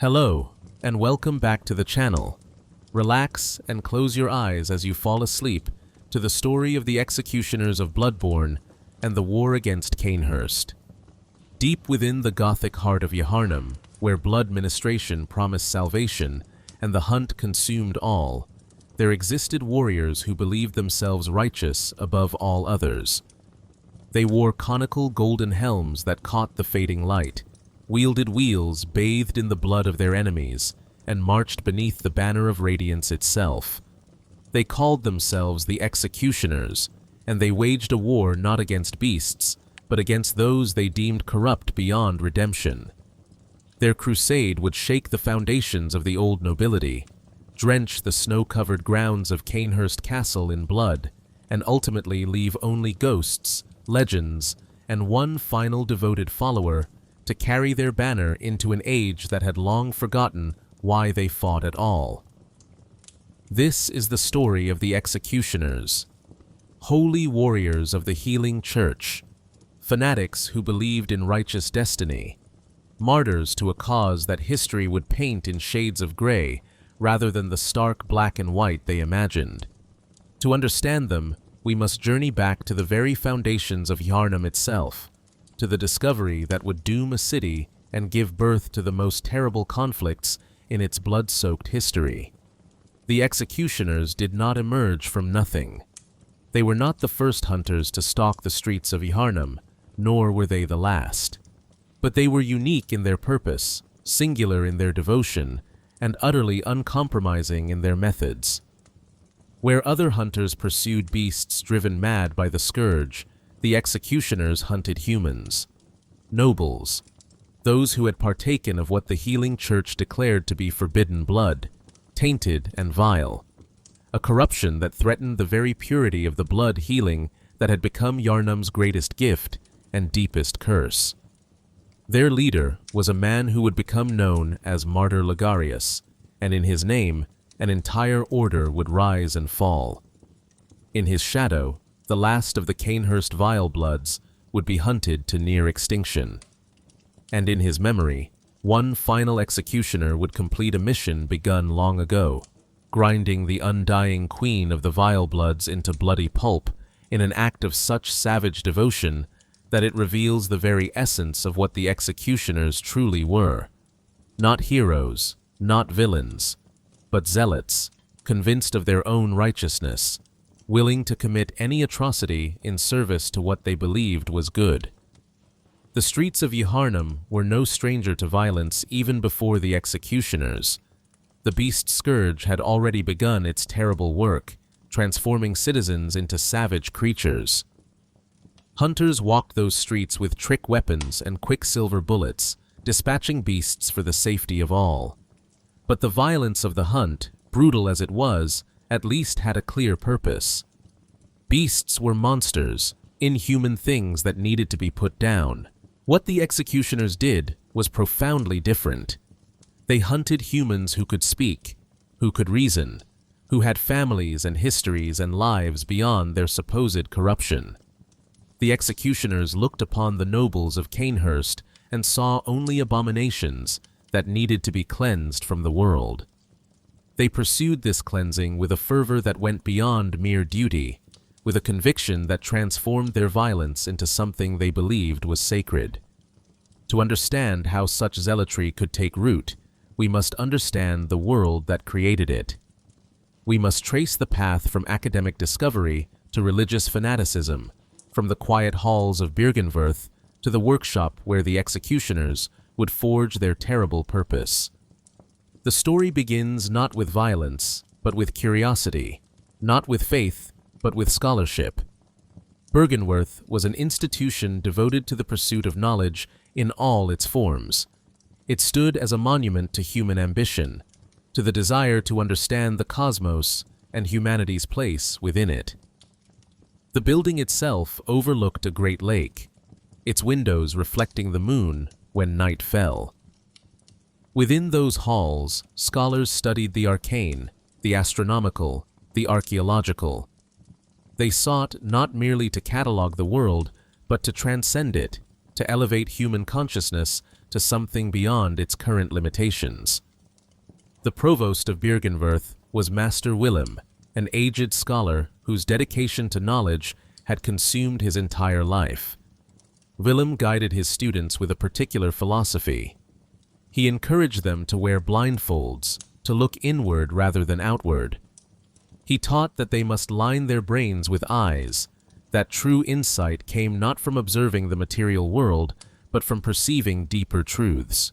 Hello, and welcome back to the channel. Relax and close your eyes as you fall asleep to the story of the executioners of Bloodborne and the war against Cainhurst. Deep within the Gothic heart of Yharnam, where blood ministration promised salvation and the hunt consumed all, there existed warriors who believed themselves righteous above all others. They wore conical golden helms that caught the fading light, wielded wheels bathed in the blood of their enemies, and marched beneath the banner of Radiance itself. They called themselves the Executioners, and they waged a war not against beasts, but against those they deemed corrupt beyond redemption. Their crusade would shake the foundations of the old nobility, drench the snow-covered grounds of Cainhurst Castle in blood, and ultimately leave only ghosts, legends, and one final devoted follower to carry their banner into an age that had long forgotten why they fought at all. This is the story of the Executioners, holy warriors of the healing church, fanatics who believed in righteous destiny, martyrs to a cause that history would paint in shades of gray rather than the stark black and white they imagined. To understand them, we must journey back to the very foundations of Yharnam itself, to the discovery that would doom a city and give birth to the most terrible conflicts in its blood-soaked history. The Executioners did not emerge from nothing. They were not the first hunters to stalk the streets of Yharnam, nor were they the last. But they were unique in their purpose, singular in their devotion, and utterly uncompromising in their methods. Where other hunters pursued beasts driven mad by the scourge, the Executioners hunted humans, nobles, those who had partaken of what the healing church declared to be forbidden blood, tainted and vile, a corruption that threatened the very purity of the blood healing that had become Yharnam's greatest gift and deepest curse. Their leader was a man who would become known as Martyr Logarius, and in his name, an entire order would rise and fall. In his shadow, the last of the Cainhurst Vilebloods would be hunted to near extinction. And in his memory, one final executioner would complete a mission begun long ago, grinding the undying queen of the Vilebloods into bloody pulp in an act of such savage devotion that it reveals the very essence of what the executioners truly were. Not heroes, not villains, but zealots, convinced of their own righteousness, willing to commit any atrocity in service to what they believed was good. The streets of Yharnam were no stranger to violence even before the executioners. The beast scourge had already begun its terrible work, transforming citizens into savage creatures. Hunters walked those streets with trick weapons and quicksilver bullets, dispatching beasts for the safety of all. But the violence of the hunt, brutal as it was, at least had a clear purpose. Beasts were monsters, inhuman things that needed to be put down. What the executioners did was profoundly different. They hunted humans who could speak, who could reason, who had families and histories and lives beyond their supposed corruption. The executioners looked upon the nobles of Cainhurst and saw only abominations that needed to be cleansed from the world. They pursued this cleansing with a fervor that went beyond mere duty, with a conviction that transformed their violence into something they believed was sacred. To understand how such zealotry could take root, we must understand the world that created it. We must trace the path from academic discovery to religious fanaticism, from the quiet halls of Byrgenwerth to the workshop where the executioners would forge their terrible purpose. The story begins not with violence, but with curiosity, not with faith, but with scholarship. Byrgenwerth was an institution devoted to the pursuit of knowledge in all its forms. It stood as a monument to human ambition, to the desire to understand the cosmos and humanity's place within it. The building itself overlooked a great lake, its windows reflecting the moon when night fell. Within those halls, scholars studied the arcane, the astronomical, the archaeological. They sought not merely to catalog the world, but to transcend it, to elevate human consciousness to something beyond its current limitations. The provost of Byrgenwerth was Master Willem, an aged scholar whose dedication to knowledge had consumed his entire life. Willem guided his students with a particular philosophy. He encouraged them to wear blindfolds, to look inward rather than outward. He taught that they must line their brains with eyes, that true insight came not from observing the material world, but from perceiving deeper truths.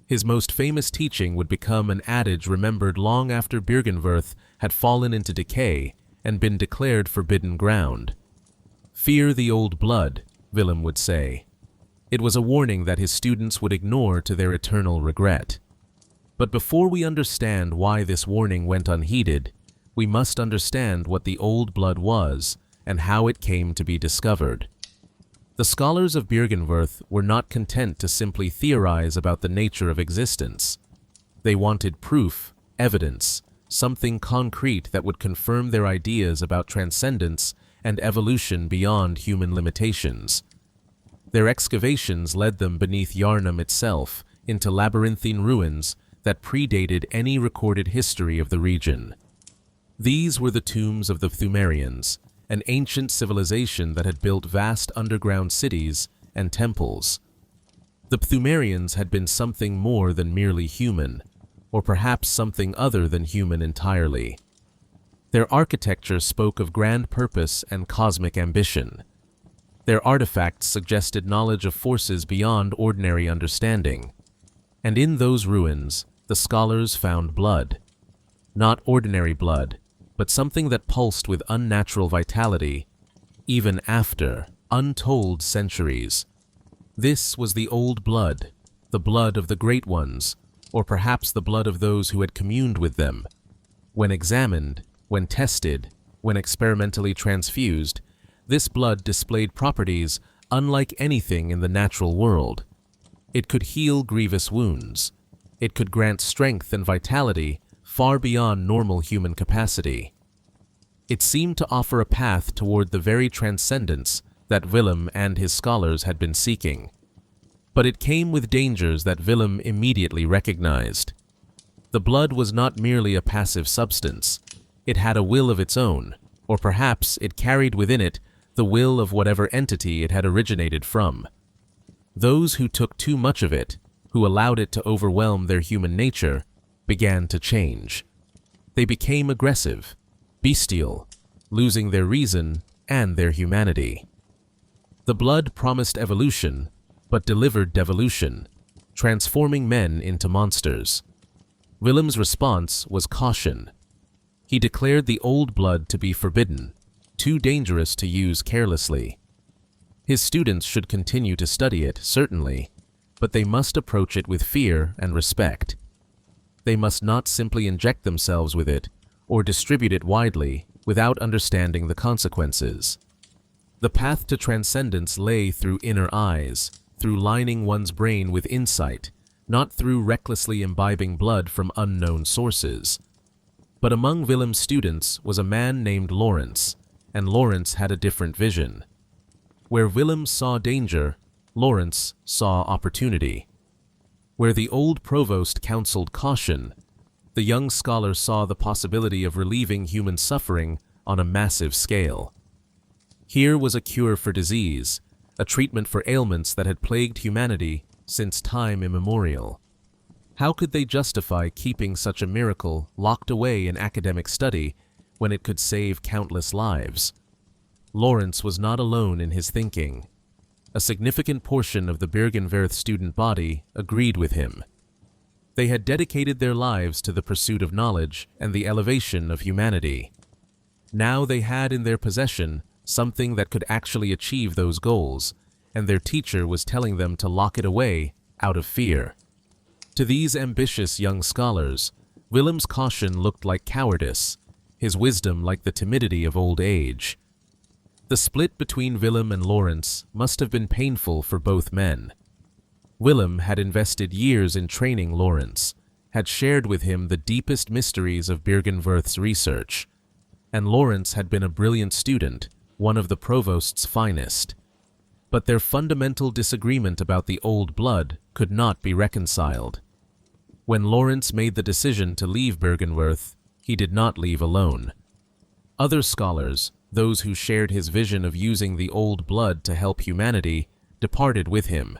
His most famous teaching would become an adage remembered long after Byrgenwerth had fallen into decay and been declared forbidden ground. "Fear the old blood," Willem would say. It was a warning that his students would ignore to their eternal regret. But before we understand why this warning went unheeded, we must understand what the old blood was and how it came to be discovered. The scholars of Byrgenwerth were not content to simply theorize about the nature of existence. They wanted proof, evidence, something concrete that would confirm their ideas about transcendence and evolution beyond human limitations. Their excavations led them beneath Yharnam itself into labyrinthine ruins that predated any recorded history of the region. These were the tombs of the Pthumerians, an ancient civilization that had built vast underground cities and temples. The Pthumerians had been something more than merely human, or perhaps something other than human entirely. Their architecture spoke of grand purpose and cosmic ambition. Their artifacts suggested knowledge of forces beyond ordinary understanding. And in those ruins, the scholars found blood. Not ordinary blood, but something that pulsed with unnatural vitality, even after untold centuries. This was the old blood, the blood of the great ones, or perhaps the blood of those who had communed with them. When examined, when tested, when experimentally transfused, this blood displayed properties unlike anything in the natural world. It could heal grievous wounds. It could grant strength and vitality far beyond normal human capacity. It seemed to offer a path toward the very transcendence that Willem and his scholars had been seeking. But it came with dangers that Willem immediately recognized. The blood was not merely a passive substance. It had a will of its own, or perhaps it carried within it the will of whatever entity it had originated from. Those who took too much of it, who allowed it to overwhelm their human nature, began to change. They became aggressive, bestial, losing their reason and their humanity. The blood promised evolution, but delivered devolution, transforming men into monsters. Willem's response was caution. He declared the old blood to be forbidden, too dangerous to use carelessly. His students should continue to study it, certainly, but they must approach it with fear and respect. They must not simply inject themselves with it or distribute it widely without understanding the consequences. The path to transcendence lay through inner eyes, through lining one's brain with insight, not through recklessly imbibing blood from unknown sources. But among Willem's students was a man named Lawrence, and Lawrence had a different vision. Where Willem saw danger, Lawrence saw opportunity. Where the old provost counseled caution, the young scholar saw the possibility of relieving human suffering on a massive scale. Here was a cure for disease, a treatment for ailments that had plagued humanity since time immemorial. How could they justify keeping such a miracle locked away in academic study when it could save countless lives? Lawrence was not alone in his thinking. A significant portion of the Byrgenwerth student body agreed with him. They had dedicated their lives to the pursuit of knowledge and the elevation of humanity. Now they had in their possession something that could actually achieve those goals, and their teacher was telling them to lock it away out of fear. To these ambitious young scholars, Willem's caution looked like cowardice, his wisdom like the timidity of old age. The split between Willem and Lawrence must have been painful for both men. Willem had invested years in training Lawrence, had shared with him the deepest mysteries of Byrgenwerth's research, and Lawrence had been a brilliant student, one of the provost's finest. But their fundamental disagreement about the old blood could not be reconciled. When Lawrence made the decision to leave Byrgenwerth, he did not leave alone. Other scholars, those who shared his vision of using the old blood to help humanity, departed with him.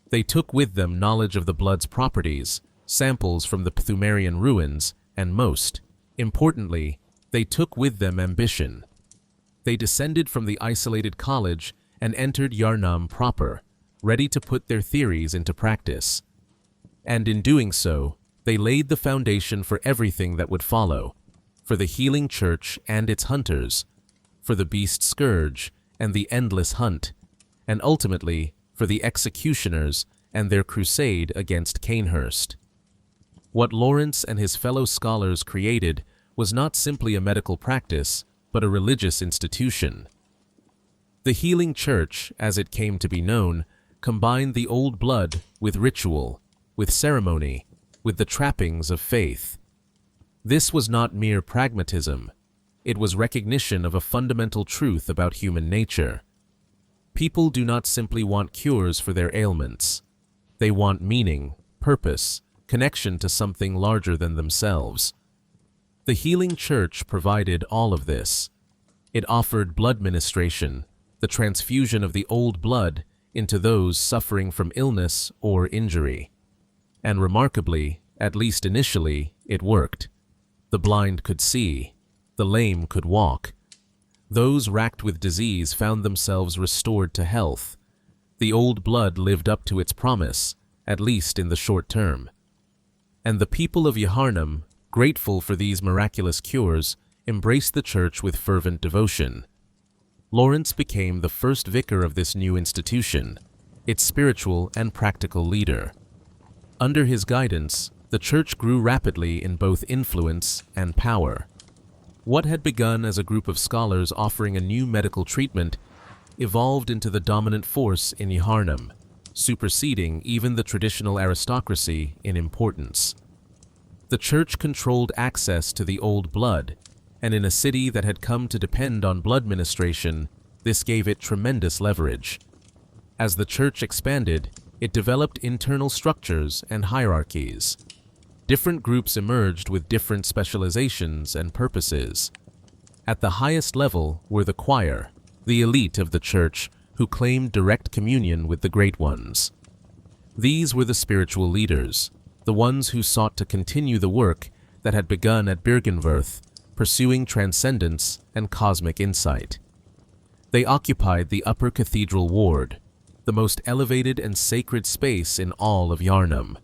They took with them knowledge of the blood's properties, samples from the Pthumerian ruins, and most importantly, they took with them ambition. They descended from the isolated college and entered Yharnam proper, ready to put their theories into practice. And in doing so, they laid the foundation for everything that would follow, for the healing church and its hunters, for the beast scourge and the endless hunt, and ultimately for the executioners and their crusade against Cainhurst. What Lawrence and his fellow scholars created was not simply a medical practice, but a religious institution. The healing church, as it came to be known, combined the old blood with ritual, with ceremony, with the trappings of faith. This was not mere pragmatism. It was recognition of a fundamental truth about human nature. People do not simply want cures for their ailments. They want meaning, purpose, connection to something larger than themselves. The healing church provided all of this. It offered blood ministration, the transfusion of the old blood into those suffering from illness or injury. And remarkably, at least initially, it worked. The blind could see. The lame could walk. Those racked with disease found themselves restored to health. The old blood lived up to its promise, at least in the short term. And the people of Yharnam, grateful for these miraculous cures, embraced the church with fervent devotion. Lawrence became the first vicar of this new institution, its spiritual and practical leader. Under his guidance, the church grew rapidly in both influence and power. What had begun as a group of scholars offering a new medical treatment evolved into the dominant force in Yharnam, superseding even the traditional aristocracy in importance. The church controlled access to the old blood, and in a city that had come to depend on blood ministration, this gave it tremendous leverage. As the church expanded, it developed internal structures and hierarchies. Different groups emerged with different specializations and purposes. At the highest level were the choir, the elite of the church, who claimed direct communion with the great ones. These were the spiritual leaders, the ones who sought to continue the work that had begun at Byrgenwerth, pursuing transcendence and cosmic insight. They occupied the upper cathedral ward, the most elevated and sacred space in all of Yharnam.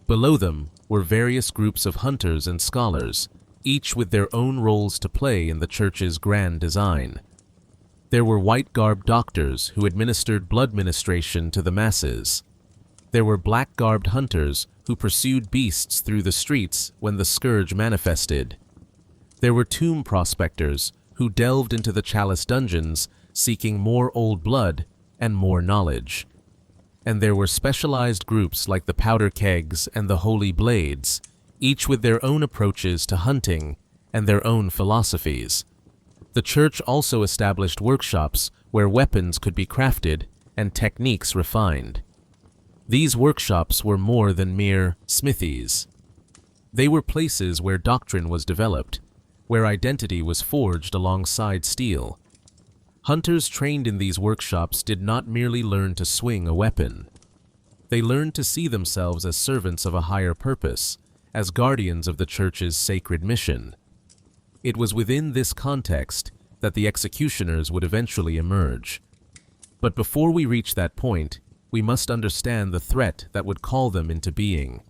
Below them were various groups of hunters and scholars, each with their own roles to play in the church's grand design. There were white-garbed doctors who administered blood ministration to the masses. There were black-garbed hunters who pursued beasts through the streets when the scourge manifested. There were tomb prospectors who delved into the chalice dungeons seeking more old blood and more knowledge. And there were specialized groups like the Powder Kegs and the Holy Blades, each with their own approaches to hunting and their own philosophies. The church also established workshops where weapons could be crafted and techniques refined. These workshops were more than mere smithies. They were places where doctrine was developed, where identity was forged alongside steel. Hunters trained in these workshops did not merely learn to swing a weapon. They learned to see themselves as servants of a higher purpose, as guardians of the church's sacred mission. It was within this context that the executioners would eventually emerge. But before we reach that point, we must understand the threat that would call them into being.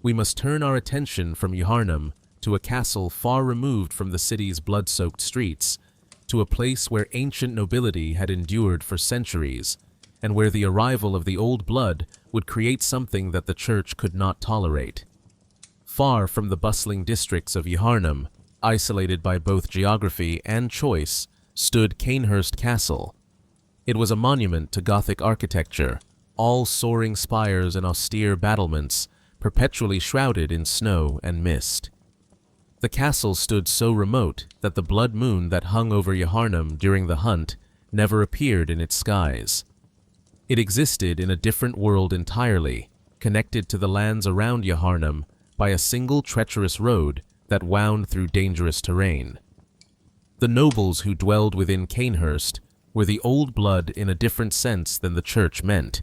We must turn our attention from Yharnam to a castle far removed from the city's blood-soaked streets, to a place where ancient nobility had endured for centuries, and where the arrival of the old blood would create something that the church could not tolerate. Far from the bustling districts of Yharnam, isolated by both geography and choice, stood Cainhurst Castle. It was a monument to Gothic architecture, all soaring spires and austere battlements, perpetually shrouded in snow and mist. The castle stood so remote that the blood moon that hung over Yharnam during the hunt never appeared in its skies. It existed in a different world entirely, connected to the lands around Yharnam by a single treacherous road that wound through dangerous terrain. The nobles who dwelled within Cainhurst were the old blood in a different sense than the church meant.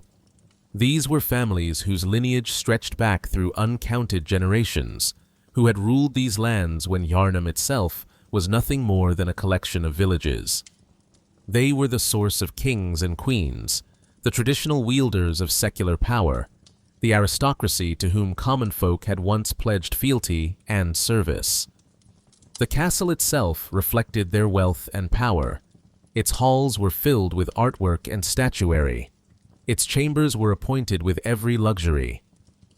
These were families whose lineage stretched back through uncounted generations, who had ruled these lands when Yharnam itself was nothing more than a collection of villages. They were the source of kings and queens, the traditional wielders of secular power, the aristocracy to whom common folk had once pledged fealty and service. The castle itself reflected their wealth and power. Its halls were filled with artwork and statuary. Its chambers were appointed with every luxury.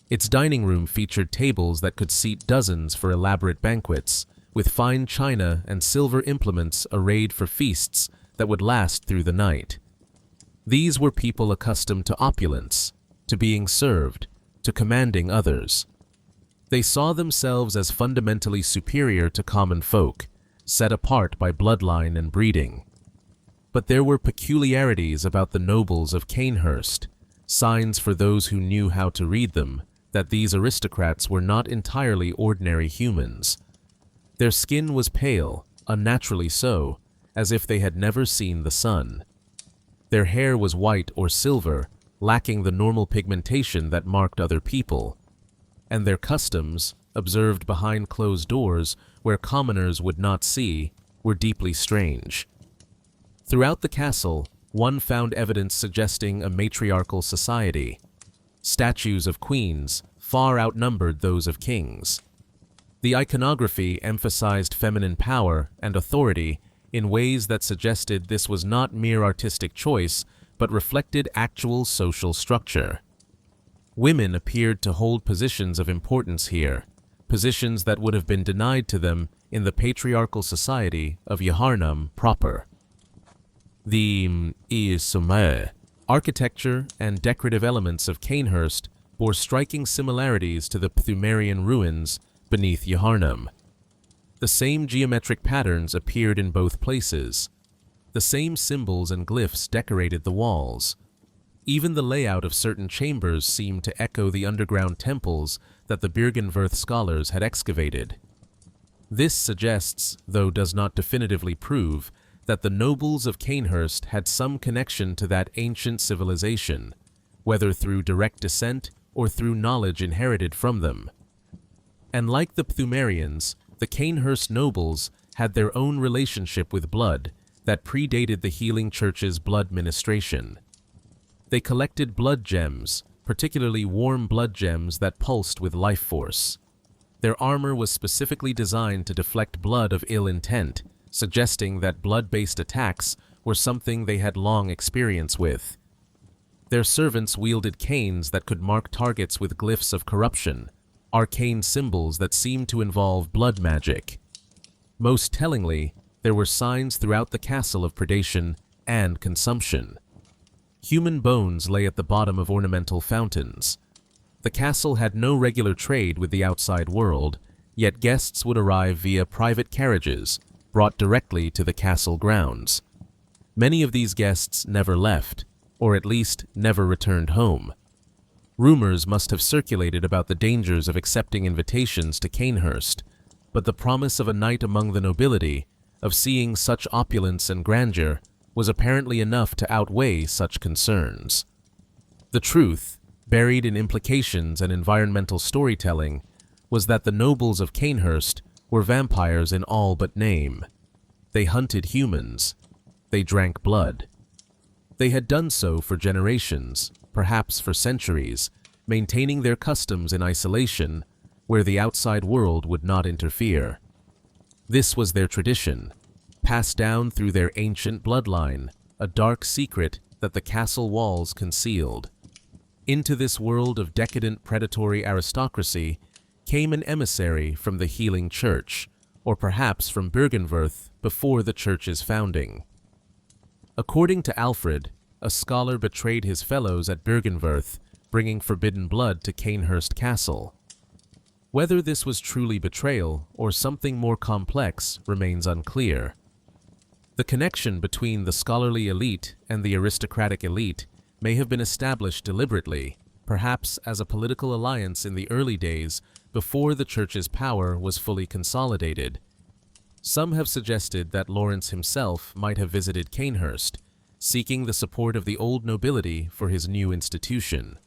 Its dining room featured tables that could seat dozens for elaborate banquets, with fine china and silver implements arrayed for feasts that would last through the night. These were people accustomed to opulence, to being served, to commanding others. They saw themselves as fundamentally superior to common folk, set apart by bloodline and breeding. But there were peculiarities about the nobles of Cainhurst, signs for those who knew how to read them, that these aristocrats were not entirely ordinary humans. Their skin was pale, unnaturally so, as if they had never seen the sun. Their hair was white or silver, lacking the normal pigmentation that marked other people. And their customs, observed behind closed doors where commoners would not see, were deeply strange. Throughout the castle, one found evidence suggesting a matriarchal society. Statues of queens far outnumbered those of kings. The iconography emphasized feminine power and authority in ways that suggested this was not mere artistic choice, but reflected actual social structure. Women appeared to hold positions of importance here, positions that would have been denied to them in the patriarchal society of Yharnam proper. The architecture and decorative elements of Cainhurst bore striking similarities to the Pthumerian ruins beneath Yharnam. The same geometric patterns appeared in both places. The same symbols and glyphs decorated the walls. Even the layout of certain chambers seemed to echo the underground temples that the Byrgenwerth scholars had excavated. This suggests, though does not definitively prove, that the nobles of Cainhurst had some connection to that ancient civilization, whether through direct descent or through knowledge inherited from them. And like the Pthumerians, the Cainhurst nobles had their own relationship with blood that predated the healing church's blood ministration. They collected blood gems, particularly warm blood gems that pulsed with life force. Their armor was specifically designed to deflect blood of ill intent, suggesting that blood-based attacks were something they had long experience with. Their servants wielded canes that could mark targets with glyphs of corruption, arcane symbols that seemed to involve blood magic. Most tellingly, there were signs throughout the castle of predation and consumption. Human bones lay at the bottom of ornamental fountains. The castle had no regular trade with the outside world, yet guests would arrive via private carriages, brought directly to the castle grounds. Many of these guests never left, or at least never returned home. Rumors must have circulated about the dangers of accepting invitations to Cainhurst, but the promise of a night among the nobility, of seeing such opulence and grandeur, was apparently enough to outweigh such concerns. The truth, buried in implications and environmental storytelling, was that the nobles of Cainhurst were vampires in all but name. They hunted humans. They drank blood. They had done so for generations, perhaps for centuries, maintaining their customs in isolation, where the outside world would not interfere. This was their tradition, passed down through their ancient bloodline, a dark secret that the castle walls concealed. Into this world of decadent predatory aristocracy came an emissary from the healing church, or perhaps from Byrgenwerth before the church's founding. According to Alfred, a scholar betrayed his fellows at Byrgenwerth, bringing forbidden blood to Cainhurst Castle. Whether this was truly betrayal or something more complex remains unclear. The connection between the scholarly elite and the aristocratic elite may have been established deliberately, perhaps as a political alliance in the early days before the church's power was fully consolidated. Some have suggested that Lawrence himself might have visited Cainhurst, seeking the support of the old nobility for his new institution.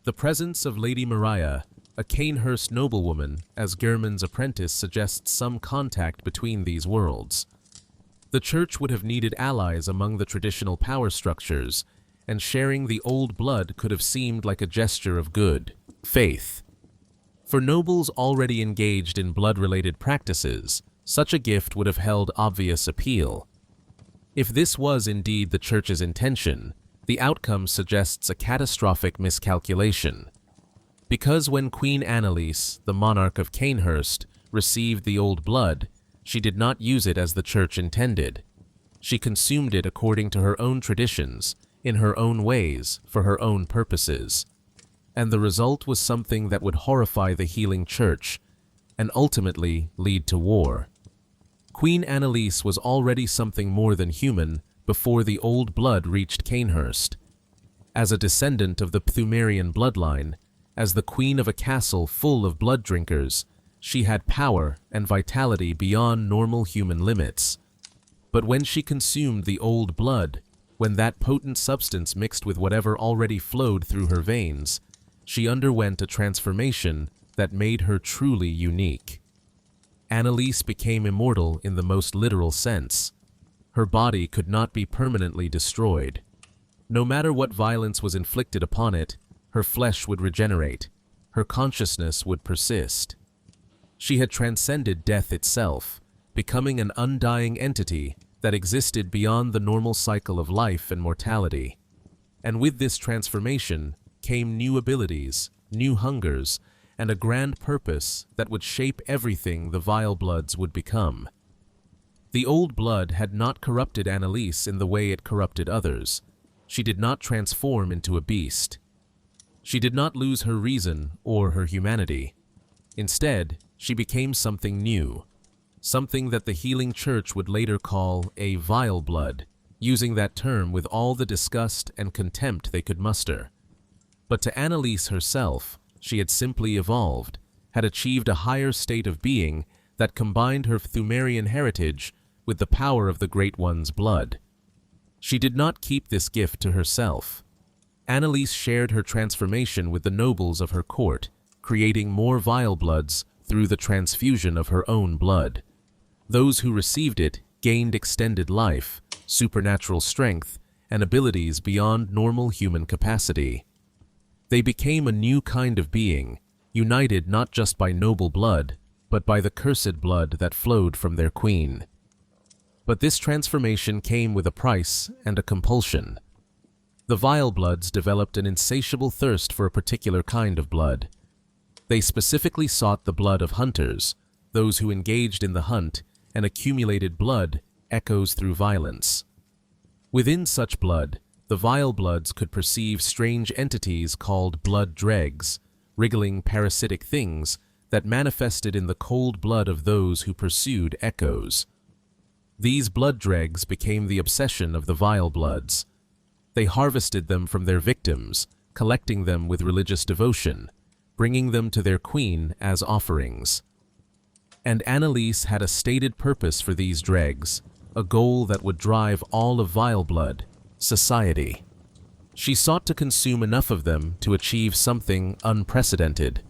The presence of Lady Maria, a Cainhurst noblewoman, as Gehrman's apprentice suggests some contact between these worlds. The church would have needed allies among the traditional power structures, and sharing the old blood could have seemed like a gesture of good faith. For nobles already engaged in blood-related practices, such a gift would have held obvious appeal. If this was indeed the church's intention, the outcome suggests a catastrophic miscalculation. Because when Queen Annalise, the monarch of Cainhurst, received the old blood, she did not use it as the church intended. She consumed it according to her own traditions, in her own ways, for her own purposes. And the result was something that would horrify the healing church, and ultimately lead to war. Queen Annalise was already something more than human before the old blood reached Cainhurst. As a descendant of the Pthumerian bloodline, as the queen of a castle full of blood drinkers, she had power and vitality beyond normal human limits. But when she consumed the old blood, when that potent substance mixed with whatever already flowed through her veins, she underwent a transformation that made her truly unique. Annalise became immortal in the most literal sense. Her body could not be permanently destroyed. No matter what violence was inflicted upon it, her flesh would regenerate, her consciousness would persist. She had transcended death itself, becoming an undying entity that existed beyond the normal cycle of life and mortality. And with this transformation came new abilities, new hungers, and a grand purpose that would shape everything the Vilebloods would become. The old blood had not corrupted Annalise in the way it corrupted others. She did not transform into a beast. She did not lose her reason or her humanity. Instead, she became something new, something that the healing church would later call a Vileblood, using that term with all the disgust and contempt they could muster. But to Annalise herself, she had simply evolved, had achieved a higher state of being that combined her Pthumerian heritage with the power of the Great One's blood. She did not keep this gift to herself. Annalise shared her transformation with the nobles of her court, creating more Vilebloods through the transfusion of her own blood. Those who received it gained extended life, supernatural strength, and abilities beyond normal human capacity. They became a new kind of being, united not just by noble blood, but by the cursed blood that flowed from their queen. But this transformation came with a price and a compulsion. The Vilebloods developed an insatiable thirst for a particular kind of blood. They specifically sought the blood of hunters, those who engaged in the hunt and accumulated blood echoes through violence. Within such blood, the Vilebloods could perceive strange entities called blood dregs, wriggling parasitic things that manifested in the cold blood of those who pursued echoes. These blood dregs became the obsession of the Vilebloods. They harvested them from their victims, collecting them with religious devotion, bringing them to their queen as offerings. And Annalise had a stated purpose for these dregs, a goal that would drive all of Vileblood, society. She sought to consume enough of them to achieve something unprecedented.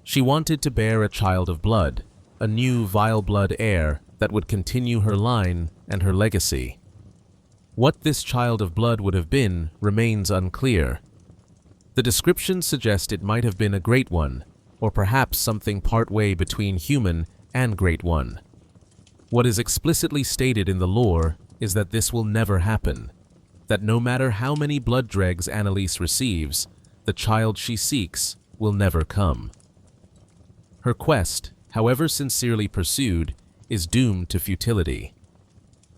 She wanted to bear a child of blood, a new Vileblood heir that would continue her line and her legacy. What this child of blood would have been remains unclear. The descriptions suggest it might have been a Great One, or perhaps something partway between human and Great One. What is explicitly stated in the lore is that this will never happen, that no matter how many blood dregs Annalise receives, the child she seeks will never come. Her quest, however sincerely pursued, is doomed to futility.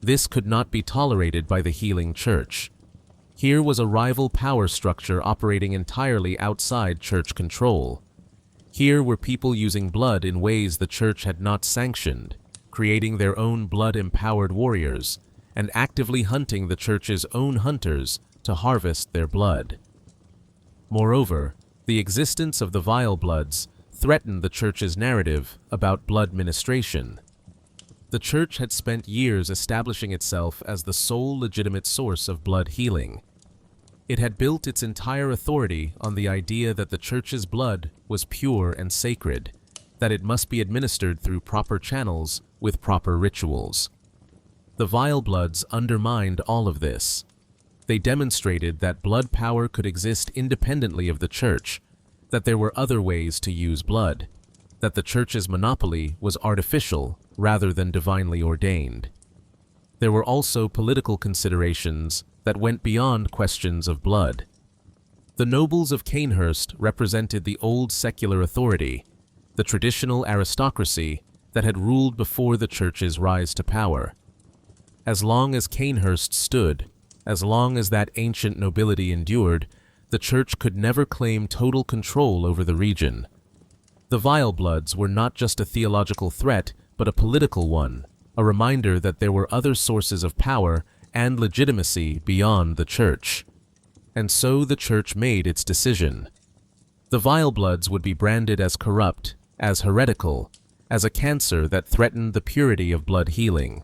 This could not be tolerated by the healing church. Here was a rival power structure operating entirely outside church control. Here were people using blood in ways the church had not sanctioned, creating their own blood-empowered warriors, and actively hunting the church's own hunters to harvest their blood. Moreover, the existence of the Vilebloods threatened the church's narrative about blood ministration. The church had spent years establishing itself as the sole legitimate source of blood healing. It had built its entire authority on the idea that the church's blood was pure and sacred, that it must be administered through proper channels with proper rituals. The Vilebloods undermined all of this. They demonstrated that blood power could exist independently of the church, that there were other ways to use blood, that the church's monopoly was artificial rather than divinely ordained. There were also political considerations that went beyond questions of blood. The nobles of Cainhurst represented the old secular authority, the traditional aristocracy that had ruled before the church's rise to power. As long as Cainhurst stood, as long as that ancient nobility endured, the church could never claim total control over the region. The Vilebloods were not just a theological threat, but a political one, a reminder that there were other sources of power and legitimacy beyond the church. And so the church made its decision. The Vilebloods would be branded as corrupt, as heretical, as a cancer that threatened the purity of blood healing.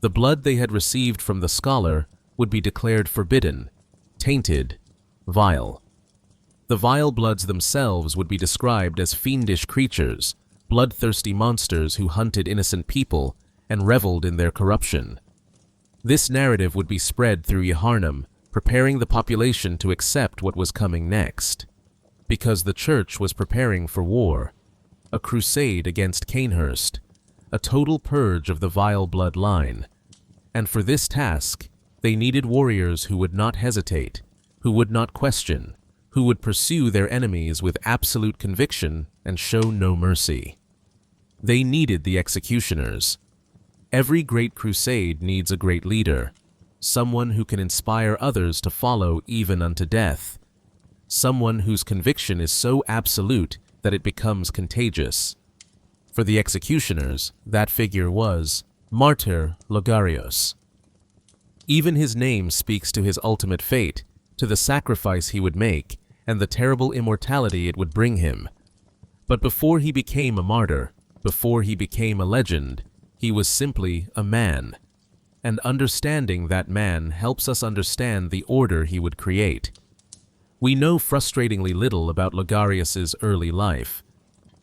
The blood they had received from the scholar would be declared forbidden, tainted, vile. The Vilebloods themselves would be described as fiendish creatures, bloodthirsty monsters who hunted innocent people and reveled in their corruption. This narrative would be spread through Yaharnam, preparing the population to accept what was coming next. Because the church was preparing for war, a crusade against Cainhurst, a total purge of the vile bloodline. And for this task, they needed warriors who would not hesitate, who would not question, who would pursue their enemies with absolute conviction and show no mercy. They needed the executioners. Every great crusade needs a great leader, someone who can inspire others to follow even unto death, someone whose conviction is so absolute that it becomes contagious. For the executioners, that figure was Martyr Logarius. Even his name speaks to his ultimate fate, to the sacrifice he would make, and the terrible immortality it would bring him. But before he became a martyr, before he became a legend, he was simply a man. And understanding that man helps us understand the order he would create. We know frustratingly little about Logarius's early life.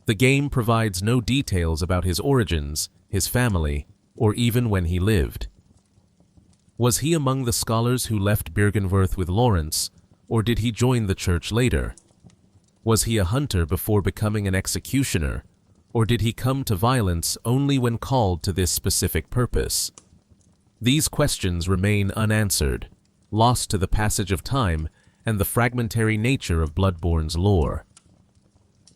The game provides no details about his origins, his family, or even when he lived. Was he among the scholars who left Byrgenwerth with Lawrence, or did he join the church later? Was he a hunter before becoming an executioner, or did he come to violence only when called to this specific purpose? These questions remain unanswered, lost to the passage of time and the fragmentary nature of Bloodborne's lore.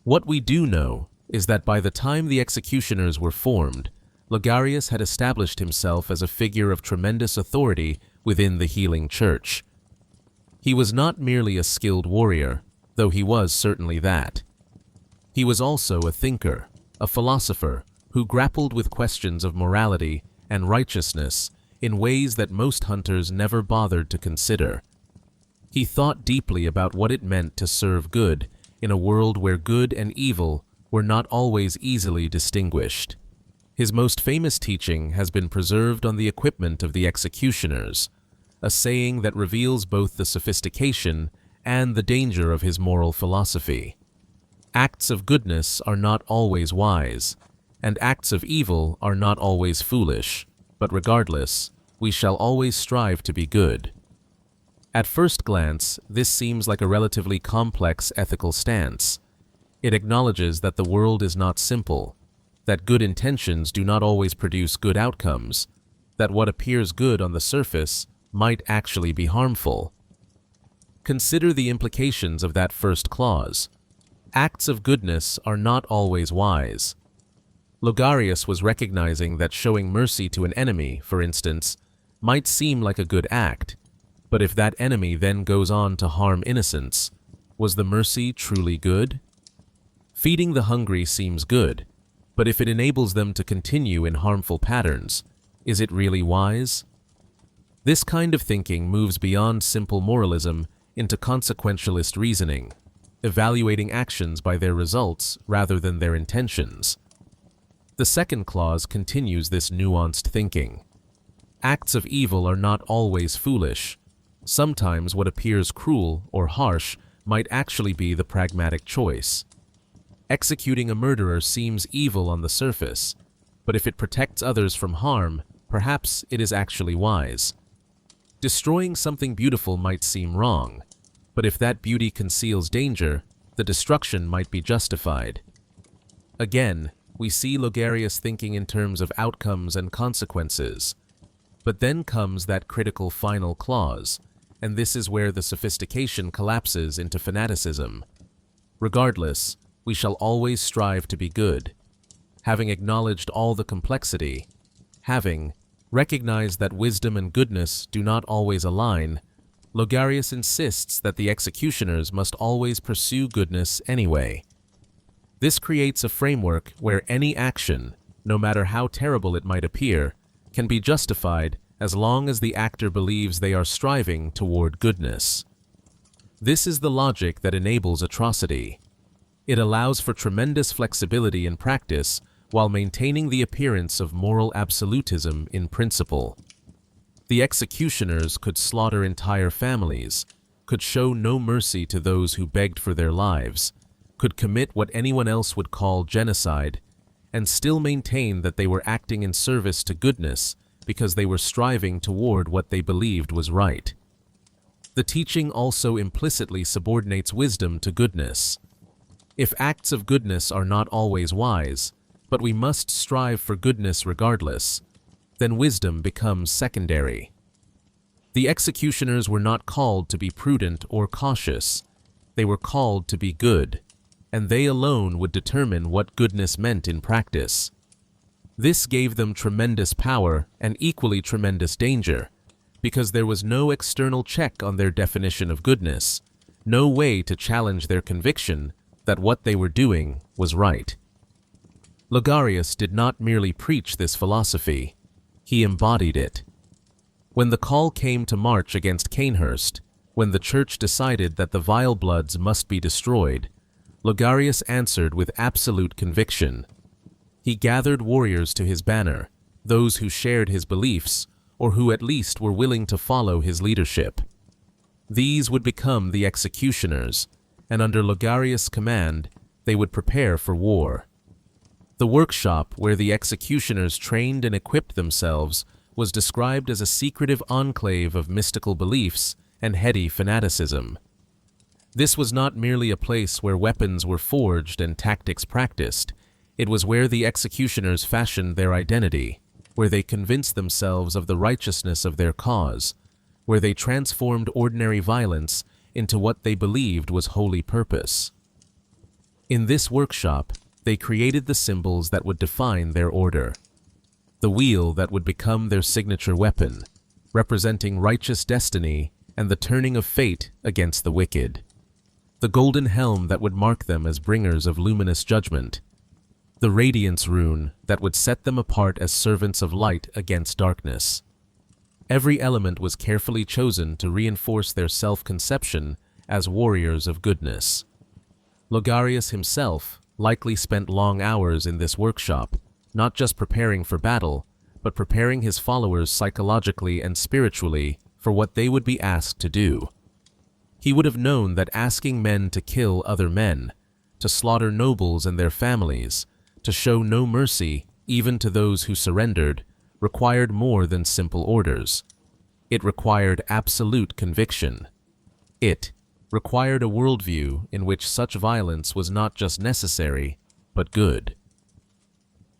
What we do know is that by the time the executioners were formed, Logarius had established himself as a figure of tremendous authority within the healing church. He was not merely a skilled warrior, though he was certainly that. He was also a thinker, a philosopher who grappled with questions of morality and righteousness in ways that most hunters never bothered to consider. He thought deeply about what it meant to serve good in a world where good and evil were not always easily distinguished. His most famous teaching has been preserved on the equipment of the executioners, a saying that reveals both the sophistication and the danger of his moral philosophy. Acts of goodness are not always wise, and acts of evil are not always foolish, but regardless, we shall always strive to be good. At first glance, this seems like a relatively complex ethical stance. It acknowledges that the world is not simple, that good intentions do not always produce good outcomes, that what appears good on the surface might actually be harmful. Consider the implications of that first clause. Acts of goodness are not always wise. Logarius was recognizing that showing mercy to an enemy, for instance, might seem like a good act, but if that enemy then goes on to harm innocents, was the mercy truly good? Feeding the hungry seems good, but if it enables them to continue in harmful patterns, is it really wise? This kind of thinking moves beyond simple moralism into consequentialist reasoning, evaluating actions by their results rather than their intentions. The second clause continues this nuanced thinking. Acts of evil are not always foolish. Sometimes what appears cruel or harsh might actually be the pragmatic choice. Executing a murderer seems evil on the surface, but if it protects others from harm, perhaps it is actually wise. Destroying something beautiful might seem wrong, but if that beauty conceals danger, the destruction might be justified. Again, we see Logarius thinking in terms of outcomes and consequences. But then comes that critical final clause, and this is where the sophistication collapses into fanaticism. Regardless, we shall always strive to be good. Having acknowledged all the complexity, having recognized that wisdom and goodness do not always align, Logarius insists that the executioners must always pursue goodness anyway. This creates a framework where any action, no matter how terrible it might appear, can be justified as long as the actor believes they are striving toward goodness. This is the logic that enables atrocity. It allows for tremendous flexibility in practice while maintaining the appearance of moral absolutism in principle. The executioners could slaughter entire families, could show no mercy to those who begged for their lives, could commit what anyone else would call genocide, and still maintain that they were acting in service to goodness because they were striving toward what they believed was right. The teaching also implicitly subordinates wisdom to goodness. If acts of goodness are not always wise, but we must strive for goodness regardless, then wisdom becomes secondary. The executioners were not called to be prudent or cautious. They were called to be good, and they alone would determine what goodness meant in practice. This gave them tremendous power and equally tremendous danger, because there was no external check on their definition of goodness, no way to challenge their conviction that what they were doing was right. Logarius did not merely preach this philosophy, he embodied it. When the call came to march against Cainhurst, when the church decided that the Vilebloods must be destroyed, Logarius answered with absolute conviction. He gathered warriors to his banner, those who shared his beliefs, or who at least were willing to follow his leadership. These would become the executioners, and under Logarius' command, they would prepare for war. The workshop where the executioners trained and equipped themselves was described as a secretive enclave of mystical beliefs and heady fanaticism. This was not merely a place where weapons were forged and tactics practiced. It was where the executioners fashioned their identity, where they convinced themselves of the righteousness of their cause, where they transformed ordinary violence into what they believed was holy purpose. In this workshop, they created the symbols that would define their order. The wheel that would become their signature weapon, representing righteous destiny and the turning of fate against the wicked. The golden helm that would mark them as bringers of luminous judgment. The Radiance rune that would set them apart as servants of light against darkness. Every element was carefully chosen to reinforce their self-conception as warriors of goodness. Logarius himself likely spent long hours in this workshop, not just preparing for battle, but preparing his followers psychologically and spiritually for what they would be asked to do. He would have known that asking men to kill other men, to slaughter nobles and their families, to show no mercy even to those who surrendered, required more than simple orders. It required absolute conviction. It required a worldview in which such violence was not just necessary, but good.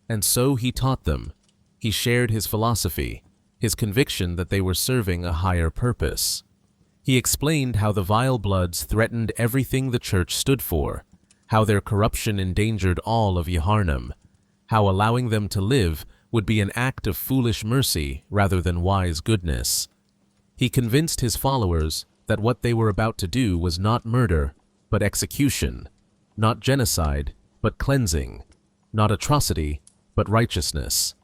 And so he taught them. He shared his philosophy, his conviction that they were serving a higher purpose. He explained how the Vilebloods threatened everything the church stood for, how their corruption endangered all of Yharnam, how allowing them to live would be an act of foolish mercy rather than wise goodness. He convinced his followers that what they were about to do was not murder, but execution, not genocide, but cleansing, not atrocity, but righteousness.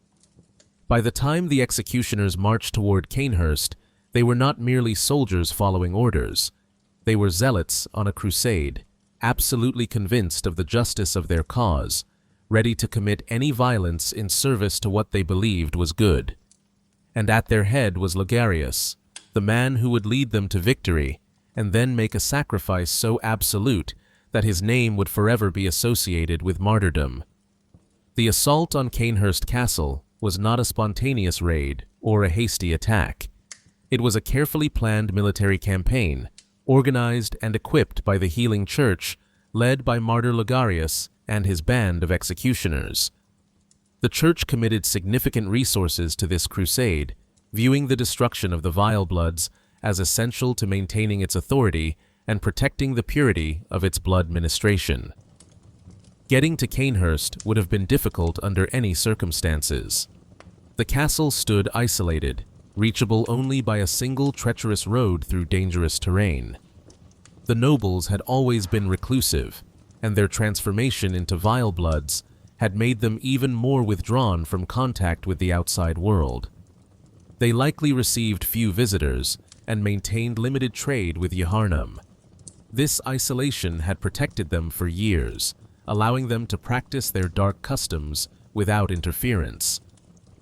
By the time the executioners marched toward Cainhurst, They were not merely soldiers following orders. They were zealots on a crusade, absolutely convinced of the justice of their cause, ready to commit any violence in service to what they believed was good. And at their head was Logarius, the man who would lead them to victory and then make a sacrifice so absolute that his name would forever be associated with martyrdom. The assault on Cainhurst Castle was not a spontaneous raid or a hasty attack. It was a carefully planned military campaign, organized and equipped by the Healing Church, led by Martyr Logarius and his band of executioners. The Church committed significant resources to this crusade, viewing the destruction of the Vilebloods as essential to maintaining its authority and protecting the purity of its blood ministration. Getting to Cainhurst would have been difficult under any circumstances. The castle stood isolated, reachable only by a single treacherous road through dangerous terrain. The nobles had always been reclusive, and their transformation into Vilebloods had made them even more withdrawn from contact with the outside world. They likely received few visitors and maintained limited trade with Yaharnam. This isolation had protected them for years, allowing them to practice their dark customs without interference.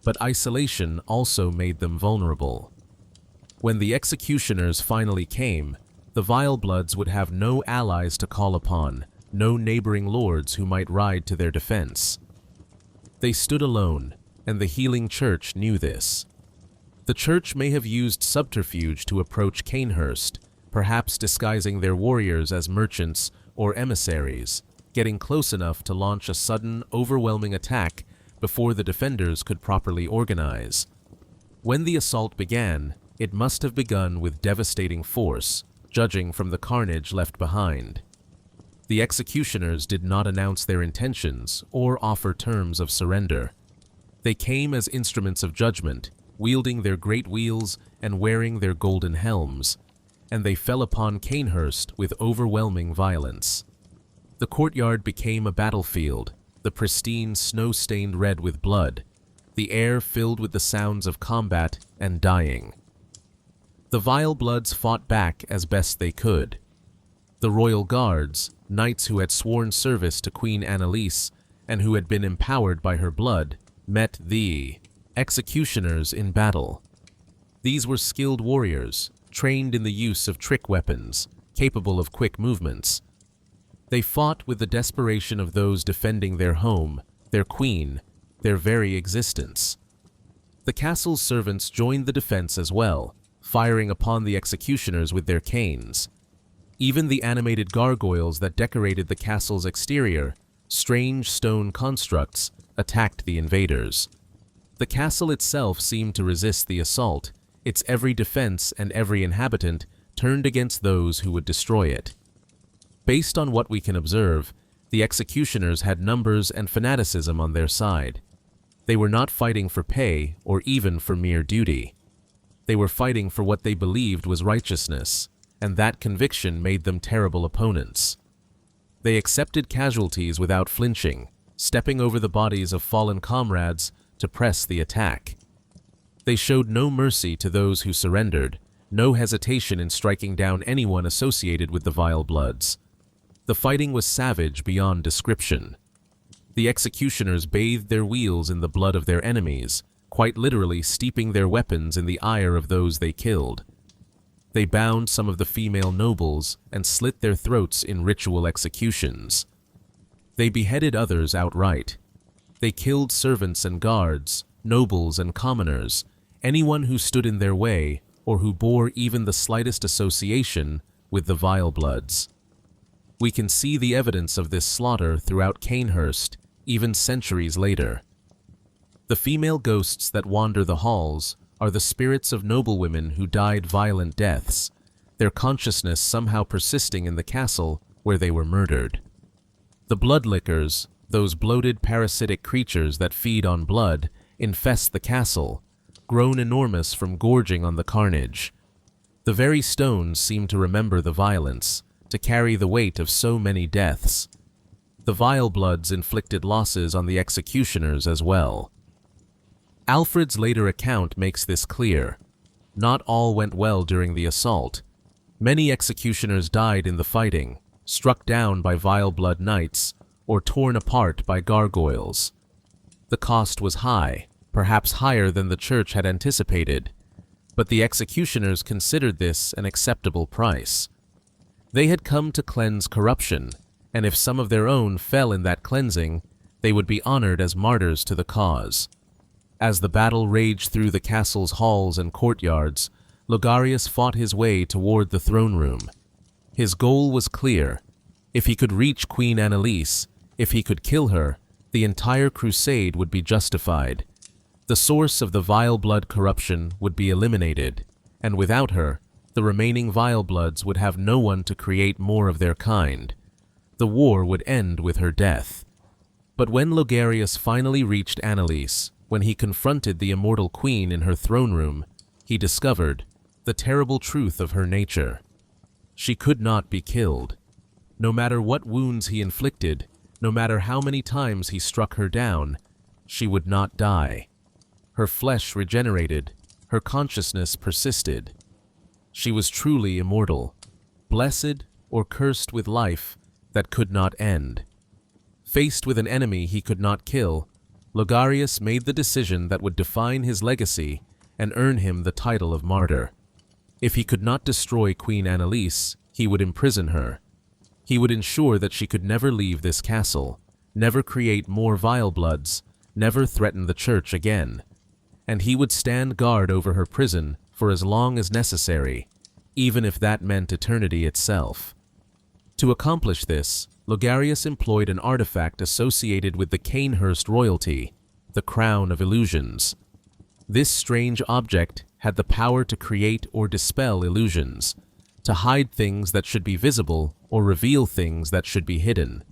But isolation also made them vulnerable. When the executioners finally came, the Vilebloods would have no allies to call upon, no neighboring lords who might ride to their defense. They stood alone, and the Healing Church knew this. The Church may have used subterfuge to approach Cainhurst, perhaps disguising their warriors as merchants or emissaries, getting close enough to launch a sudden, overwhelming attack before the defenders could properly organize. When the assault began, it must have begun with devastating force, judging from the carnage left behind. The executioners did not announce their intentions or offer terms of surrender. They came as instruments of judgment, wielding their great wheels and wearing their golden helms, and they fell upon Cainhurst with overwhelming violence. The courtyard became a battlefield, the pristine snow stained red with blood, the air filled with the sounds of combat and dying. The Vilebloods fought back as best they could. The royal guards, knights who had sworn service to Queen Annalise and who had been empowered by her blood, met the executioners in battle. These were skilled warriors, trained in the use of trick weapons, capable of quick movements. They fought with the desperation of those defending their home, their queen, their very existence. The castle's servants joined the defense as well, firing upon the executioners with their canes. Even the animated gargoyles that decorated the castle's exterior, strange stone constructs, attacked the invaders. The castle itself seemed to resist the assault, its every defense and every inhabitant turned against those who would destroy it. Based on what we can observe, the executioners had numbers and fanaticism on their side. They were not fighting for pay or even for mere duty. They were fighting for what they believed was righteousness, and that conviction made them terrible opponents. They accepted casualties without flinching, stepping over the bodies of fallen comrades to press the attack. They showed no mercy to those who surrendered, no hesitation in striking down anyone associated with the Vilebloods. The fighting was savage beyond description. The executioners bathed their wheels in the blood of their enemies, quite literally steeping their weapons in the ire of those they killed. They bound some of the female nobles and slit their throats in ritual executions. They beheaded others outright. They killed servants and guards, nobles and commoners, anyone who stood in their way or who bore even the slightest association with the Vilebloods. We can see the evidence of this slaughter throughout Cainhurst, even centuries later. The female ghosts that wander the halls are the spirits of noblewomen who died violent deaths, their consciousness somehow persisting in the castle where they were murdered. The bloodlickers, those bloated parasitic creatures that feed on blood, infest the castle, grown enormous from gorging on the carnage. The very stones seem to remember the violence, to carry the weight of so many deaths. The Vilebloods inflicted losses on the executioners as well. Alfred's later account makes this clear. not all went well during the assault. Many executioners died in the fighting, struck down by Vileblood knights, or torn apart by gargoyles. The cost was high, perhaps higher than the church had anticipated, but the executioners considered this an acceptable price. They had come to cleanse corruption, and if some of their own fell in that cleansing, they would be honored as martyrs to the cause. As the battle raged through the castle's halls and courtyards, Logarius fought his way toward the throne room. His goal was clear. If he could reach Queen Annalise, if he could kill her, the entire crusade would be justified. The source of the Vileblood corruption would be eliminated, and without her, the remaining Vilebloods would have no one to create more of their kind. The war would end with her death. But when Logarius finally reached Annalise, when he confronted the immortal queen in her throne room, he discovered the terrible truth of her nature. She could not be killed. No matter what wounds he inflicted, no matter how many times he struck her down, she would not die. Her flesh regenerated, her consciousness persisted. She was truly immortal, blessed or cursed with life that could not end. Faced with an enemy he could not kill, Logarius made the decision that would define his legacy and earn him the title of martyr. If he could not destroy Queen Annalise, he would imprison her. He would ensure that she could never leave this castle, never create more Vilebloods, never threaten the church again. And he would stand guard over her prison for as long as necessary, even if that meant eternity itself. To accomplish this, Logarius employed an artifact associated with the Cainhurst royalty, the Crown of Illusions. This strange object had the power to create or dispel illusions, to hide things that should be visible or reveal things that should be hidden.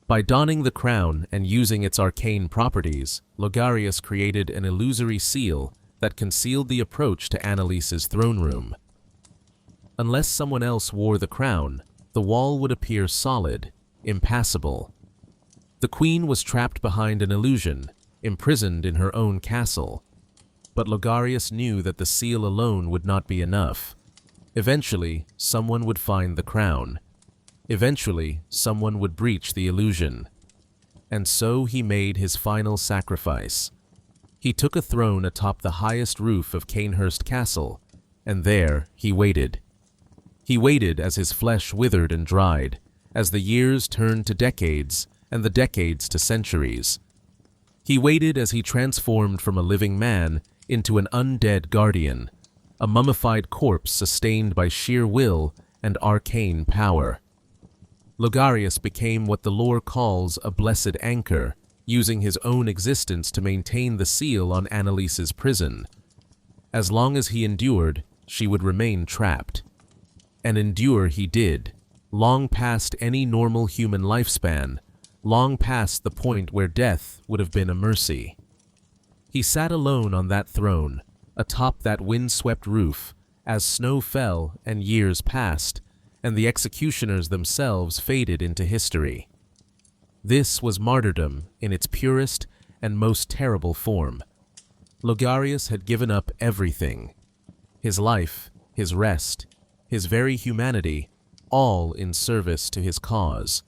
By donning the crown and using its arcane properties, Logarius created an illusory seal that concealed the approach to Annalise's throne room. Unless someone else wore the crown, the wall would appear solid, impassable. The queen was trapped behind an illusion, imprisoned in her own castle. But Logarius knew that the seal alone would not be enough. Eventually, someone would find the crown. Eventually, someone would breach the illusion. And so he made his final sacrifice. He took a throne atop the highest roof of Cainhurst Castle, and there he waited. He waited as his flesh withered and dried, as the years turned to decades and the decades to centuries. He waited as he transformed from a living man into an undead guardian, a mummified corpse sustained by sheer will and arcane power. Logarius became what the lore calls a blessed anchor, using his own existence to maintain the seal on Annalise's prison. As long as he endured, she would remain trapped. And endure he did, long past any normal human lifespan, long past the point where death would have been a mercy. He sat alone on that throne, atop that wind-swept roof, as snow fell and years passed, and the executioners themselves faded into history. This was martyrdom in its purest and most terrible form. Logarius had given up everything. His life, his rest, his very humanity, all in service to his cause.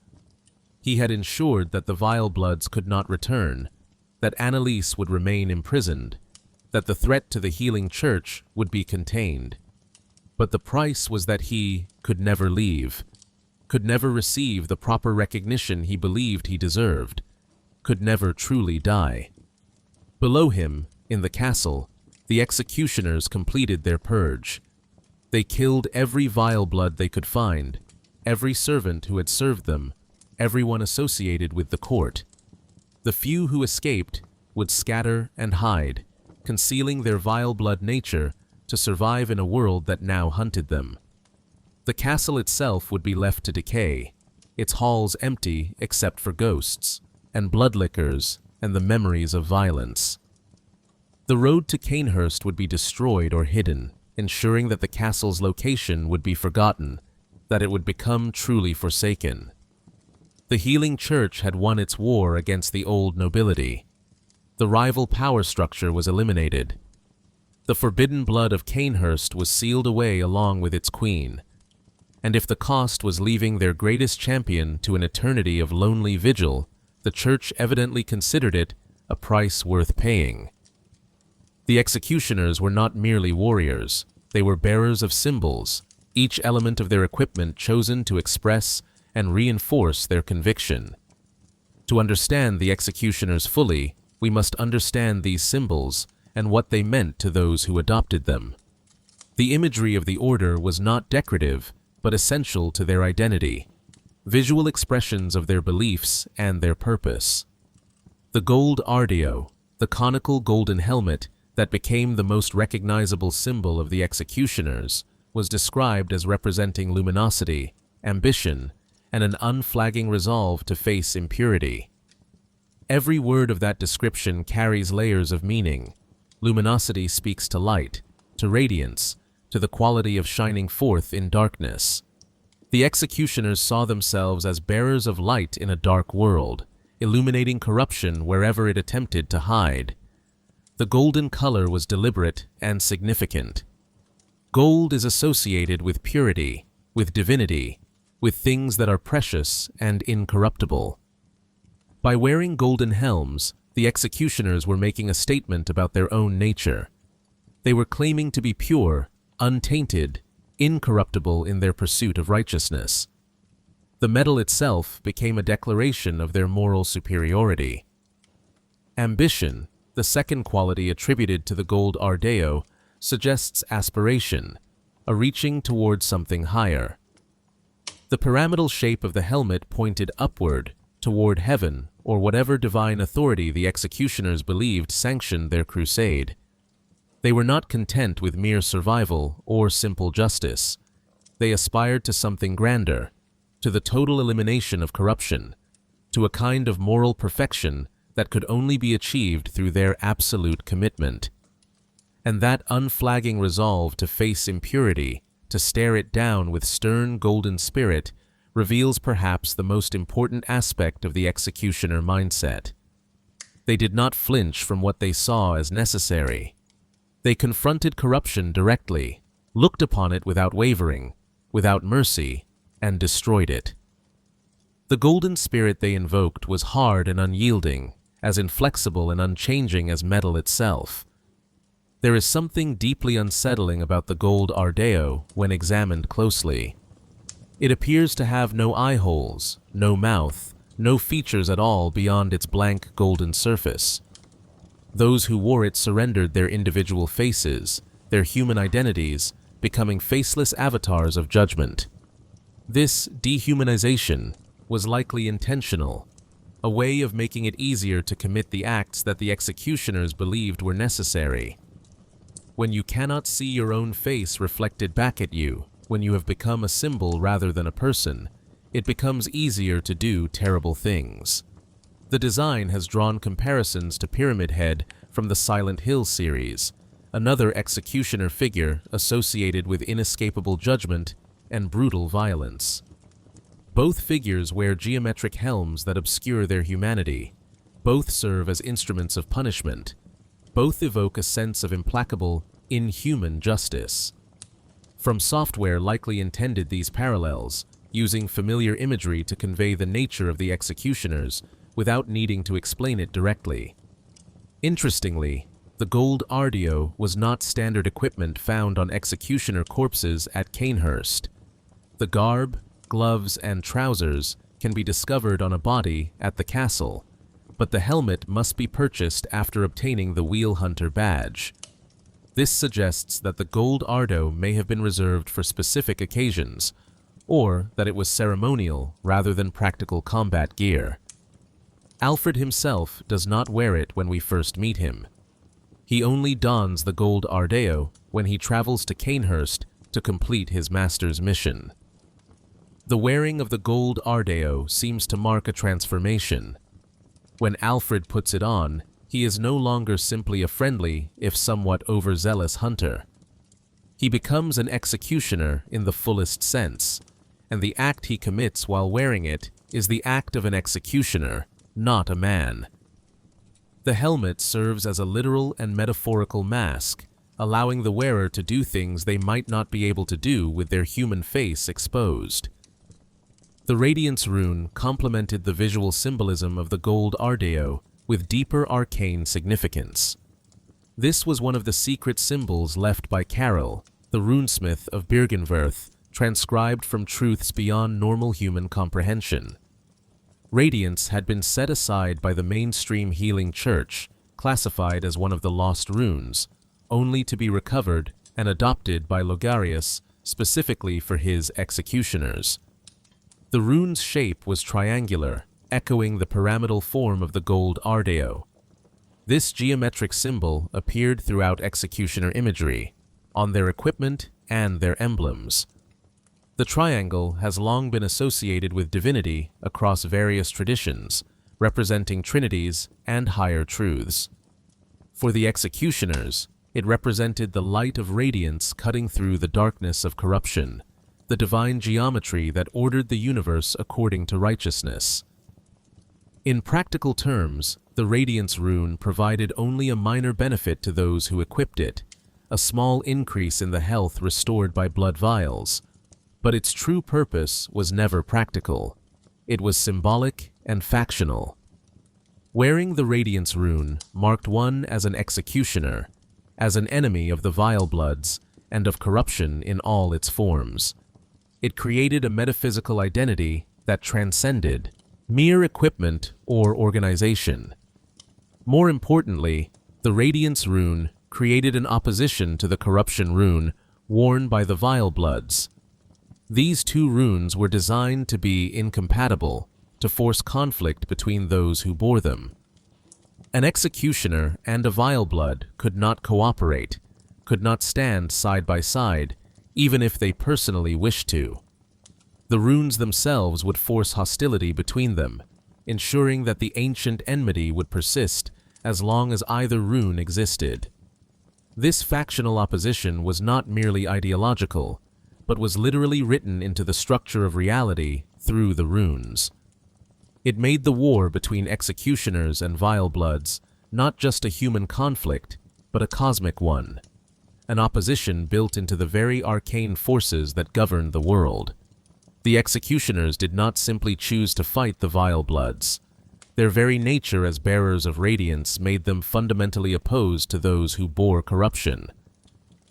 He had ensured that the Vilebloods could not return, that Annalise would remain imprisoned, that the threat to the healing church would be contained. But the price was that he could never leave, could never receive the proper recognition he believed he deserved, could never truly die. Below him, in the castle, the executioners completed their purge. They killed every Vileblood they could find, every servant who had served them, everyone associated with the court. The few who escaped would scatter and hide, concealing their Vileblood nature to survive in a world that now hunted them. The castle itself would be left to decay, its halls empty except for ghosts, and bloodlickers, and the memories of violence. The road to Cainhurst would be destroyed or hidden, ensuring that the castle's location would be forgotten, that it would become truly forsaken. The healing church had won its war against the old nobility. The rival power structure was eliminated. The forbidden blood of Cainhurst was sealed away along with its queen, and if the cost was leaving their greatest champion to an eternity of lonely vigil, the church evidently considered it a price worth paying. The executioners were not merely warriors, they were bearers of symbols, each element of their equipment chosen to express and reinforce their conviction. To understand the executioners fully, we must understand these symbols and what they meant to those who adopted them. The imagery of the order was not decorative, but essential to their identity, visual expressions of their beliefs and their purpose. The Gold Ardeo, the conical golden helmet that became the most recognizable symbol of the executioners, was described as representing luminosity, ambition, and an unflagging resolve to face impurity. Every word of that description carries layers of meaning. Luminosity speaks to light, to radiance, to the quality of shining forth in darkness. The executioners saw themselves as bearers of light in a dark world, illuminating corruption wherever it attempted to hide. The golden color was deliberate and significant. Gold is associated with purity, with divinity, with things that are precious and incorruptible. By wearing golden helms, the executioners were making a statement about their own nature. They were claiming to be pure, untainted, incorruptible in their pursuit of righteousness. The medal itself became a declaration of their moral superiority. Ambition, the second quality attributed to the Gold Ardeo, suggests aspiration, a reaching towards something higher. The pyramidal shape of the helmet pointed upward, toward heaven, or whatever divine authority the executioners believed sanctioned their crusade. They were not content with mere survival or simple justice. They aspired to something grander, to the total elimination of corruption, to a kind of moral perfection that could only be achieved through their absolute commitment. And that unflagging resolve to face impurity, to stare it down with stern golden spirit, reveals perhaps the most important aspect of the executioner mindset. They did not flinch from what they saw as necessary. They confronted corruption directly, looked upon it without wavering, without mercy, and destroyed it. The golden spirit they invoked was hard and unyielding, as inflexible and unchanging as metal itself. There is something deeply unsettling about the Gold Ardeo when examined closely. It appears to have no eye holes, no mouth, no features at all beyond its blank golden surface. Those who wore it surrendered their individual faces, their human identities, becoming faceless avatars of judgment. This dehumanization was likely intentional, a way of making it easier to commit the acts that the executioners believed were necessary. When you cannot see your own face reflected back at you, when you have become a symbol rather than a person, it becomes easier to do terrible things. The design has drawn comparisons to Pyramid Head from the Silent Hill series, another executioner figure associated with inescapable judgment and brutal violence. Both figures wear geometric helms that obscure their humanity. Both serve as instruments of punishment. Both evoke a sense of implacable, inhuman justice. From Software likely intended these parallels, using familiar imagery to convey the nature of the executioners without needing to explain it directly. Interestingly, the Gold Ardeo was not standard equipment found on executioner corpses at Cainhurst. The garb, gloves, and trousers can be discovered on a body at the castle, but the helmet must be purchased after obtaining the Wheel Hunter badge. This suggests that the Gold Ardeo may have been reserved for specific occasions, or that it was ceremonial rather than practical combat gear. Alfred himself does not wear it when we first meet him. He only dons the Gold Ardeo when he travels to Cainhurst to complete his master's mission. The wearing of the Gold Ardeo seems to mark a transformation. When Alfred puts it on, he is no longer simply a friendly, if somewhat overzealous hunter. He becomes an executioner in the fullest sense, and the act he commits while wearing it is the act of an executioner, not a man. The helmet serves as a literal and metaphorical mask, allowing the wearer to do things they might not be able to do with their human face exposed. The Radiance rune complemented the visual symbolism of the Gold Ardeo with deeper arcane significance. This was one of the secret symbols left by Carol, the runesmith of Byrgenwerth, transcribed from truths beyond normal human comprehension. Radiance had been set aside by the mainstream healing church, classified as one of the lost runes, only to be recovered and adopted by Logarius specifically for his executioners. The rune's shape was triangular, echoing the pyramidal form of the Gold Ardeo. This geometric symbol appeared throughout executioner imagery, on their equipment and their emblems. The triangle has long been associated with divinity across various traditions, representing trinities and higher truths. For the executioners, it represented the light of radiance cutting through the darkness of corruption, the divine geometry that ordered the universe according to righteousness. In practical terms, the Radiance rune provided only a minor benefit to those who equipped it, a small increase in the health restored by blood vials, but its true purpose was never practical. It was symbolic and factional. Wearing the Radiance rune marked one as an executioner, as an enemy of the Vilebloods and of corruption in all its forms. It created a metaphysical identity that transcended mere equipment or organization. More importantly, the Radiance rune created an opposition to the corruption rune worn by the Vilebloods. These two runes were designed to be incompatible, to force conflict between those who bore them. An executioner and a Vileblood could not cooperate, could not stand side by side, even if they personally wished to. The runes themselves would force hostility between them, ensuring that the ancient enmity would persist as long as either rune existed. This factional opposition was not merely ideological, but was literally written into the structure of reality through the runes. It made the war between executioners and Vilebloods not just a human conflict, but a cosmic one, an opposition built into the very arcane forces that govern the world. The executioners did not simply choose to fight the Vilebloods. Their very nature as bearers of radiance made them fundamentally opposed to those who bore corruption.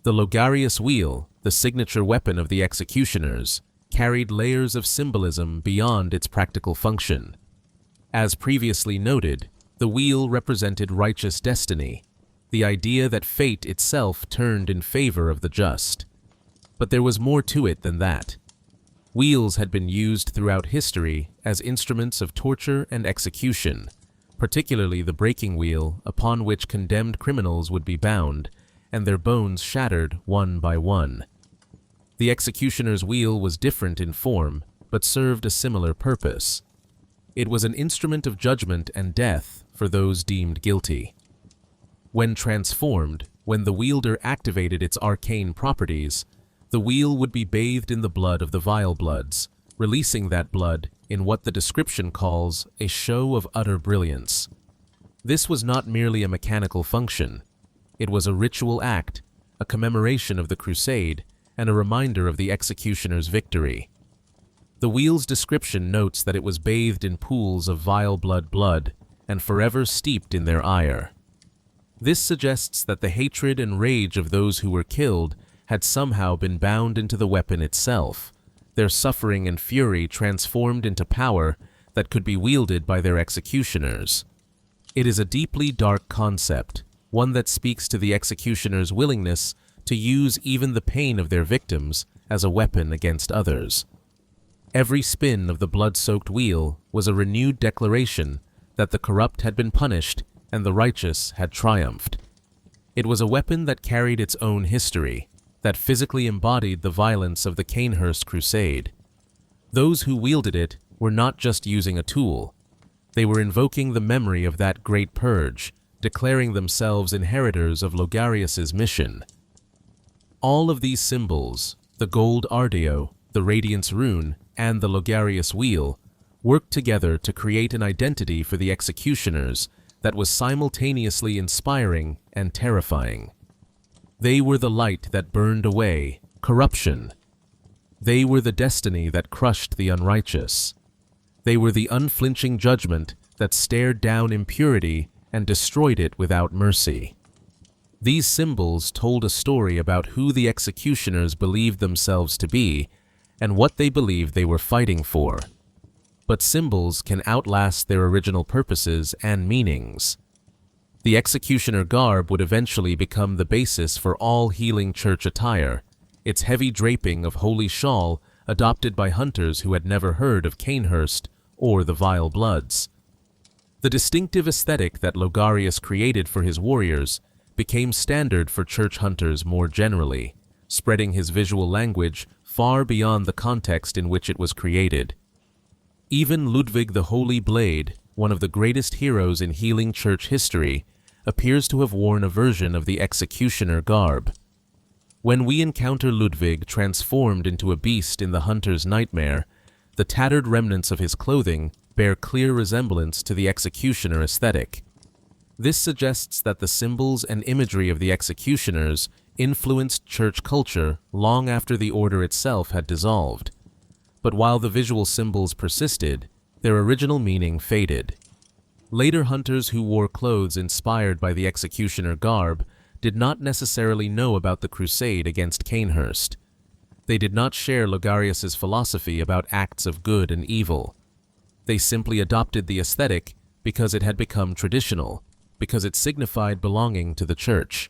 The Logarius Wheel, the signature weapon of the executioners, carried layers of symbolism beyond its practical function. As previously noted, the wheel represented righteous destiny, the idea that fate itself turned in favor of the just. But there was more to it than that. Wheels had been used throughout history as instruments of torture and execution, particularly the breaking wheel upon which condemned criminals would be bound and their bones shattered one by one. The executioner's wheel was different in form, but served a similar purpose. It was an instrument of judgment and death for those deemed guilty. When transformed, when the wielder activated its arcane properties, the wheel would be bathed in the blood of the Vilebloods, releasing that blood in what the description calls a show of utter brilliance. This was not merely a mechanical function. It was a ritual act, a commemoration of the crusade, and a reminder of the executioner's victory. The wheel's description notes that it was bathed in pools of Vileblood blood and forever steeped in their ire. This suggests that the hatred and rage of those who were killed had somehow been bound into the weapon itself, their suffering and fury transformed into power that could be wielded by their executioners. It is a deeply dark concept, one that speaks to the executioner's willingness to use even the pain of their victims as a weapon against others. Every spin of the blood-soaked wheel was a renewed declaration that the corrupt had been punished and the righteous had triumphed. It was a weapon that carried its own history, that physically embodied the violence of the Cainhurst crusade. Those who wielded it were not just using a tool. They were invoking the memory of that great purge, declaring themselves inheritors of Logarius's mission. All of these symbols, the Gold Ardeo, the Radiance rune, and the Logarius Wheel, worked together to create an identity for the executioners that was simultaneously inspiring and terrifying. They were the light that burned away corruption. They were the destiny that crushed the unrighteous. They were the unflinching judgment that stared down impurity and destroyed it without mercy. These symbols told a story about who the executioners believed themselves to be and what they believed they were fighting for. But symbols can outlast their original purposes and meanings. The executioner garb would eventually become the basis for all healing church attire, its heavy draping of holy shawl adopted by hunters who had never heard of Cainhurst or the Vilebloods. The distinctive aesthetic that Logarius created for his warriors became standard for church hunters more generally, spreading his visual language far beyond the context in which it was created. Even Ludwig the Holy Blade, one of the greatest heroes in healing church history, appears to have worn a version of the executioner garb. When we encounter Ludwig transformed into a beast in the hunter's nightmare, the tattered remnants of his clothing bear clear resemblance to the executioner aesthetic. This suggests that the symbols and imagery of the executioners influenced church culture long after the order itself had dissolved. But while the visual symbols persisted, their original meaning faded. Later hunters who wore clothes inspired by the executioner garb did not necessarily know about the crusade against Cainhurst. They did not share Logarius's philosophy about acts of good and evil. They simply adopted the aesthetic because it had become traditional, because it signified belonging to the church.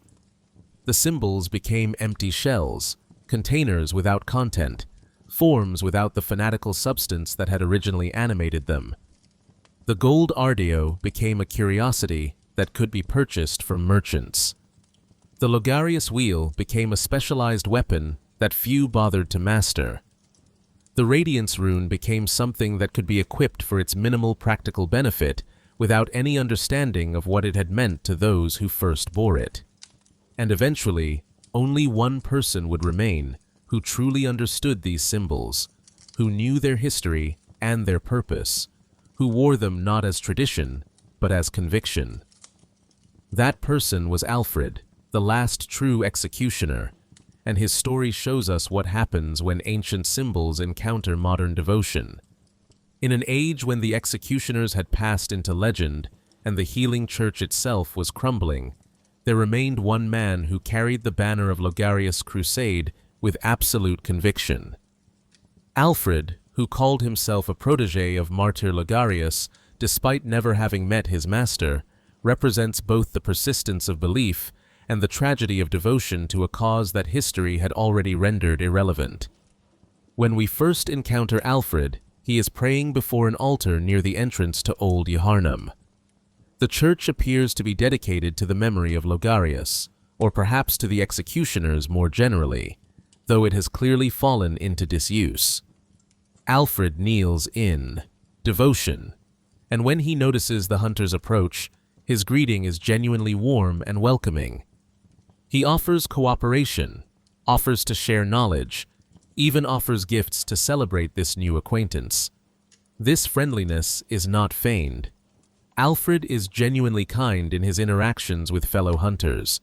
The symbols became empty shells, containers without content, forms without the fanatical substance that had originally animated them. The Gold Ardeo became a curiosity that could be purchased from merchants. The Logarius Wheel became a specialized weapon that few bothered to master. The Radiance rune became something that could be equipped for its minimal practical benefit without any understanding of what it had meant to those who first bore it. And eventually, only one person would remain who truly understood these symbols, who knew their history and their purpose, who wore them not as tradition, but as conviction. That person was Alfred, the last true executioner, and his story shows us what happens when ancient symbols encounter modern devotion. In an age when the executioners had passed into legend and the healing church itself was crumbling, there remained one man who carried the banner of Logarius' crusade with absolute conviction. Alfred, who called himself a protege of Martyr Logarius despite never having met his master, represents both the persistence of belief and the tragedy of devotion to a cause that history had already rendered irrelevant. When we first encounter Alfred, he is praying before an altar near the entrance to Old Yharnam. The church appears to be dedicated to the memory of Logarius, or perhaps to the executioners more generally, though it has clearly fallen into disuse. Alfred kneels in devotion, and when he notices the hunter's approach, his greeting is genuinely warm and welcoming. He offers cooperation, offers to share knowledge, even offers gifts to celebrate this new acquaintance. This friendliness is not feigned. Alfred is genuinely kind in his interactions with fellow hunters.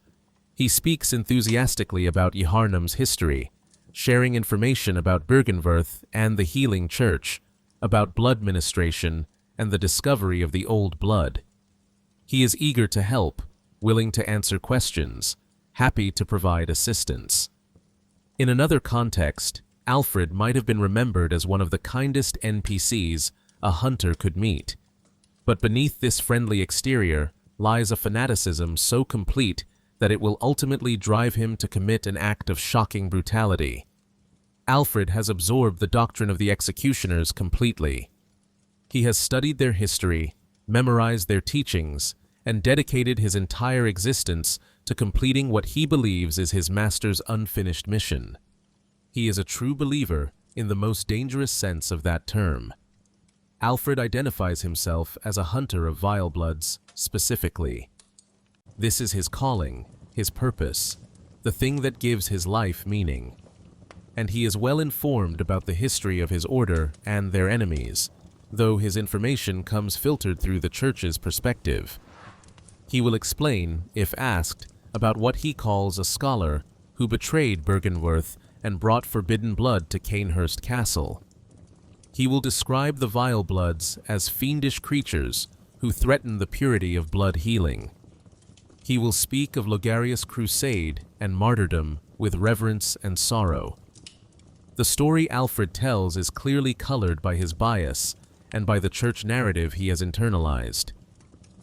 He speaks enthusiastically about Yharnam's history, sharing information about Byrgenwerth and the healing church, about blood ministration and the discovery of the old blood. He is eager to help, willing to answer questions, happy to provide assistance. In another context, Alfred might have been remembered as one of the kindest NPCs a hunter could meet. But beneath this friendly exterior lies a fanaticism so complete that it will ultimately drive him to commit an act of shocking brutality. Alfred has absorbed the doctrine of the executioners completely. He has studied their history, memorized their teachings, and dedicated his entire existence to completing what he believes is his master's unfinished mission. He is a true believer in the most dangerous sense of that term. Alfred identifies himself as a hunter of Vilebloods specifically. This is his calling, his purpose, the thing that gives his life meaning. And he is well informed about the history of his order and their enemies, though his information comes filtered through the church's perspective. He will explain, if asked, about what he calls a scholar who betrayed Byrgenwerth and brought forbidden blood to Cainhurst Castle. He will describe the Vilebloods as fiendish creatures who threaten the purity of blood healing. He will speak of Logarius' crusade and martyrdom with reverence and sorrow. The story Alfred tells is clearly colored by his bias and by the church narrative he has internalized.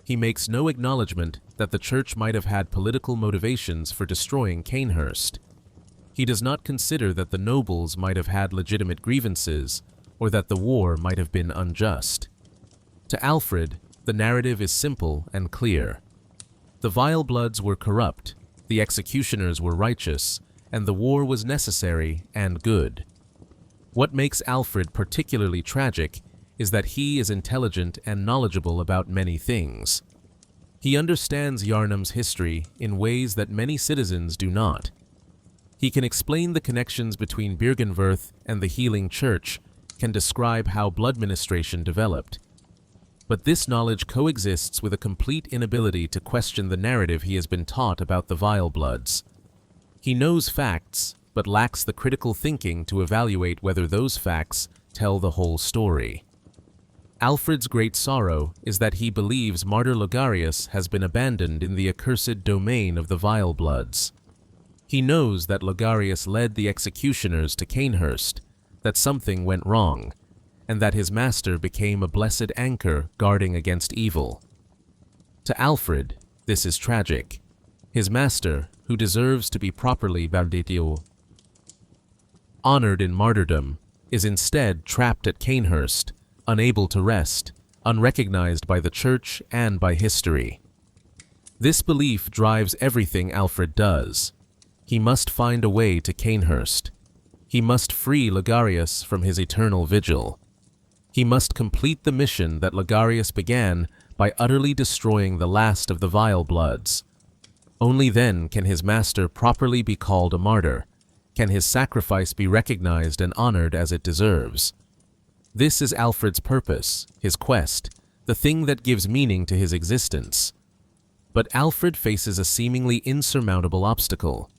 He makes no acknowledgement that the church might have had political motivations for destroying Cainhurst. He does not consider that the nobles might have had legitimate grievances or that the war might have been unjust. To Alfred, the narrative is simple and clear. The Vilebloods were corrupt, the executioners were righteous, and the war was necessary and good. What makes Alfred particularly tragic is that he is intelligent and knowledgeable about many things. He understands Yharnam's history in ways that many citizens do not. He can explain the connections between Byrgenwerth and the healing church, can describe how blood ministration developed. But this knowledge coexists with a complete inability to question the narrative he has been taught about the Vilebloods. He knows facts, but lacks the critical thinking to evaluate whether those facts tell the whole story. Alfred's great sorrow is that he believes Martyr Logarius has been abandoned in the accursed domain of the Vilebloods. He knows that Logarius led the executioners to Cainhurst, that something went wrong, and that his master became a blessed anchor guarding against evil. To Alfred, this is tragic. His master, who deserves to be properly honored in martyrdom, is instead trapped at Cainhurst, unable to rest, unrecognized by the church and by history. This belief drives everything Alfred does. He must find a way to Cainhurst. He must free Logarius from his eternal vigil. He must complete the mission that Logarius began by utterly destroying the last of the Vilebloods. Only then can his master properly be called a martyr, can his sacrifice be recognized and honored as it deserves. This is Alfred's purpose, his quest, the thing that gives meaning to his existence. But Alfred faces a seemingly insurmountable obstacle.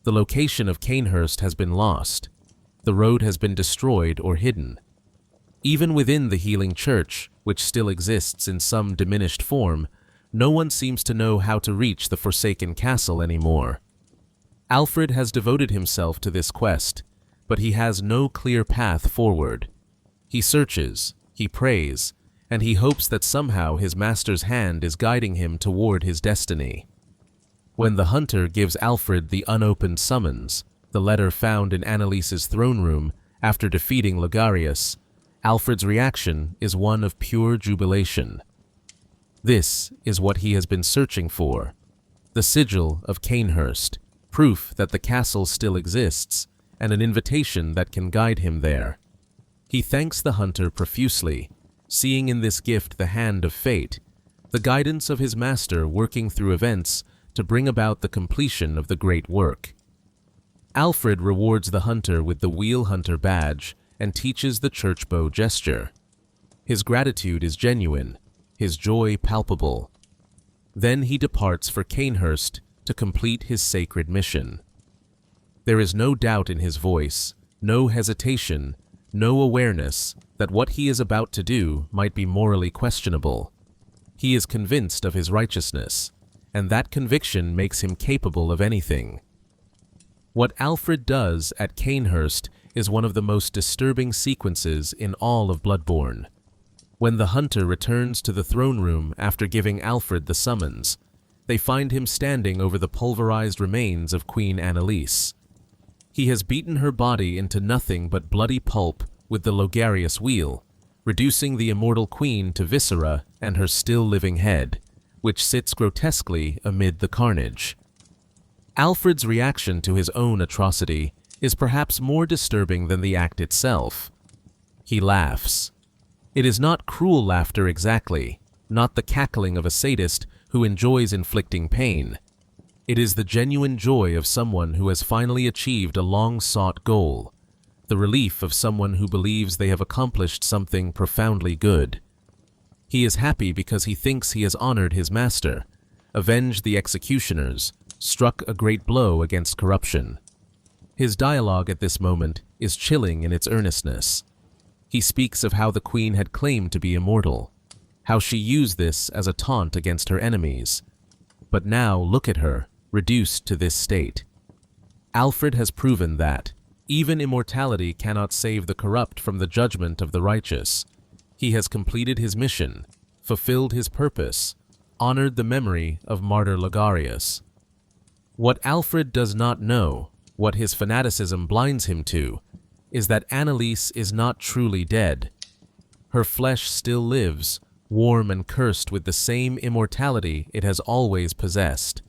The location of Cainhurst has been lost. The road has been destroyed or hidden. Even within the healing church, which still exists in some diminished form, no one seems to know how to reach the forsaken castle anymore. Alfred has devoted himself to this quest, but he has no clear path forward. He searches, he prays, and he hopes that somehow his master's hand is guiding him toward his destiny. When the hunter gives Alfred the unopened summons, the letter found in Annalise's throne room after defeating Logarius, Alfred's reaction is one of pure jubilation. This is what he has been searching for, the sigil of Cainhurst, proof that the castle still exists, and an invitation that can guide him there. He thanks the hunter profusely, seeing in this gift the hand of fate, the guidance of his master working through events to bring about the completion of the great work. Alfred rewards the hunter with the Wheel Hunter badge and teaches the church bow gesture. His gratitude is genuine, his joy palpable. Then he departs for Cainhurst to complete his sacred mission. There is no doubt in his voice, no hesitation, no awareness that what he is about to do might be morally questionable. He is convinced of his righteousness, and that conviction makes him capable of anything. What Alfred does at Cainhurst is one of the most disturbing sequences in all of Bloodborne. When the hunter returns to the throne room after giving Alfred the summons, they find him standing over the pulverized remains of Queen Annalise. He has beaten her body into nothing but bloody pulp with the Logarius Wheel, reducing the immortal queen to viscera and her still-living head, which sits grotesquely amid the carnage. Alfred's reaction to his own atrocity is perhaps more disturbing than the act itself. He laughs. It is not cruel laughter exactly, not the cackling of a sadist who enjoys inflicting pain. It is the genuine joy of someone who has finally achieved a long-sought goal, the relief of someone who believes they have accomplished something profoundly good. He is happy because he thinks he has honored his master, avenged the executioners, struck a great blow against corruption. His dialogue at this moment is chilling in its earnestness. He speaks of how the queen had claimed to be immortal, how she used this as a taunt against her enemies. But now look at her, reduced to this state. Alfred has proven that even immortality cannot save the corrupt from the judgment of the righteous. He has completed his mission, fulfilled his purpose, honored the memory of Martyr Logarius. What Alfred does not know, what his fanaticism blinds him to, is that Annalise is not truly dead. Her flesh still lives, warm and cursed with the same immortality it has always possessed.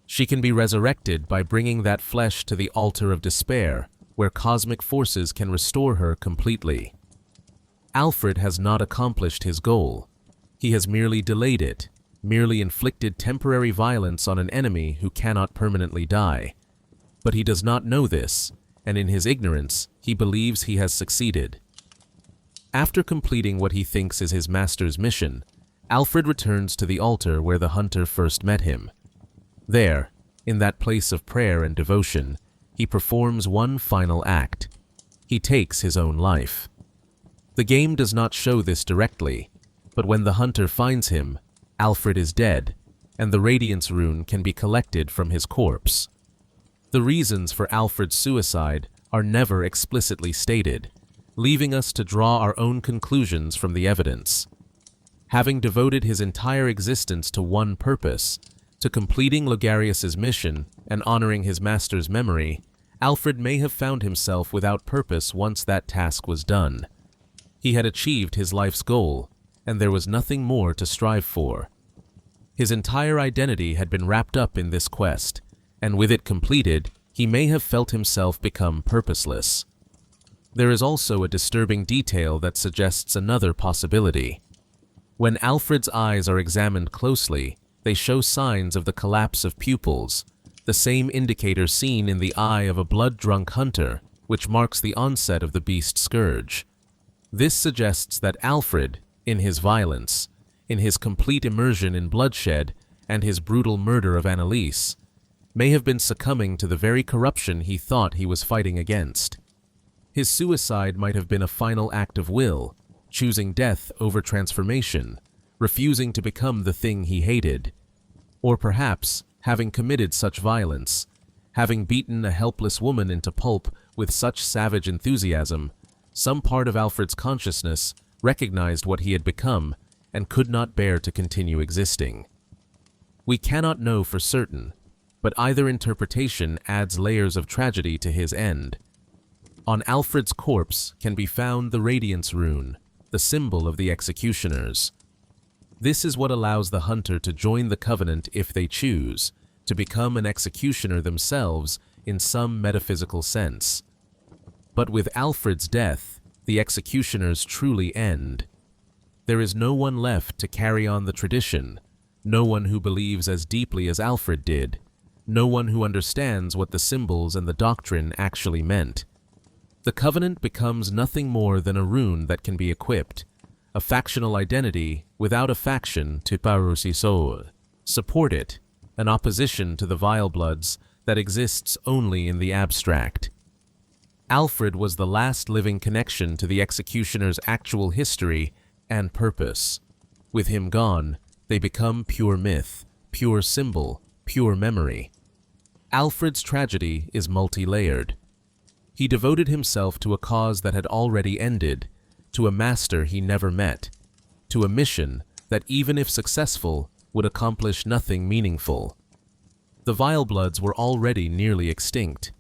She can be resurrected by bringing that flesh to the altar of despair, where cosmic forces can restore her completely. Alfred has not accomplished his goal. He has merely delayed it, merely inflicted temporary violence on an enemy who cannot permanently die. But he does not know this, and in his ignorance, he believes he has succeeded. After completing what he thinks is his master's mission, Alfred returns to the altar where the hunter first met him. There, in that place of prayer and devotion, he performs one final act. He takes his own life. The game does not show this directly, but when the hunter finds him, Alfred is dead, and the Radiance rune can be collected from his corpse. The reasons for Alfred's suicide are never explicitly stated, leaving us to draw our own conclusions from the evidence. Having devoted his entire existence to one purpose, to completing Logarius's mission and honoring his master's memory, Alfred may have found himself without purpose once that task was done. He had achieved his life's goal, and there was nothing more to strive for. His entire identity had been wrapped up in this quest, and with it completed, he may have felt himself become purposeless. There is also a disturbing detail that suggests another possibility. When Alfred's eyes are examined closely, they show signs of the collapse of pupils, the same indicator seen in the eye of a blood-drunk hunter, which marks the onset of the beast's scourge. This suggests that Alfred, in his violence, in his complete immersion in bloodshed and his brutal murder of Annalise, may have been succumbing to the very corruption he thought he was fighting against. His suicide might have been a final act of will, choosing death over transformation, refusing to become the thing he hated. Or perhaps, having committed such violence, having beaten a helpless woman into pulp with such savage enthusiasm, some part of Alfred's consciousness recognized what he had become and could not bear to continue existing. We cannot know for certain, but either interpretation adds layers of tragedy to his end. On Alfred's corpse can be found the Radiance rune, the symbol of the executioners. This is what allows the hunter to join the covenant if they choose, to become an executioner themselves in some metaphysical sense. But with Alfred's death, the executioners truly end. There is no one left to carry on the tradition, no one who believes as deeply as Alfred did, no one who understands what the symbols and the doctrine actually meant. The covenant becomes nothing more than a rune that can be equipped, a factional identity without a faction to support it, an opposition to the Vilebloods that exists only in the abstract. Alfred was the last living connection to the executioner's actual history and purpose. With him gone, they become pure myth, pure symbol, pure memory. Alfred's tragedy is multi-layered. He devoted himself to a cause that had already ended, to a master he never met, to a mission that, even if successful, would accomplish nothing meaningful. The Vilebloods were already nearly extinct.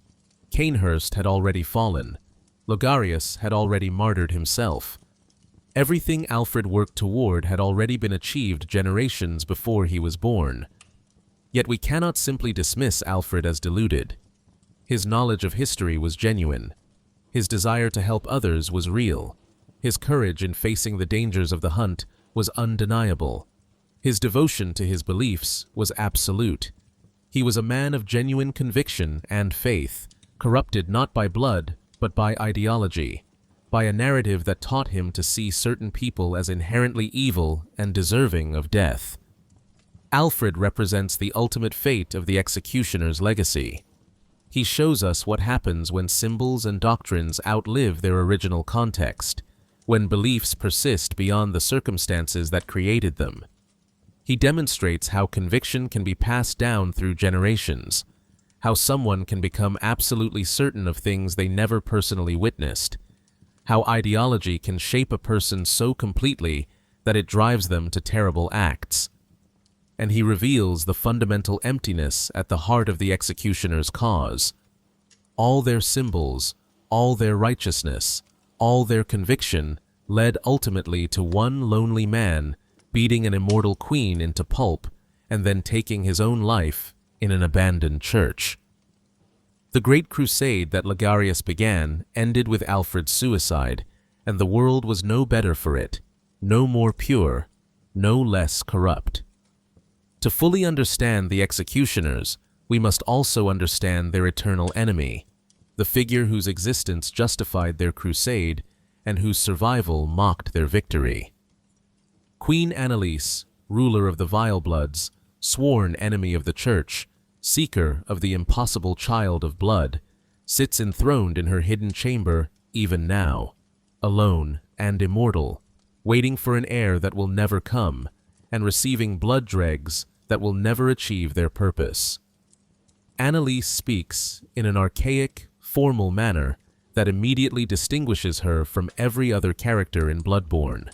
Cainhurst had already fallen. Logarius had already martyred himself. Everything Alfred worked toward had already been achieved generations before he was born. Yet we cannot simply dismiss Alfred as deluded. His knowledge of history was genuine. His desire to help others was real. His courage in facing the dangers of the hunt was undeniable. His devotion to his beliefs was absolute. He was a man of genuine conviction and faith, corrupted not by blood, but by ideology, by a narrative that taught him to see certain people as inherently evil and deserving of death. Alfred represents the ultimate fate of the executioner's legacy. He shows us what happens when symbols and doctrines outlive their original context, when beliefs persist beyond the circumstances that created them. He demonstrates how conviction can be passed down through generations, how someone can become absolutely certain of things they never personally witnessed, how ideology can shape a person so completely that it drives them to terrible acts. And he reveals the fundamental emptiness at the heart of the executioner's cause. All their symbols, all their righteousness, all their conviction led ultimately to one lonely man beating an immortal queen into pulp and then taking his own life in an abandoned church. The great crusade that Logarius began ended with Alfred's suicide, and the world was no better for it, no more pure, no less corrupt. To fully understand the executioners, we must also understand their eternal enemy, the figure whose existence justified their crusade and whose survival mocked their victory. Queen Annalise, ruler of the Vilebloods, sworn enemy of the Church, seeker of the impossible child of blood, sits enthroned in her hidden chamber even now, alone and immortal, waiting for an heir that will never come, and receiving blood dregs that will never achieve their purpose. Annalise speaks in an archaic, formal manner that immediately distinguishes her from every other character in Bloodborne.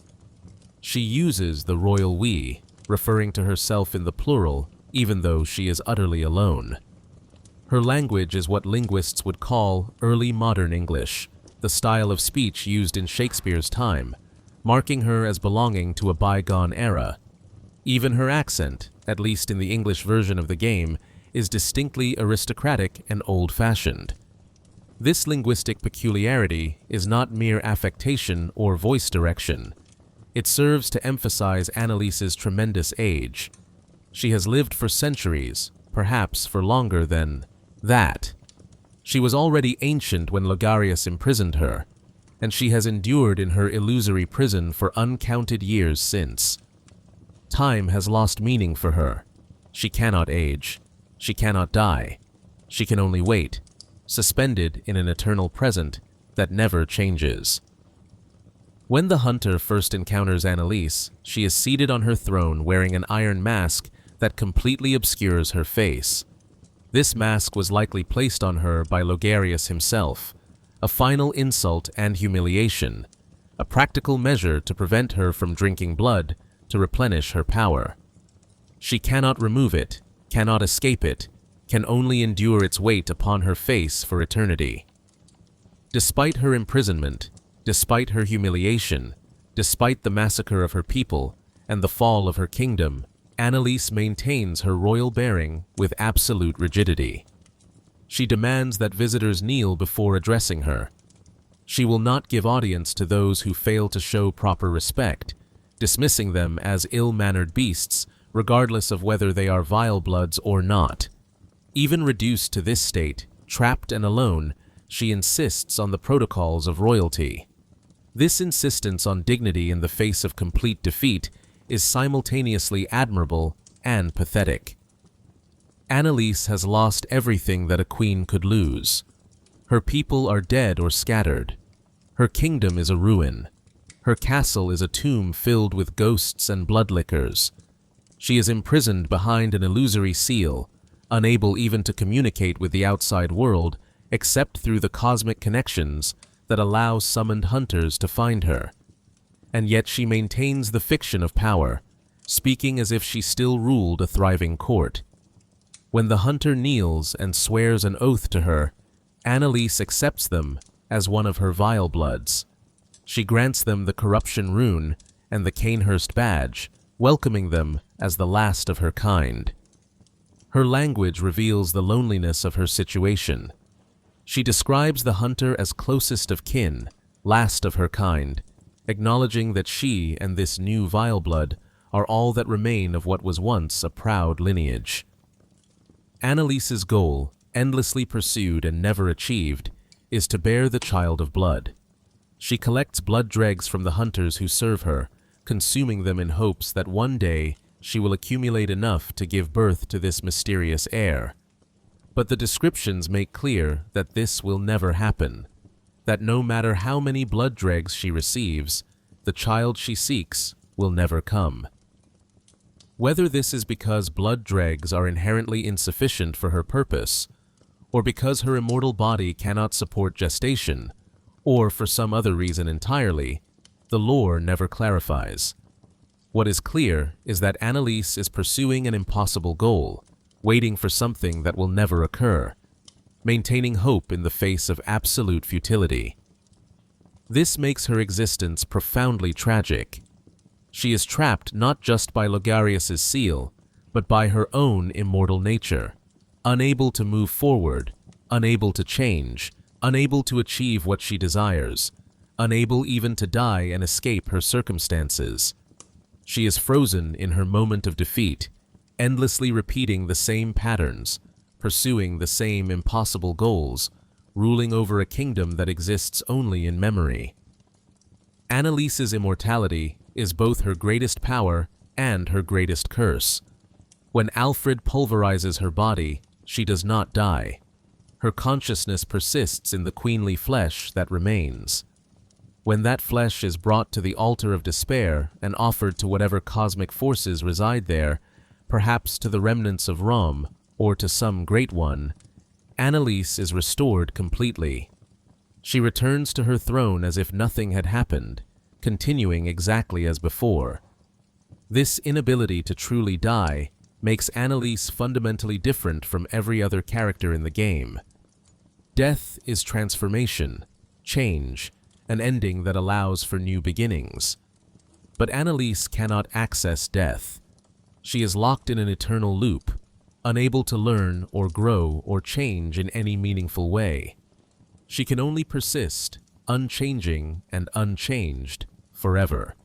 She uses the royal we, referring to herself in the plural, even though she is utterly alone. Her language is what linguists would call early modern English, the style of speech used in Shakespeare's time, marking her as belonging to a bygone era. Even her accent, at least in the English version of the game, is distinctly aristocratic and old-fashioned. This linguistic peculiarity is not mere affectation or voice direction. It serves to emphasize Annalise's tremendous age. She has lived for centuries, perhaps for longer than that. She was already ancient when Logarius imprisoned her, and she has endured in her illusory prison for uncounted years since. Time has lost meaning for her. She cannot age. She cannot die. She can only wait, suspended in an eternal present that never changes. When the hunter first encounters Annalise, she is seated on her throne wearing an iron mask that completely obscures her face. This mask was likely placed on her by Logarius himself, a final insult and humiliation, a practical measure to prevent her from drinking blood to replenish her power. She cannot remove it, cannot escape it, can only endure its weight upon her face for eternity. Despite her imprisonment, despite her humiliation, despite the massacre of her people and the fall of her kingdom, Annalise maintains her royal bearing with absolute rigidity. She demands that visitors kneel before addressing her. She will not give audience to those who fail to show proper respect, dismissing them as ill-mannered beasts, regardless of whether they are Vilebloods or not. Even reduced to this state, trapped and alone, she insists on the protocols of royalty. This insistence on dignity in the face of complete defeat is simultaneously admirable and pathetic. Annalise has lost everything that a queen could lose. Her people are dead or scattered. Her kingdom is a ruin. Her castle is a tomb filled with ghosts and bloodlickers. She is imprisoned behind an illusory seal, unable even to communicate with the outside world except through the cosmic connections that allow summoned hunters to find her. And yet she maintains the fiction of power, speaking as if she still ruled a thriving court. When the hunter kneels and swears an oath to her, Annalise accepts them as one of her Vilebloods. She grants them the corruption rune and the Cainhurst badge, welcoming them as the last of her kind. Her language reveals the loneliness of her situation. She describes the hunter as closest of kin, last of her kind, acknowledging that she and this new Vileblood are all that remain of what was once a proud lineage. Annalise's goal, endlessly pursued and never achieved, is to bear the child of blood. She collects blood dregs from the hunters who serve her, consuming them in hopes that one day she will accumulate enough to give birth to this mysterious heir. But the descriptions make clear that this will never happen, that no matter how many blood dregs she receives, the child she seeks will never come. Whether this is because blood dregs are inherently insufficient for her purpose, or because her immortal body cannot support gestation, or for some other reason entirely, the lore never clarifies. What is clear is that Annalise is pursuing an impossible goal, waiting for something that will never occur, maintaining hope in the face of absolute futility. This makes her existence profoundly tragic. She is trapped not just by Logarius's seal, but by her own immortal nature, unable to move forward, unable to change, unable to achieve what she desires, unable even to die and escape her circumstances. She is frozen in her moment of defeat, endlessly repeating the same patterns, pursuing the same impossible goals, ruling over a kingdom that exists only in memory. Annalise's immortality is both her greatest power and her greatest curse. When Alfred pulverizes her body, she does not die. Her consciousness persists in the queenly flesh that remains. When that flesh is brought to the altar of despair and offered to whatever cosmic forces reside there, perhaps to the remnants of Rome or to some great one, Annalise is restored completely. She returns to her throne as if nothing had happened, continuing exactly as before. This inability to truly die makes Annalise fundamentally different from every other character in the game. Death is transformation, change, an ending that allows for new beginnings. But Annalise cannot access death. She is locked in an eternal loop, unable to learn or grow or change in any meaningful way. She can only persist, unchanging and unchanged, forever.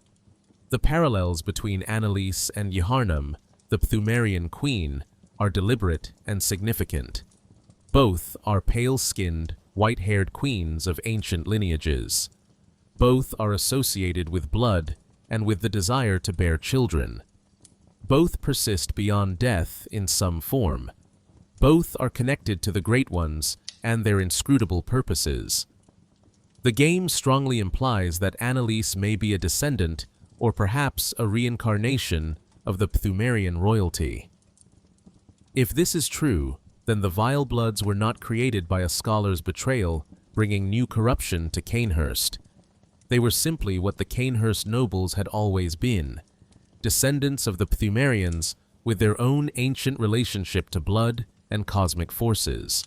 The parallels between Annalise and Yharnam, the Pthumerian queen, are deliberate and significant. Both are pale-skinned, white-haired queens of ancient lineages. Both are associated with blood and with the desire to bear children. Both persist beyond death in some form. Both are connected to the Great Ones and their inscrutable purposes. The game strongly implies that Annalise may be a descendant or perhaps a reincarnation of the Pthumerian royalty. If this is true, then the Vilebloods were not created by a scholar's betrayal, bringing new corruption to Cainhurst. They were simply what the Cainhurst nobles had always been, descendants of the Pthumerians with their own ancient relationship to blood and cosmic forces.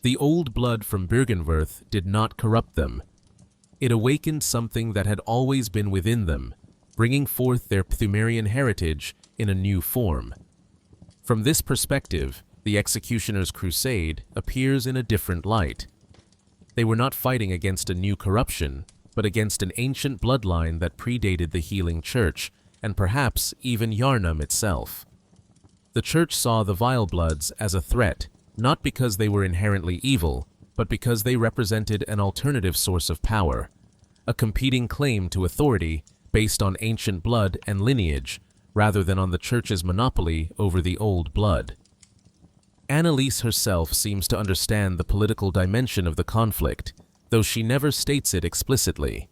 The old blood from Byrgenwerth did not corrupt them. It awakened something that had always been within them, bringing forth their Pthumerian heritage in a new form. From this perspective, the Executioner's crusade appears in a different light. They were not fighting against a new corruption, but against an ancient bloodline that predated the Healing Church, and perhaps even Yharnam itself. The Church saw the Vilebloods as a threat, not because they were inherently evil, but because they represented an alternative source of power, a competing claim to authority based on ancient blood and lineage, rather than on the Church's monopoly over the old blood. Annalise herself seems to understand the political dimension of the conflict, though she never states it explicitly.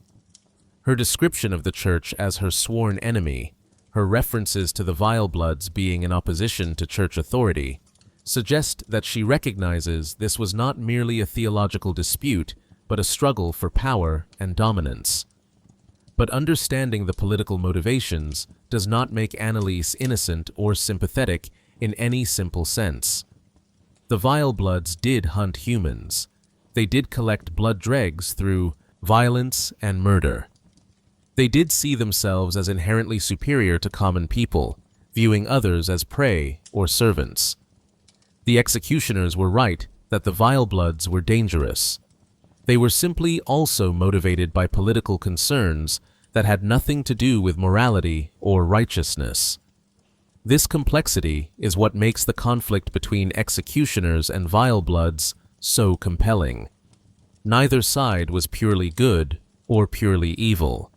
Her description of the Church as her sworn enemy, her references to the Vilebloods being in opposition to Church authority, suggest that she recognizes this was not merely a theological dispute, but a struggle for power and dominance. But understanding the political motivations does not make Annalise innocent or sympathetic in any simple sense. The Vilebloods did hunt humans. They did collect blood dregs through violence and murder. They did see themselves as inherently superior to common people, viewing others as prey or servants. The Executioners were right that the Vilebloods were dangerous. They were simply also motivated by political concerns that had nothing to do with morality or righteousness. This complexity is what makes the conflict between Executioners and Vilebloods so compelling. Neither side was purely good or purely evil.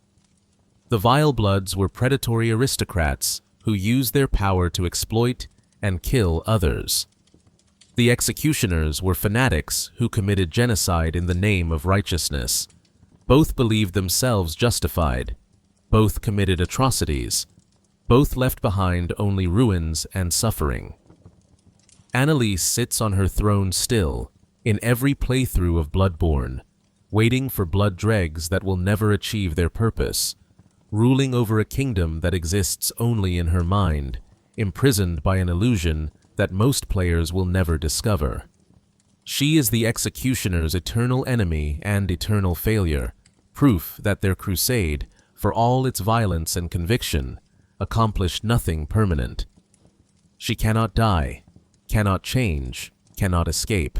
The Vilebloods were predatory aristocrats who use their power to exploit and kill others. The executioners were fanatics who committed genocide in the name of righteousness. Both believed themselves justified. Both committed atrocities. Both left behind only ruins and suffering. Annalise sits on her throne still, in every playthrough of Bloodborne, waiting for blood dregs that will never achieve their purpose, ruling over a kingdom that exists only in her mind, imprisoned by an illusion that most players will never discover. She is the executioner's eternal enemy and eternal failure, proof that their crusade, for all its violence and conviction, accomplished nothing permanent. She cannot die, cannot change, cannot escape.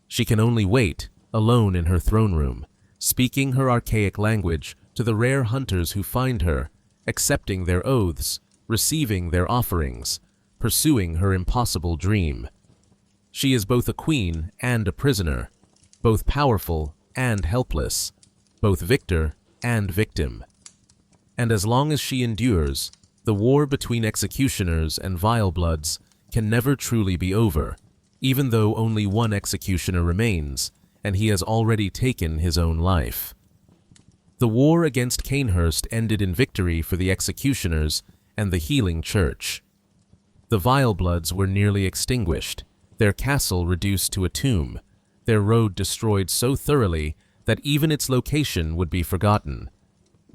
She can only wait, alone in her throne room, speaking her archaic language to the rare hunters who find her, accepting their oaths, receiving their offerings, pursuing her impossible dream. She is both a queen and a prisoner, both powerful and helpless, both victor and victim. And as long as she endures, the war between executioners and Vilebloods can never truly be over, even though only one executioner remains, and he has already taken his own life. The war against Cainhurst ended in victory for the executioners and the healing church. The Vilebloods were nearly extinguished, their castle reduced to a tomb, their road destroyed so thoroughly that even its location would be forgotten.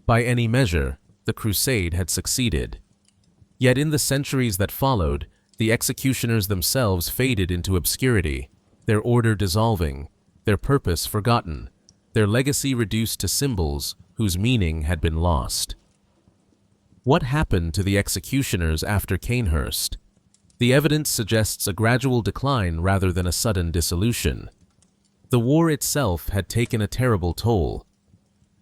By any measure, the crusade had succeeded. Yet in the centuries that followed, the executioners themselves faded into obscurity, their order dissolving, their purpose forgotten, their legacy reduced to symbols whose meaning had been lost. What happened to the executioners after Cainhurst? The evidence suggests a gradual decline rather than a sudden dissolution. The war itself had taken a terrible toll.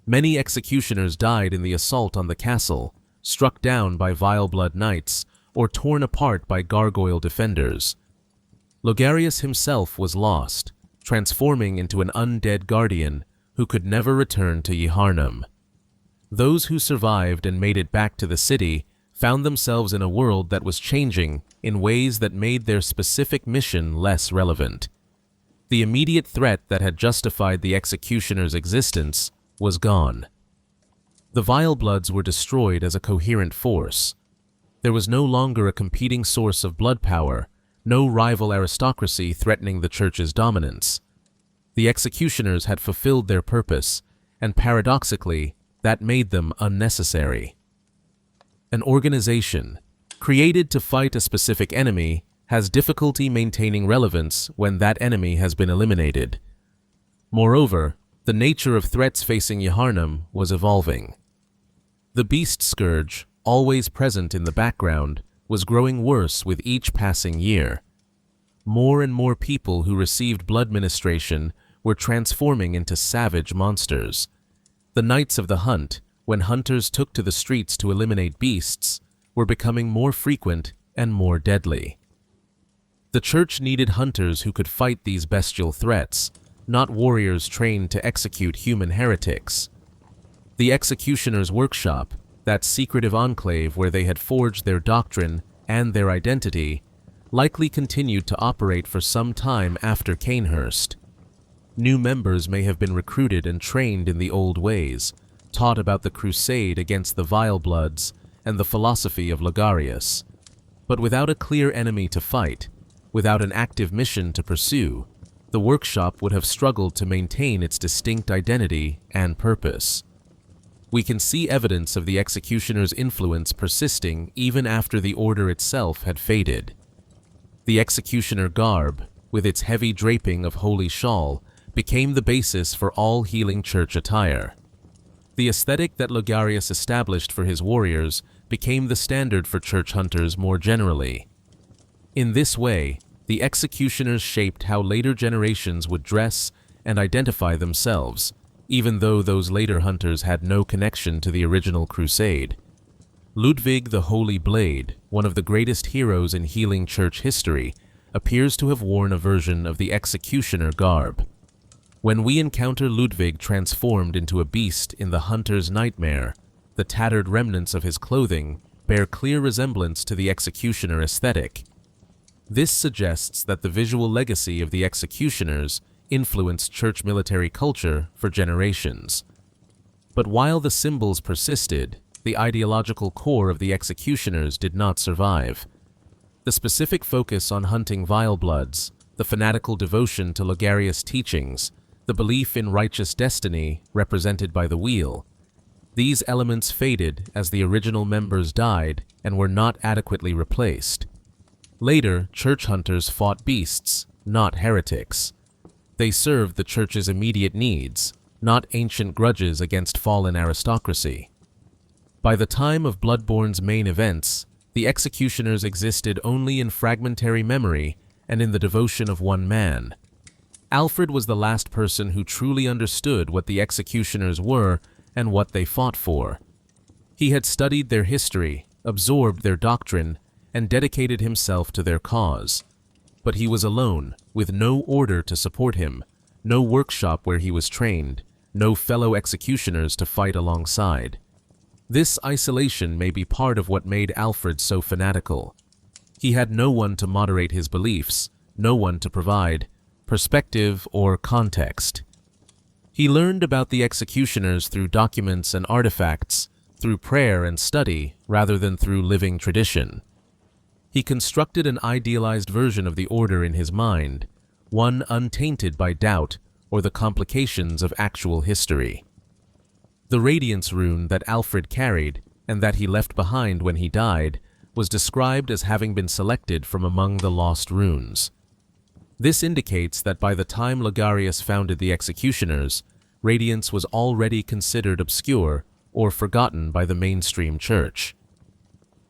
Many executioners died in the assault on the castle, struck down by Vileblood knights, or torn apart by gargoyle defenders. Logarius himself was lost, transforming into an undead guardian who could never return to Yharnam. Those who survived and made it back to the city found themselves in a world that was changing in ways that made their specific mission less relevant. The immediate threat that had justified the executioner's existence was gone. The Vilebloods were destroyed as a coherent force. There was no longer a competing source of blood power, no rival aristocracy threatening the church's dominance. The executioners had fulfilled their purpose, and paradoxically, that made them unnecessary. An organization, created to fight a specific enemy, has difficulty maintaining relevance when that enemy has been eliminated. Moreover, the nature of threats facing Yharnam was evolving. The beast scourge, always present in the background, was growing worse with each passing year. More and more people who received blood ministration were transforming into savage monsters. The Knights of the Hunt, when hunters took to the streets to eliminate beasts, were becoming more frequent and more deadly. The church needed hunters who could fight these bestial threats, not warriors trained to execute human heretics. The executioner's workshop, that secretive enclave where they had forged their doctrine and their identity, likely continued to operate for some time after Cainhurst. New members may have been recruited and trained in the old ways, taught about the crusade against the Vilebloods and the philosophy of Logarius. But without a clear enemy to fight, without an active mission to pursue, the workshop would have struggled to maintain its distinct identity and purpose. We can see evidence of the executioner's influence persisting even after the order itself had faded. The executioner garb, with its heavy draping of holy shawl, became the basis for all healing church attire. The aesthetic that Logarius established for his warriors became the standard for church hunters more generally. In this way, the executioners shaped how later generations would dress and identify themselves, even though those later hunters had no connection to the original crusade. Ludwig the Holy Blade, one of the greatest heroes in healing church history, appears to have worn a version of the executioner garb. When we encounter Ludwig transformed into a beast in the hunter's nightmare, the tattered remnants of his clothing bear clear resemblance to the executioner aesthetic. This suggests that the visual legacy of the executioners influenced church military culture for generations. But while the symbols persisted, the ideological core of the executioners did not survive. The specific focus on hunting Vilebloods, the fanatical devotion to Logarius teachings, the belief in righteous destiny represented by the wheel, these elements faded as the original members died and were not adequately replaced. Later, church hunters fought beasts, not heretics. They served the church's immediate needs, not ancient grudges against fallen aristocracy. By the time of Bloodborne's main events, the executioners existed only in fragmentary memory and in the devotion of one man. Alfred was the last person who truly understood what the executioners were and what they fought for. He had studied their history, absorbed their doctrine, and dedicated himself to their cause. But he was alone, with no order to support him, no workshop where he was trained, no fellow executioners to fight alongside. This isolation may be part of what made Alfred so fanatical. He had no one to moderate his beliefs, no one to provide perspective or context. He learned about the executioners through documents and artifacts, through prayer and study, rather than through living tradition. He constructed an idealized version of the order in his mind, one untainted by doubt or the complications of actual history. The Radiance rune that Alfred carried, and that he left behind when he died, was described as having been selected from among the lost runes. This indicates that by the time Logarius founded the executioners, Radiance was already considered obscure or forgotten by the mainstream church.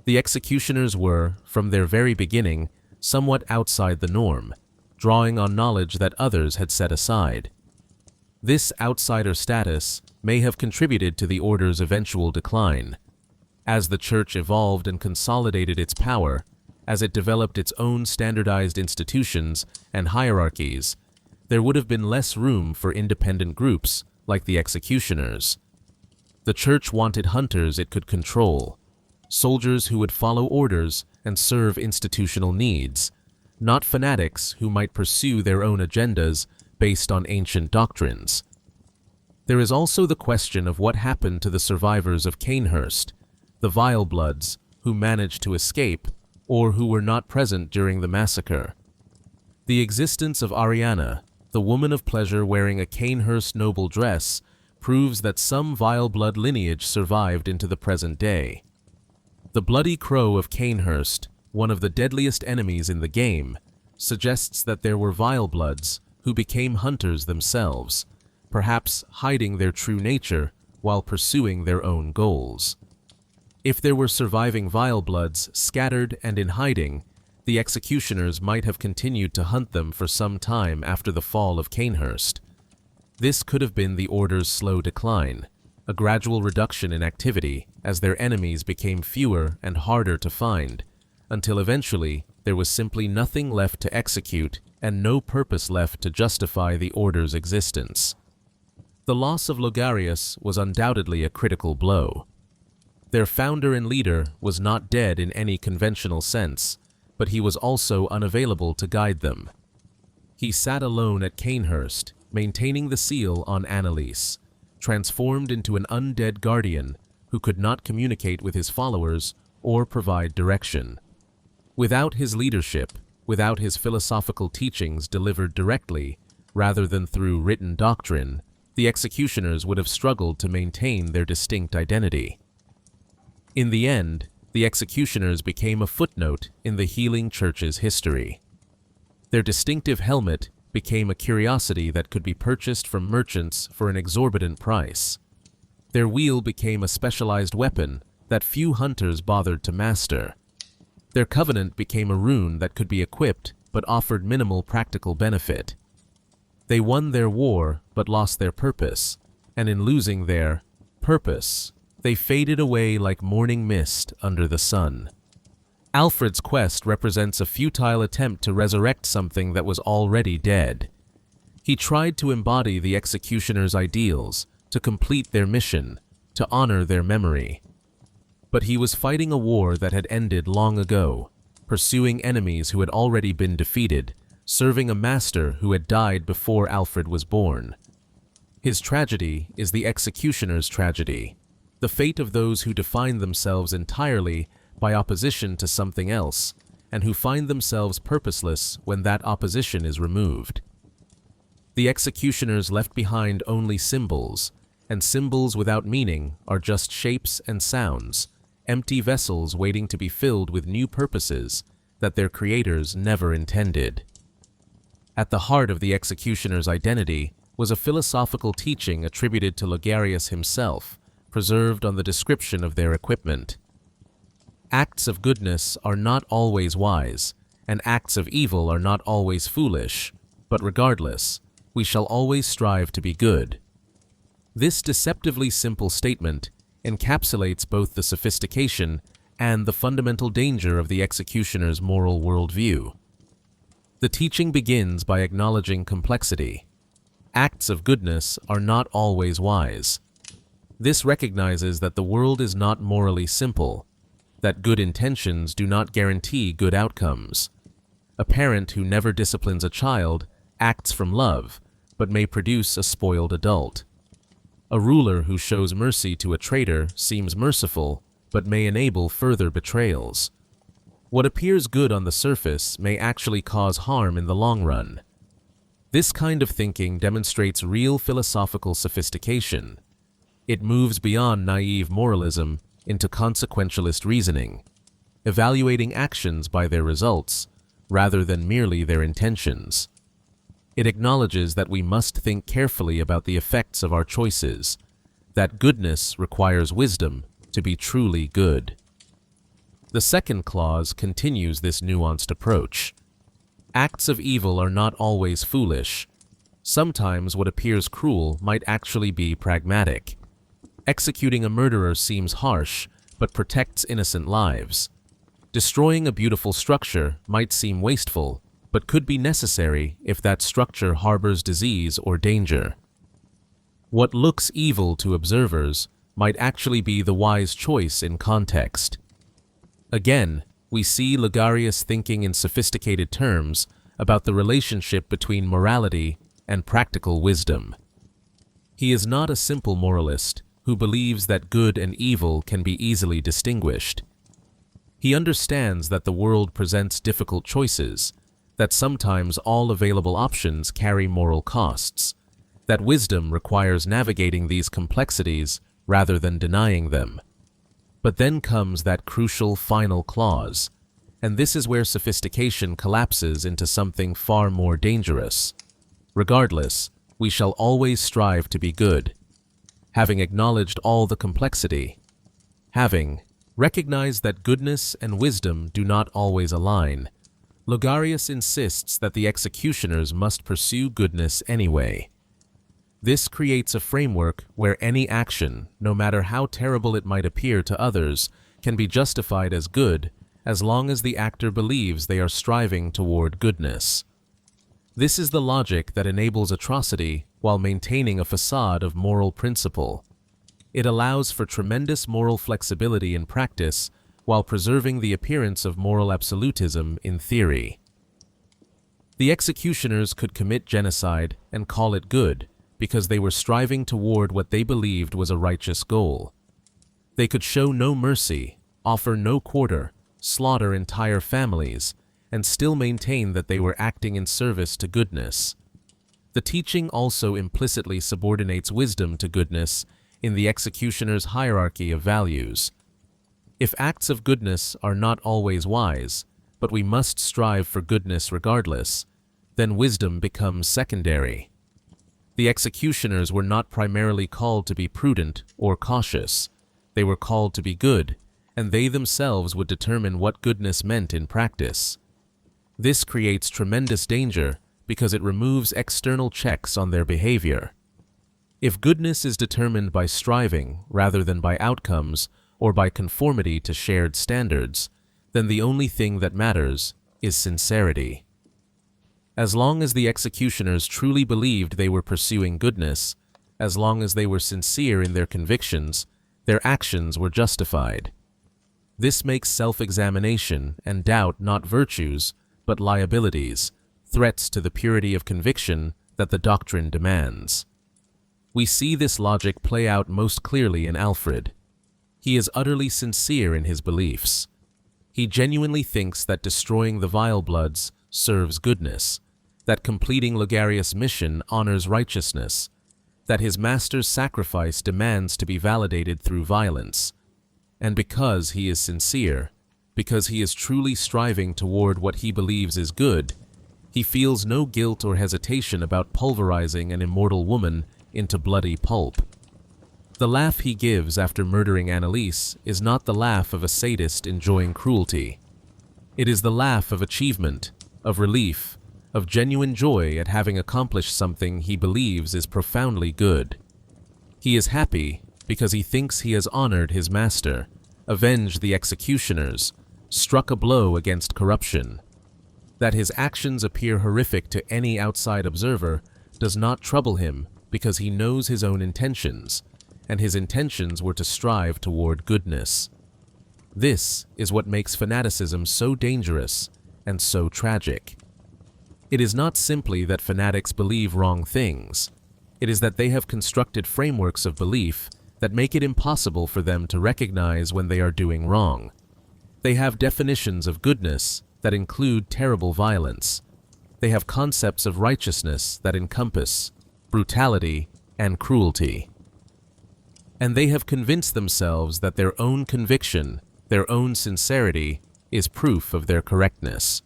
The executioners were, from their very beginning, somewhat outside the norm, drawing on knowledge that others had set aside. This outsider status may have contributed to the order's eventual decline. As the church evolved and consolidated its power, as it developed its own standardized institutions and hierarchies, there would have been less room for independent groups like the executioners. The church wanted hunters it could control, soldiers who would follow orders and serve institutional needs, not fanatics who might pursue their own agendas based on ancient doctrines. There is also the question of what happened to the survivors of Cainhurst, the Vilebloods, who managed to escape or who were not present during the massacre. The existence of Ariana, the woman of pleasure wearing a Cainhurst noble dress, proves that some Vileblood lineage survived into the present day. The Bloody Crow of Cainhurst, one of the deadliest enemies in the game, suggests that there were Vilebloods who became hunters themselves, perhaps hiding their true nature while pursuing their own goals. If there were surviving Vilebloods scattered and in hiding, the executioners might have continued to hunt them for some time after the fall of Cainhurst. This could have been the Order's slow decline, a gradual reduction in activity as their enemies became fewer and harder to find, until eventually there was simply nothing left to execute and no purpose left to justify the Order's existence. The loss of Logarius was undoubtedly a critical blow. Their founder and leader was not dead in any conventional sense, but he was also unavailable to guide them. He sat alone at Cainhurst, maintaining the seal on Annalise, transformed into an undead guardian who could not communicate with his followers or provide direction. Without his leadership, without his philosophical teachings delivered directly, rather than through written doctrine, the executioners would have struggled to maintain their distinct identity. In the end, the executioners became a footnote in the healing church's history. Their distinctive helmet became a curiosity that could be purchased from merchants for an exorbitant price. Their wheel became a specialized weapon that few hunters bothered to master. Their covenant became a rune that could be equipped but offered minimal practical benefit. They won their war but lost their purpose, and in losing their purpose, they faded away like morning mist under the sun. Alfred's quest represents a futile attempt to resurrect something that was already dead. He tried to embody the executioner's ideals, to complete their mission, to honor their memory. But he was fighting a war that had ended long ago, pursuing enemies who had already been defeated, serving a master who had died before Alfred was born. His tragedy is the executioner's tragedy, the fate of those who define themselves entirely by opposition to something else, and who find themselves purposeless when that opposition is removed. The executioners left behind only symbols, and symbols without meaning are just shapes and sounds, empty vessels waiting to be filled with new purposes that their creators never intended. At the heart of the executioner's identity was a philosophical teaching attributed to Logarius himself, preserved on the description of their equipment. Acts of goodness are not always wise, and acts of evil are not always foolish, but regardless, we shall always strive to be good. This deceptively simple statement encapsulates both the sophistication and the fundamental danger of the executioner's moral worldview. The teaching begins by acknowledging complexity. Acts of goodness are not always wise. This recognizes that the world is not morally simple, that good intentions do not guarantee good outcomes. A parent who never disciplines a child acts from love, but may produce a spoiled adult. A ruler who shows mercy to a traitor seems merciful, but may enable further betrayals. What appears good on the surface may actually cause harm in the long run. This kind of thinking demonstrates real philosophical sophistication. It moves beyond naive moralism into consequentialist reasoning, evaluating actions by their results rather than merely their intentions. It acknowledges that we must think carefully about the effects of our choices, that goodness requires wisdom to be truly good. The second clause continues this nuanced approach. Acts of evil are not always foolish. Sometimes what appears cruel might actually be pragmatic. Executing a murderer seems harsh, but protects innocent lives. Destroying a beautiful structure might seem wasteful, but could be necessary if that structure harbors disease or danger. What looks evil to observers might actually be the wise choice in context. Again, we see Logarius thinking in sophisticated terms about the relationship between morality and practical wisdom. He is not a simple moralist who believes that good and evil can be easily distinguished. He understands that the world presents difficult choices, that sometimes all available options carry moral costs, that wisdom requires navigating these complexities rather than denying them. But then comes that crucial final clause, and this is where sophistication collapses into something far more dangerous. Regardless, we shall always strive to be good. Having acknowledged all the complexity, having recognized that goodness and wisdom do not always align, Logarius insists that the executioners must pursue goodness anyway. This creates a framework where any action, no matter how terrible it might appear to others, can be justified as good as long as the actor believes they are striving toward goodness. This is the logic that enables atrocity while maintaining a facade of moral principle. It allows for tremendous moral flexibility in practice while preserving the appearance of moral absolutism in theory. The executioners could commit genocide and call it good because they were striving toward what they believed was a righteous goal. They could show no mercy, offer no quarter, slaughter entire families, and still maintain that they were acting in service to goodness. The teaching also implicitly subordinates wisdom to goodness in the executioner's hierarchy of values. If acts of goodness are not always wise, but we must strive for goodness regardless, then wisdom becomes secondary. The executioners were not primarily called to be prudent or cautious. They were called to be good, and they themselves would determine what goodness meant in practice. This creates tremendous danger because it removes external checks on their behavior. If goodness is determined by striving rather than by outcomes or by conformity to shared standards, then the only thing that matters is sincerity. As long as the executioners truly believed they were pursuing goodness, as long as they were sincere in their convictions, their actions were justified. This makes self-examination and doubt not virtues, but liabilities, threats to the purity of conviction that the doctrine demands. We see this logic play out most clearly in Alfred. He is utterly sincere in his beliefs. He genuinely thinks that destroying the Vilebloods serves goodness, that completing Logarius' mission honors righteousness, that his master's sacrifice demands to be validated through violence. And because he is sincere, because he is truly striving toward what he believes is good, he feels no guilt or hesitation about pulverizing an immortal woman into bloody pulp. The laugh he gives after murdering Annalise is not the laugh of a sadist enjoying cruelty. It is the laugh of achievement, of relief, of genuine joy at having accomplished something he believes is profoundly good. He is happy because he thinks he has honored his master, avenged the executioners, struck a blow against corruption. That his actions appear horrific to any outside observer does not trouble him because he knows his own intentions, and his intentions were to strive toward goodness. This is what makes fanaticism so dangerous and so tragic. It is not simply that fanatics believe wrong things. It is that they have constructed frameworks of belief that make it impossible for them to recognize when they are doing wrong. They have definitions of goodness that include terrible violence. They have concepts of righteousness that encompass brutality and cruelty. And they have convinced themselves that their own conviction, their own sincerity, is proof of their correctness.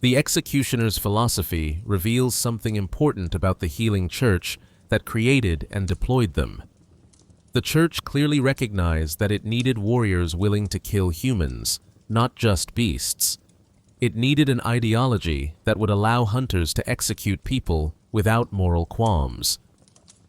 The executioner's philosophy reveals something important about the healing church that created and deployed them. The church clearly recognized that it needed warriors willing to kill humans, not just beasts. It needed an ideology that would allow hunters to execute people without moral qualms.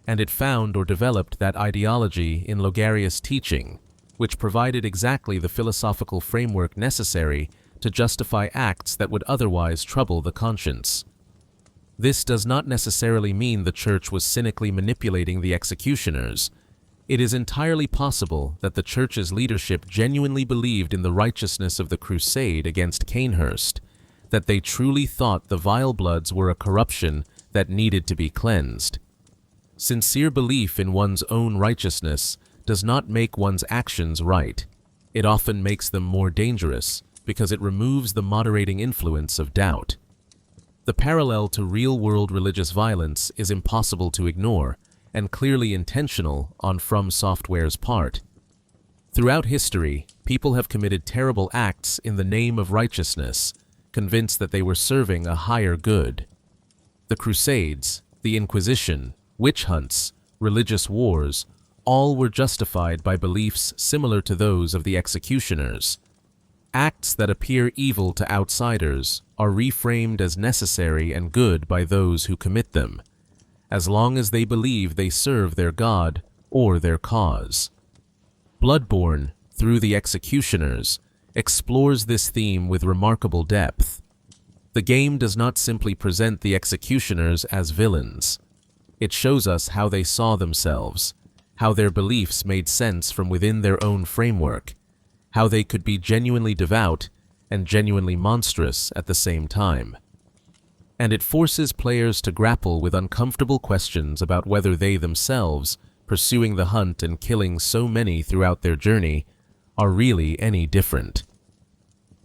And it found or developed that ideology in Logarius' teaching, which provided exactly the philosophical framework necessary to justify acts that would otherwise trouble the conscience. This does not necessarily mean the church was cynically manipulating the executioners. It is entirely possible that the church's leadership genuinely believed in the righteousness of the crusade against Cainhurst, that they truly thought the Vilebloods were a corruption that needed to be cleansed. Sincere belief in one's own righteousness does not make one's actions right. It often makes them more dangerous because it removes the moderating influence of doubt. The parallel to real-world religious violence is impossible to ignore and clearly intentional on From Software's part. Throughout history, people have committed terrible acts in the name of righteousness, convinced that they were serving a higher good. The Crusades, the Inquisition, witch hunts, religious wars, all were justified by beliefs similar to those of the executioners. Acts that appear evil to outsiders are reframed as necessary and good by those who commit them, as long as they believe they serve their God or their cause. Bloodborne, through the executioners, explores this theme with remarkable depth. The game does not simply present the executioners as villains. It shows us how they saw themselves, how their beliefs made sense from within their own framework, how they could be genuinely devout and genuinely monstrous at the same time. And it forces players to grapple with uncomfortable questions about whether they themselves, pursuing the hunt and killing so many throughout their journey, are really any different.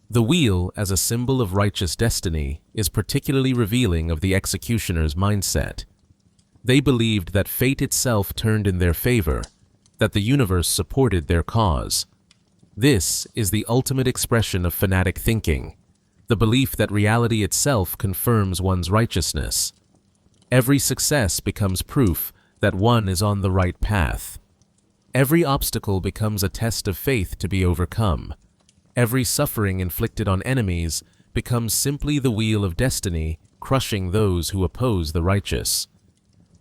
The wheel, as a symbol of righteous destiny, is particularly revealing of the executioner's mindset. They believed that fate itself turned in their favor, that the universe supported their cause. This is the ultimate expression of fanatic thinking, the belief that reality itself confirms one's righteousness. Every success becomes proof that one is on the right path. Every obstacle becomes a test of faith to be overcome. Every suffering inflicted on enemies becomes simply the wheel of destiny crushing those who oppose the righteous.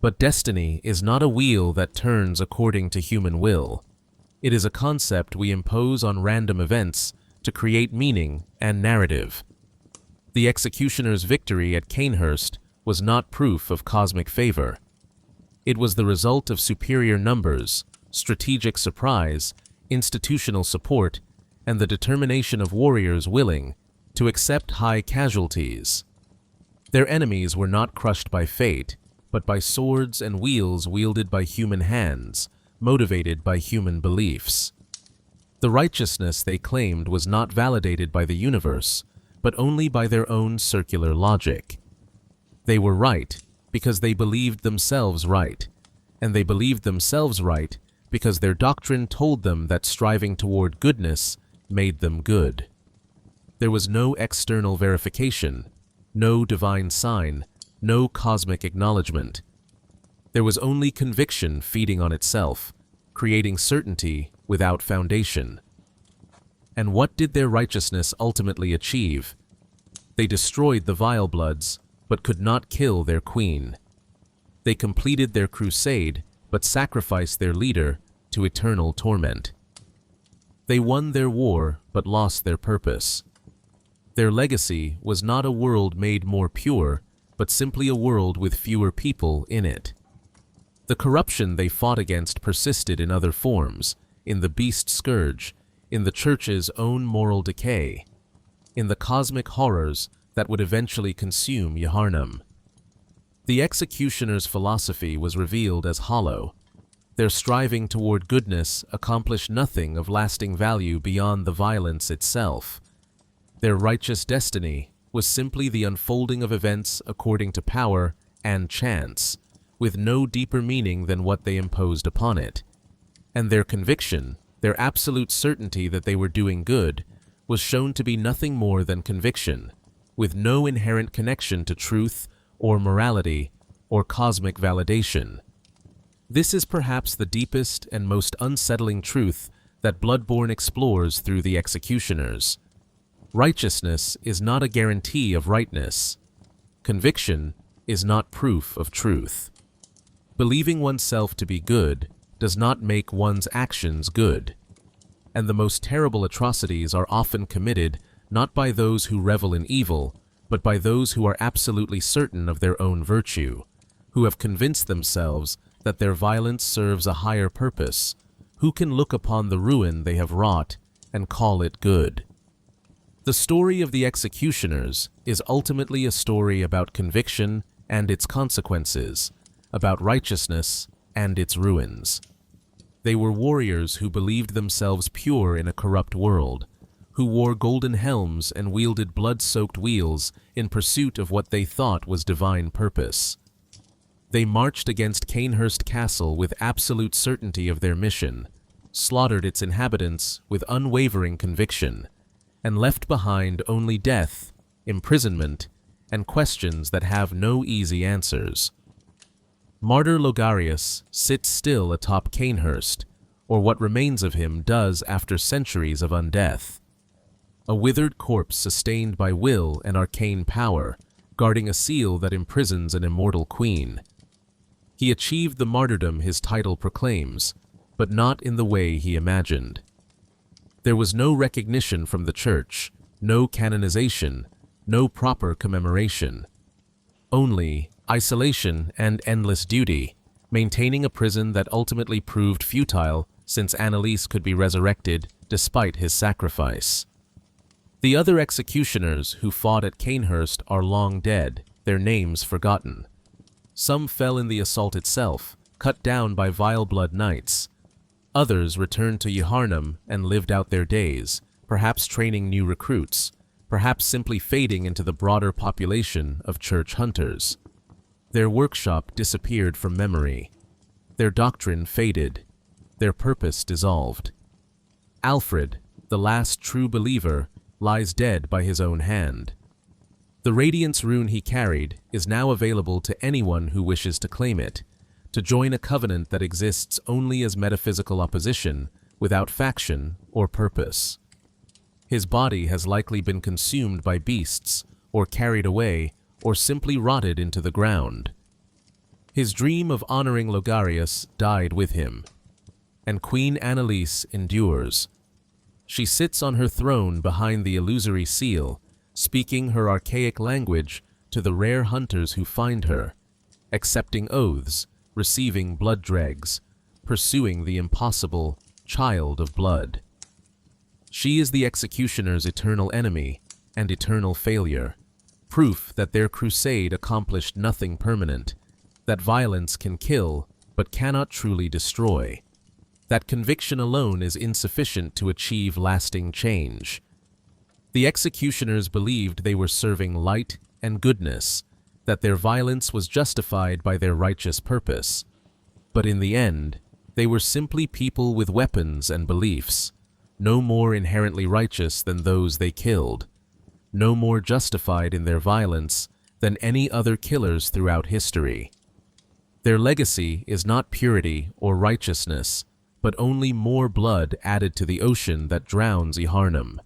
But destiny is not a wheel that turns according to human will. It is a concept we impose on random events to create meaning and narrative. The executioner's victory at Cainhurst was not proof of cosmic favor. It was the result of superior numbers, strategic surprise, institutional support, and the determination of warriors willing to accept high casualties. Their enemies were not crushed by fate, but by swords and wheels wielded by human hands, motivated by human beliefs. The righteousness they claimed was not validated by the universe, but only by their own circular logic. They were right because they believed themselves right, and they believed themselves right because their doctrine told them that striving toward goodness made them good. There was no external verification, no divine sign, no cosmic acknowledgement. There was only conviction feeding on itself, creating certainty without foundation. And what did their righteousness ultimately achieve? They destroyed the Vilebloods, but could not kill their queen. They completed their crusade, but sacrificed their leader to eternal torment. They won their war, but lost their purpose. Their legacy was not a world made more pure, but simply a world with fewer people in it. The corruption they fought against persisted in other forms, in the beast scourge, in the church's own moral decay, in the cosmic horrors that would eventually consume Yharnam. The executioner's philosophy was revealed as hollow. Their striving toward goodness accomplished nothing of lasting value beyond the violence itself. Their righteous destiny was simply the unfolding of events according to power and chance, with no deeper meaning than what they imposed upon it. And their conviction, their absolute certainty that they were doing good, was shown to be nothing more than conviction, with no inherent connection to truth or morality or cosmic validation. This is perhaps the deepest and most unsettling truth that Bloodborne explores through the executioners. Righteousness is not a guarantee of rightness. Conviction is not proof of truth. Believing oneself to be good does not make one's actions good. And the most terrible atrocities are often committed not by those who revel in evil, but by those who are absolutely certain of their own virtue, who have convinced themselves that their violence serves a higher purpose, who can look upon the ruin they have wrought and call it good. The story of the executioners is ultimately a story about conviction and its consequences, about righteousness and its ruins. They were warriors who believed themselves pure in a corrupt world, who wore golden helms and wielded blood-soaked wheels in pursuit of what they thought was divine purpose. They marched against Cainhurst Castle with absolute certainty of their mission, slaughtered its inhabitants with unwavering conviction, and left behind only death, imprisonment, and questions that have no easy answers. Martyr Logarius sits still atop Cainhurst, or what remains of him does after centuries of undeath. A withered corpse sustained by will and arcane power, guarding a seal that imprisons an immortal queen. He achieved the martyrdom his title proclaims, but not in the way he imagined. There was no recognition from the church, no canonization, no proper commemoration. Only isolation and endless duty, maintaining a prison that ultimately proved futile since Annalise could be resurrected despite his sacrifice. The other executioners who fought at Cainhurst are long dead, their names forgotten. Some fell in the assault itself, cut down by Vileblood knights. Others returned to Yharnam and lived out their days, perhaps training new recruits, perhaps simply fading into the broader population of church hunters. Their workshop disappeared from memory. Their doctrine faded. Their purpose dissolved. Alfred, the last true believer, lies dead by his own hand. The Radiance rune he carried is now available to anyone who wishes to claim it, to join a covenant that exists only as metaphysical opposition, without faction or purpose. His body has likely been consumed by beasts, or carried away, or simply rotted into the ground. His dream of honoring Logarius died with him, and Queen Annalise endures. She sits on her throne behind the illusory seal, speaking her archaic language to the rare hunters who find her, accepting oaths, receiving blood dregs, pursuing the impossible child of blood. She is the executioner's eternal enemy and eternal failure, proof that their crusade accomplished nothing permanent, that violence can kill but cannot truly destroy, that conviction alone is insufficient to achieve lasting change. The executioners believed they were serving light and goodness, that their violence was justified by their righteous purpose. But in the end, they were simply people with weapons and beliefs, no more inherently righteous than those they killed, no more justified in their violence than any other killers throughout history. Their legacy is not purity or righteousness, but only more blood added to the ocean that drowns Cainhurst.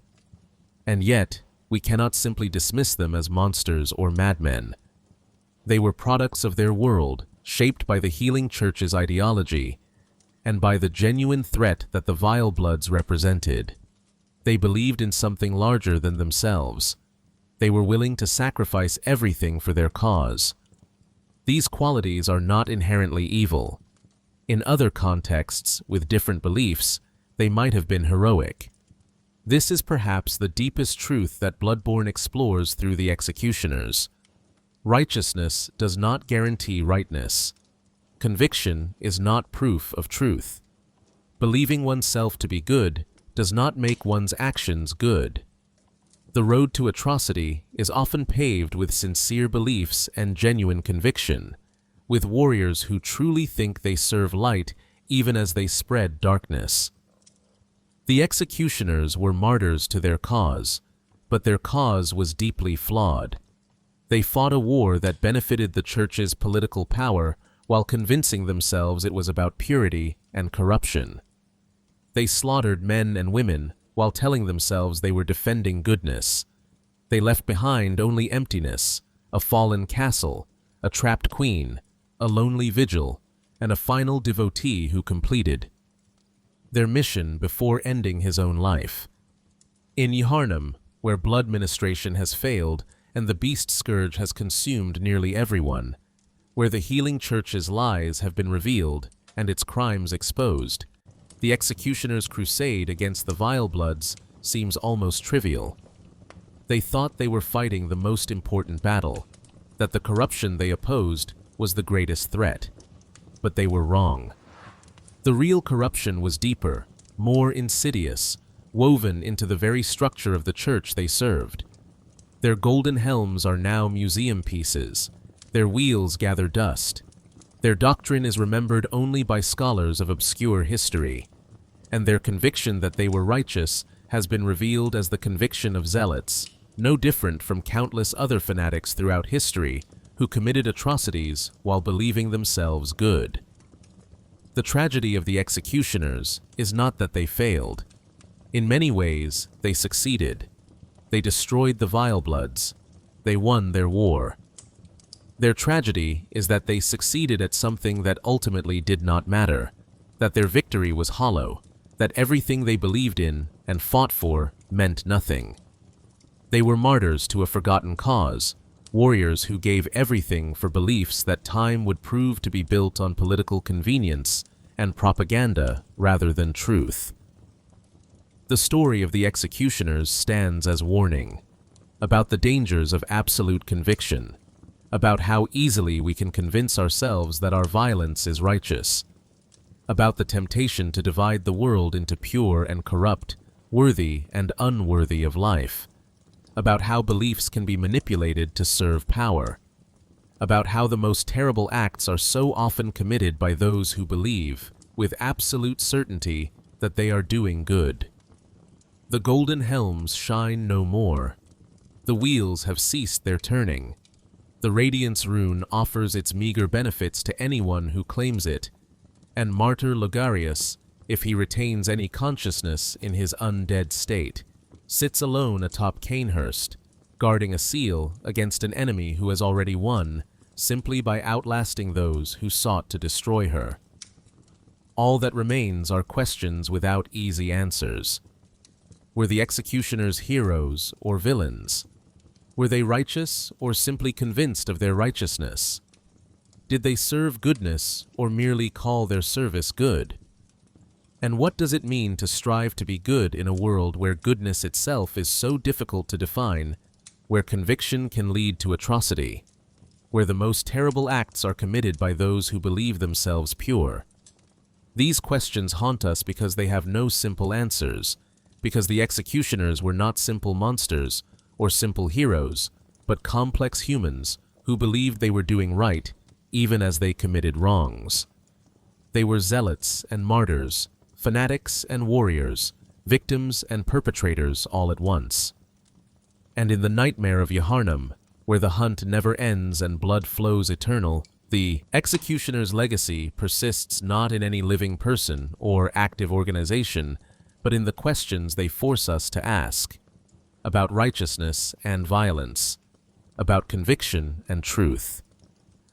And yet, we cannot simply dismiss them as monsters or madmen. They were products of their world, shaped by the healing church's ideology, and by the genuine threat that the Vilebloods represented. They believed in something larger than themselves. They were willing to sacrifice everything for their cause. These qualities are not inherently evil. In other contexts, with different beliefs, they might have been heroic. This is perhaps the deepest truth that Bloodborne explores through the executioners. Righteousness does not guarantee rightness. Conviction is not proof of truth. Believing oneself to be good does not make one's actions good. The road to atrocity is often paved with sincere beliefs and genuine conviction, with warriors who truly think they serve light even as they spread darkness. The executioners were martyrs to their cause, but their cause was deeply flawed. They fought a war that benefited the church's political power while convincing themselves it was about purity and corruption. They slaughtered men and women while telling themselves they were defending goodness. They left behind only emptiness, a fallen castle, a trapped queen, a lonely vigil, and a final devotee who completed their mission before ending his own life. In Cainhurst, where blood ministration has failed and the beast scourge has consumed nearly everyone, where the healing church's lies have been revealed and its crimes exposed, the executioners' crusade against the Vilebloods seems almost trivial. They thought they were fighting the most important battle, that the corruption they opposed was the greatest threat. But they were wrong. The real corruption was deeper, more insidious, woven into the very structure of the church they served. Their golden helms are now museum pieces. Their wheels gather dust. Their doctrine is remembered only by scholars of obscure history, and their conviction that they were righteous has been revealed as the conviction of zealots, no different from countless other fanatics throughout history who committed atrocities while believing themselves good. The tragedy of the executioners is not that they failed. In many ways, they succeeded. They destroyed the Vilebloods. They won their war. Their tragedy is that they succeeded at something that ultimately did not matter, that their victory was hollow, that everything they believed in and fought for meant nothing. They were martyrs to a forgotten cause, warriors who gave everything for beliefs that time would prove to be built on political convenience and propaganda rather than truth. The story of the executioners stands as warning about the dangers of absolute conviction, about how easily we can convince ourselves that our violence is righteous, about the temptation to divide the world into pure and corrupt, worthy and unworthy of life, about how beliefs can be manipulated to serve power, about how the most terrible acts are so often committed by those who believe, with absolute certainty, that they are doing good. The golden helms shine no more. The wheels have ceased their turning. The Radiance rune offers its meager benefits to anyone who claims it, and Martyr Logarius, if he retains any consciousness in his undead state, sits alone atop Cainhurst, guarding a seal against an enemy who has already won simply by outlasting those who sought to destroy her. All that remains are questions without easy answers. Were the executioners heroes or villains? Were they righteous or simply convinced of their righteousness? Did they serve goodness or merely call their service good? And what does it mean to strive to be good in a world where goodness itself is so difficult to define, where conviction can lead to atrocity, where the most terrible acts are committed by those who believe themselves pure? These questions haunt us because they have no simple answers, because the executioners were not simple monsters or simple heroes, but complex humans who believed they were doing right even as they committed wrongs. They were zealots and martyrs, fanatics and warriors, victims and perpetrators all at once. And in the nightmare of Yaharnam, where the hunt never ends and blood flows eternal, the executioner's legacy persists not in any living person or active organization, but in the questions they force us to ask, about righteousness and violence, about conviction and truth,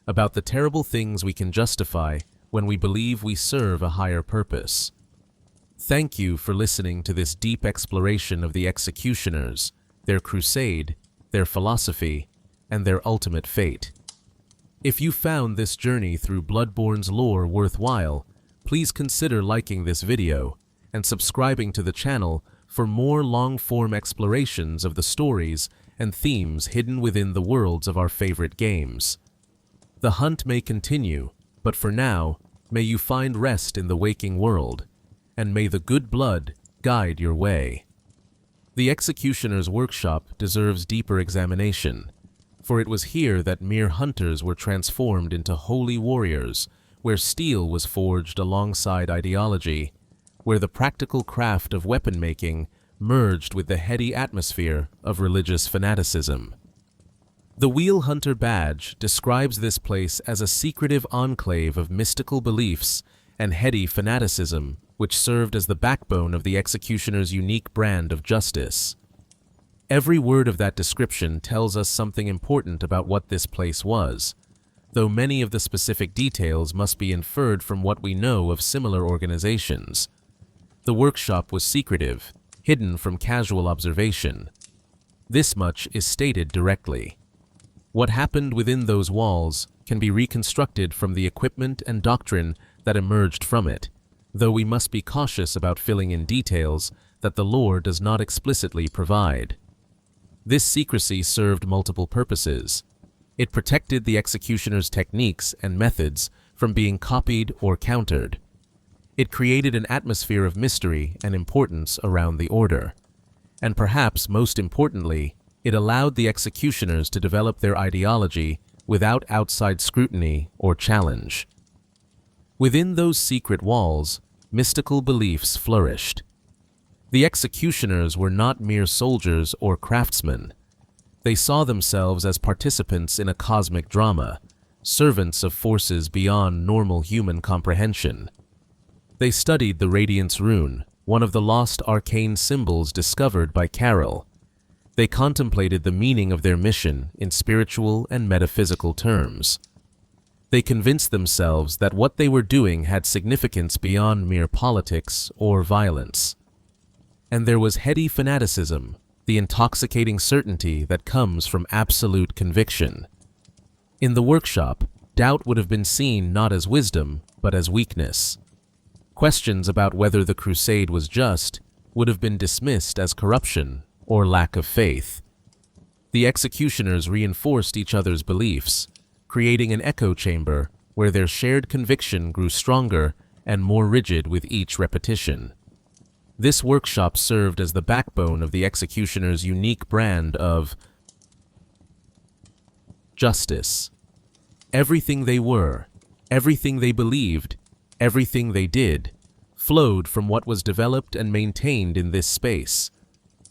about the terrible things we can justify when we believe we serve a higher purpose. Thank you for listening to this deep exploration of the executioners, their crusade, their philosophy, and their ultimate fate. If you found this journey through Bloodborne's lore worthwhile, please consider liking this video and subscribing to the channel for more long-form explorations of the stories and themes hidden within the worlds of our favorite games. The hunt may continue, but for now, may you find rest in the waking world, and may the good blood guide your way. The executioner's workshop deserves deeper examination, for it was here that mere hunters were transformed into holy warriors, where steel was forged alongside ideology, where the practical craft of weapon-making merged with the heady atmosphere of religious fanaticism. The Wheel Hunter badge describes this place as a secretive enclave of mystical beliefs and heady fanaticism, which served as the backbone of the executioner's unique brand of justice. Every word of that description tells us something important about what this place was, though many of the specific details must be inferred from what we know of similar organizations. The workshop was secretive, hidden from casual observation. This much is stated directly. What happened within those walls can be reconstructed from the equipment and doctrine that emerged from it, though we must be cautious about filling in details that the lore does not explicitly provide. This secrecy served multiple purposes. It protected the executioner's techniques and methods from being copied or countered. It created an atmosphere of mystery and importance around the order. And perhaps most importantly, it allowed the executioners to develop their ideology without outside scrutiny or challenge. Within those secret walls, mystical beliefs flourished. The executioners were not mere soldiers or craftsmen. They saw themselves as participants in a cosmic drama, servants of forces beyond normal human comprehension. They studied the Radiance rune, one of the lost arcane symbols discovered by Carol. They contemplated the meaning of their mission in spiritual and metaphysical terms. They convinced themselves that what they were doing had significance beyond mere politics or violence. And there was heady fanaticism, the intoxicating certainty that comes from absolute conviction. In the workshop, doubt would have been seen not as wisdom, but as weakness. Questions about whether the crusade was just would have been dismissed as corruption or lack of faith. The executioners reinforced each other's beliefs, creating an echo chamber where their shared conviction grew stronger and more rigid with each repetition. This workshop served as the backbone of the executioner's unique brand of justice. Everything they were, everything they believed, everything they did, flowed from what was developed and maintained in this space.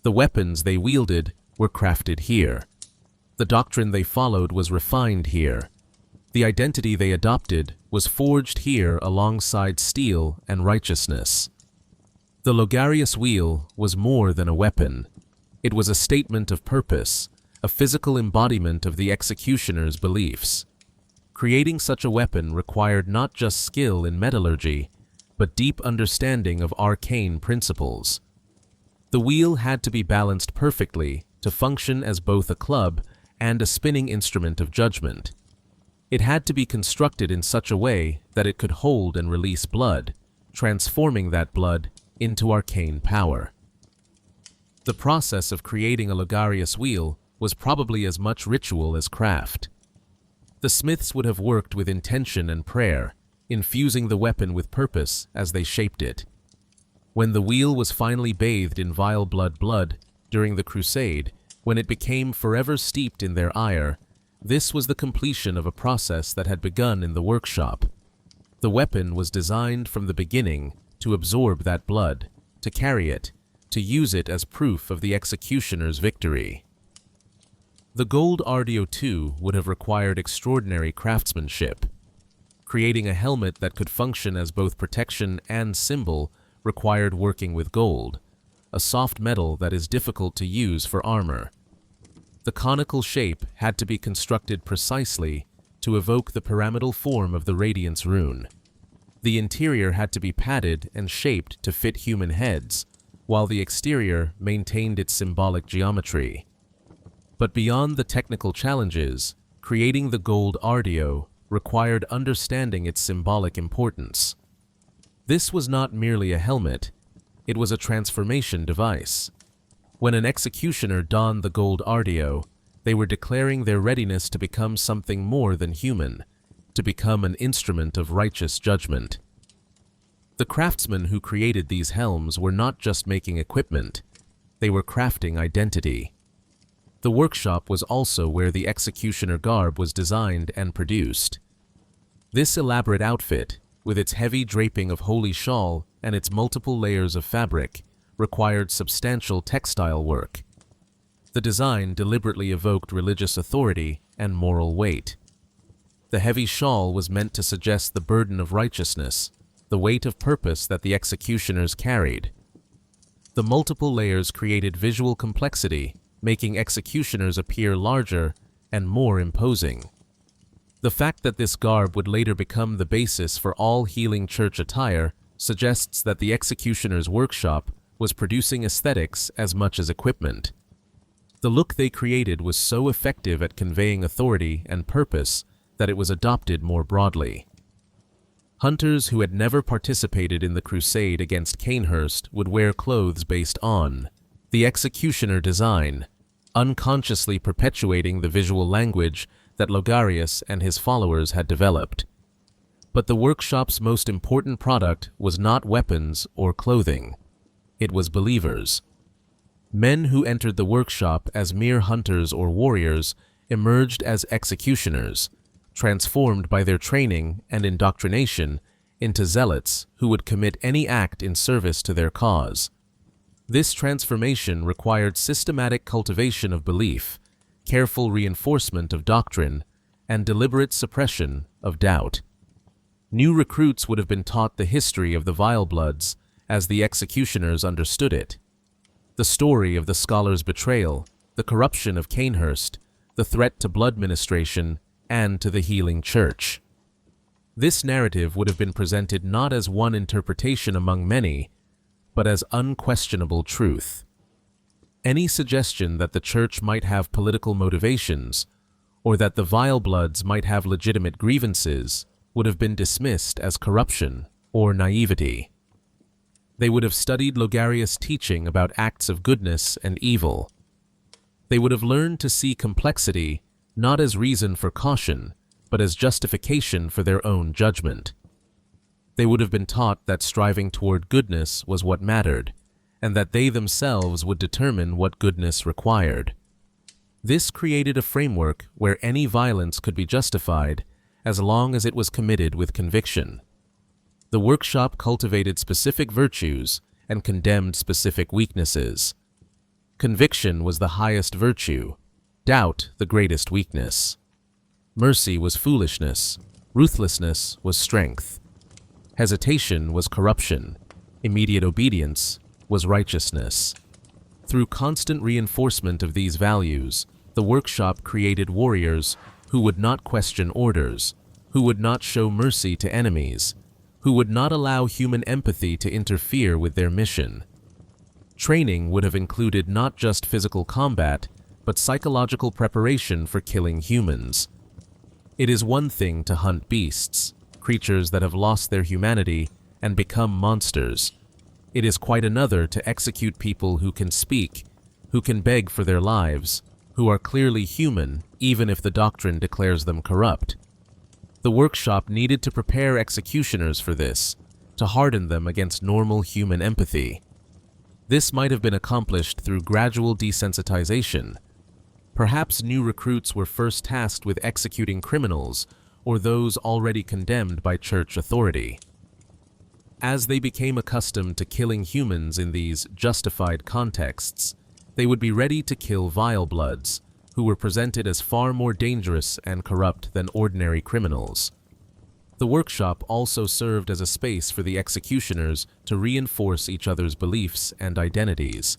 The weapons they wielded were crafted here. The doctrine they followed was refined here. The identity they adopted was forged here alongside steel and righteousness. The Logarius Wheel was more than a weapon. It was a statement of purpose, a physical embodiment of the executioner's beliefs. Creating such a weapon required not just skill in metallurgy, but deep understanding of arcane principles. The wheel had to be balanced perfectly to function as both a club and a spinning instrument of judgment. It had to be constructed in such a way that it could hold and release blood, transforming that blood into arcane power. The process of creating a Logarius Wheel was probably as much ritual as craft. The smiths would have worked with intention and prayer, infusing the weapon with purpose as they shaped it. When the wheel was finally bathed in Vileblood blood during the crusade, when it became forever steeped in their ire, this was the completion of a process that had begun in the workshop. The weapon was designed from the beginning to absorb that blood, to carry it, to use it as proof of the executioner's victory. The Gold Ardeo too would have required extraordinary craftsmanship. Creating a helmet that could function as both protection and symbol required working with gold, a soft metal that is difficult to use for armor. The conical shape had to be constructed precisely to evoke the pyramidal form of the Radiance rune. The interior had to be padded and shaped to fit human heads, while the exterior maintained its symbolic geometry. But beyond the technical challenges, creating the Gold Ardeo required understanding its symbolic importance. This was not merely a helmet, it was a transformation device. When an executioner donned the Gold Ardeo, they were declaring their readiness to become something more than human, to become an instrument of righteous judgment. The craftsmen who created these helms were not just making equipment, they were crafting identity. The workshop was also where the executioner garb was designed and produced. This elaborate outfit, with its heavy draping of holy shawl and its multiple layers of fabric, required substantial textile work. The design deliberately evoked religious authority and moral weight. The heavy shawl was meant to suggest the burden of righteousness, the weight of purpose that the executioners carried. The multiple layers created visual complexity, making executioners appear larger and more imposing. The fact that this garb would later become the basis for all healing church attire suggests that the executioner's workshop was producing aesthetics as much as equipment. The look they created was so effective at conveying authority and purpose that it was adopted more broadly. Hunters who had never participated in the crusade against Cainhurst would wear clothes based on the executioner design, unconsciously perpetuating the visual language that Logarius and his followers had developed. But the workshop's most important product was not weapons or clothing. It was believers. Men who entered the workshop as mere hunters or warriors emerged as executioners, transformed by their training and indoctrination into zealots who would commit any act in service to their cause. This transformation required systematic cultivation of belief, careful reinforcement of doctrine, and deliberate suppression of doubt. New recruits would have been taught the history of the Vilebloods as the executioners understood it. The story of the scholar's betrayal, the corruption of Cainhurst, the threat to blood ministration, and to the healing church. This narrative would have been presented not as one interpretation among many, but as unquestionable truth. Any suggestion that the church might have political motivations, or that the Vilebloods might have legitimate grievances, would have been dismissed as corruption or naivety. They would have studied Logarius' teaching about acts of goodness and evil. They would have learned to see complexity not as reason for caution, but as justification for their own judgment. They would have been taught that striving toward goodness was what mattered, and that they themselves would determine what goodness required. This created a framework where any violence could be justified as long as it was committed with conviction. The workshop cultivated specific virtues and condemned specific weaknesses. Conviction was the highest virtue, doubt the greatest weakness. Mercy was foolishness, ruthlessness was strength. Hesitation was corruption, immediate obedience was righteousness. Through constant reinforcement of these values, the workshop created warriors who would not question orders, who would not show mercy to enemies, who would not allow human empathy to interfere with their mission. Training would have included not just physical combat, but psychological preparation for killing humans. It is one thing to hunt beasts, creatures that have lost their humanity and become monsters. It is quite another to execute people who can speak, who can beg for their lives, who are clearly human even if the doctrine declares them corrupt. The workshop needed to prepare executioners for this, to harden them against normal human empathy. This might have been accomplished through gradual desensitization. Perhaps new recruits were first tasked with executing criminals or those already condemned by church authority. As they became accustomed to killing humans in these justified contexts, they would be ready to kill Vilebloods, who were presented as far more dangerous and corrupt than ordinary criminals. The workshop also served as a space for the executioners to reinforce each other's beliefs and identities.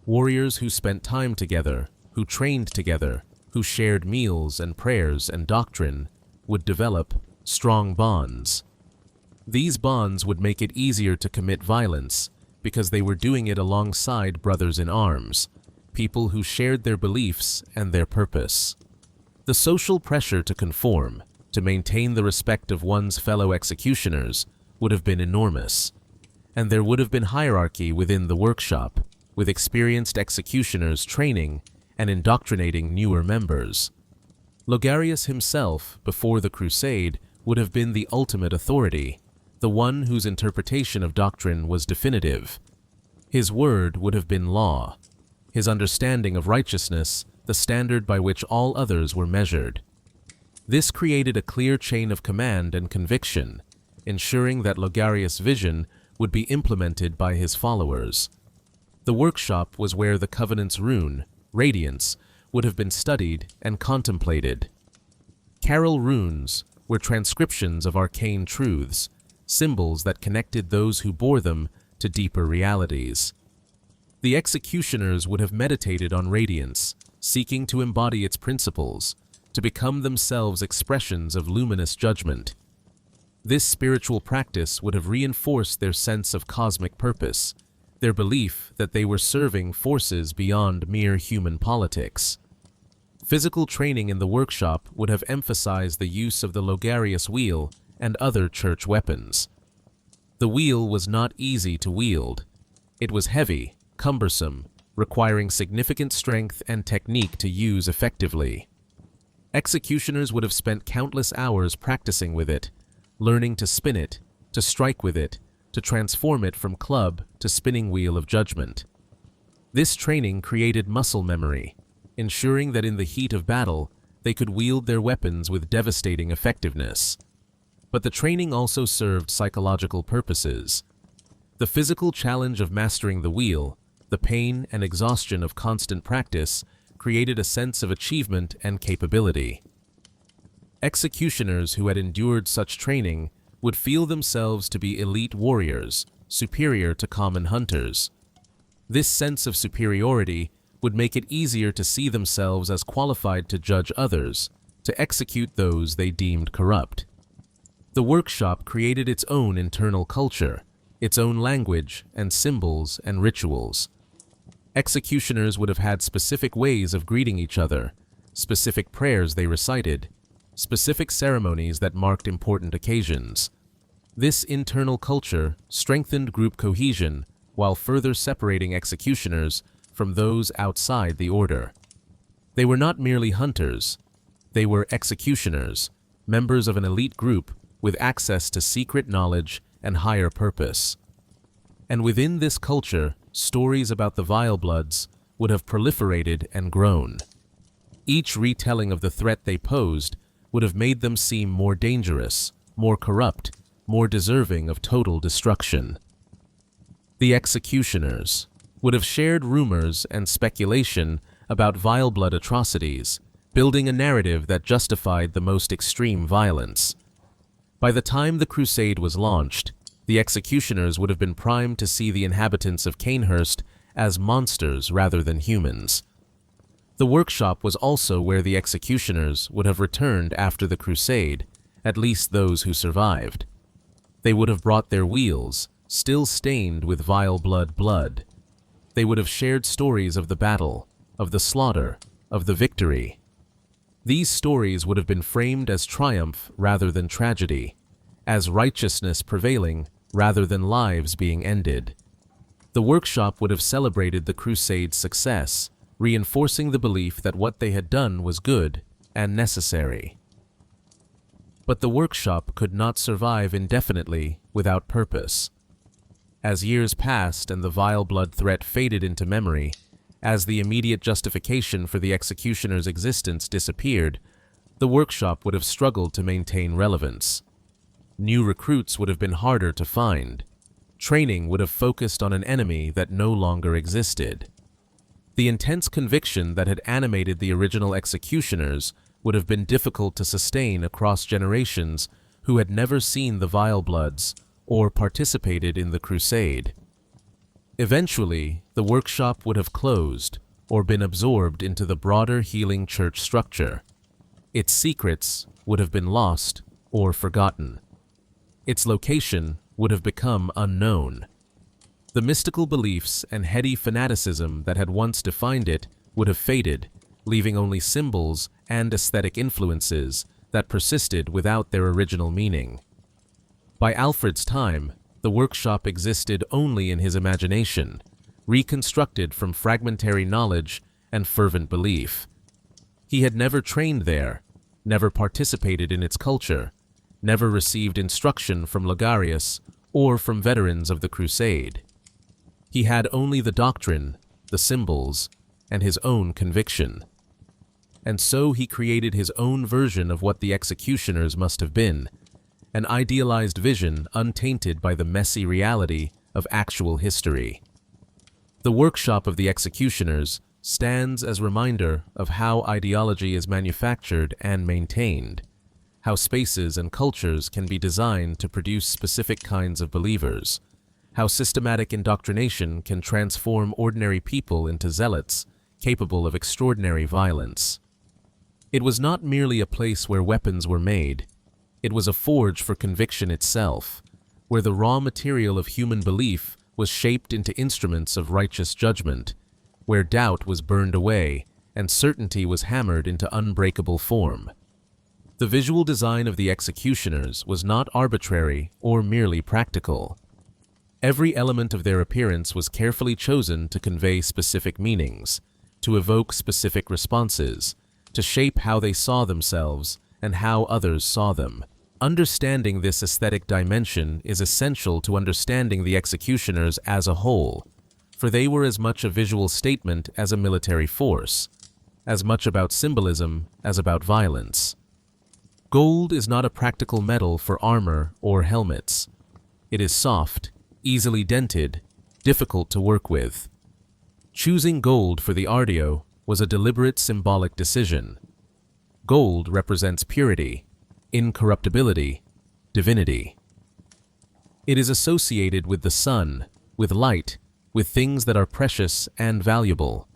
Warriors who spent time together, who trained together, who shared meals and prayers and doctrine, would develop strong bonds. These bonds would make it easier to commit violence because they were doing it alongside brothers in arms, people who shared their beliefs and their purpose. The social pressure to conform, to maintain the respect of one's fellow executioners, would have been enormous, and there would have been hierarchy within the workshop, with experienced executioners training and indoctrinating newer members. Logarius himself, before the crusade, would have been the ultimate authority, the one whose interpretation of doctrine was definitive. His word would have been law, his understanding of righteousness the standard by which all others were measured. This created a clear chain of command and conviction, ensuring that Logarius' vision would be implemented by his followers. The workshop was where the Covenant's rune, Radiance, would have been studied and contemplated. Carol runes were transcriptions of arcane truths, symbols that connected those who bore them to deeper realities. The executioners would have meditated on Radiance, seeking to embody its principles, to become themselves expressions of luminous judgment. This spiritual practice would have reinforced their sense of cosmic purpose, their belief that they were serving forces beyond mere human politics. Physical training in the workshop would have emphasized the use of the Logarius Wheel and other church weapons. The wheel was not easy to wield. It was heavy, cumbersome, requiring significant strength and technique to use effectively. Executioners would have spent countless hours practicing with it, learning to spin it, to strike with it, to transform it from club to spinning wheel of judgment. This training created muscle memory, ensuring that in the heat of battle, they could wield their weapons with devastating effectiveness. But the training also served psychological purposes. The physical challenge of mastering the wheel, the pain and exhaustion of constant practice, created a sense of achievement and capability. Executioners who had endured such training would feel themselves to be elite warriors, superior to common hunters. This sense of superiority would make it easier to see themselves as qualified to judge others, to execute those they deemed corrupt. The workshop created its own internal culture, its own language and symbols and rituals. Executioners would have had specific ways of greeting each other, specific prayers they recited, specific ceremonies that marked important occasions. This internal culture strengthened group cohesion while further separating executioners from those outside the order. They were not merely hunters, they were executioners, members of an elite group with access to secret knowledge and higher purpose. And within this culture, stories about the Vilebloods would have proliferated and grown. Each retelling of the threat they posed would have made them seem more dangerous, more corrupt, more deserving of total destruction. The executioners would have shared rumors and speculation about Vileblood atrocities, building a narrative that justified the most extreme violence. By the time the crusade was launched, the executioners would have been primed to see the inhabitants of Cainhurst as monsters rather than humans. The workshop was also where the executioners would have returned after the crusade, at least those who survived. They would have brought their wheels, still stained with Vileblood blood. They would have shared stories of the battle, of the slaughter, of the victory. These stories would have been framed as triumph rather than tragedy, as righteousness prevailing rather than lives being ended. The workshop would have celebrated the Crusade's success, reinforcing the belief that what they had done was good and necessary. But the workshop could not survive indefinitely without purpose. As years passed and the Vileblood threat faded into memory, as the immediate justification for the executioner's existence disappeared, the workshop would have struggled to maintain relevance. New recruits would have been harder to find. Training would have focused on an enemy that no longer existed. The intense conviction that had animated the original executioners would have been difficult to sustain across generations who had never seen the Vilebloods or participated in the crusade. Eventually, the workshop would have closed or been absorbed into the broader healing church structure. Its secrets would have been lost or forgotten. Its location would have become unknown. The mystical beliefs and heady fanaticism that had once defined it would have faded, leaving only symbols and aesthetic influences that persisted without their original meaning. By Alfred's time, the workshop existed only in his imagination, reconstructed from fragmentary knowledge and fervent belief. He had never trained there, never participated in its culture, never received instruction from Logarius or from veterans of the crusade. He had only the doctrine, the symbols, and his own conviction. And so he created his own version of what the executioners must have been, an idealized vision untainted by the messy reality of actual history. The workshop of the executioners stands as a reminder of how ideology is manufactured and maintained, how spaces and cultures can be designed to produce specific kinds of believers, how systematic indoctrination can transform ordinary people into zealots capable of extraordinary violence. It was not merely a place where weapons were made. It was a forge for conviction itself, where the raw material of human belief was shaped into instruments of righteous judgment, where doubt was burned away and certainty was hammered into unbreakable form. The visual design of the executioners was not arbitrary or merely practical. Every element of their appearance was carefully chosen to convey specific meanings, to evoke specific responses, to shape how they saw themselves and how others saw them. Understanding this aesthetic dimension is essential to understanding the executioners as a whole, for they were as much a visual statement as a military force, as much about symbolism as about violence. Gold is not a practical metal for armor or helmets. It is soft, easily dented, difficult to work with. Choosing gold for the Ardeo was a deliberate symbolic decision. Gold represents purity, incorruptibility, divinity. It is associated with the sun, with light, with things that are precious and valuable.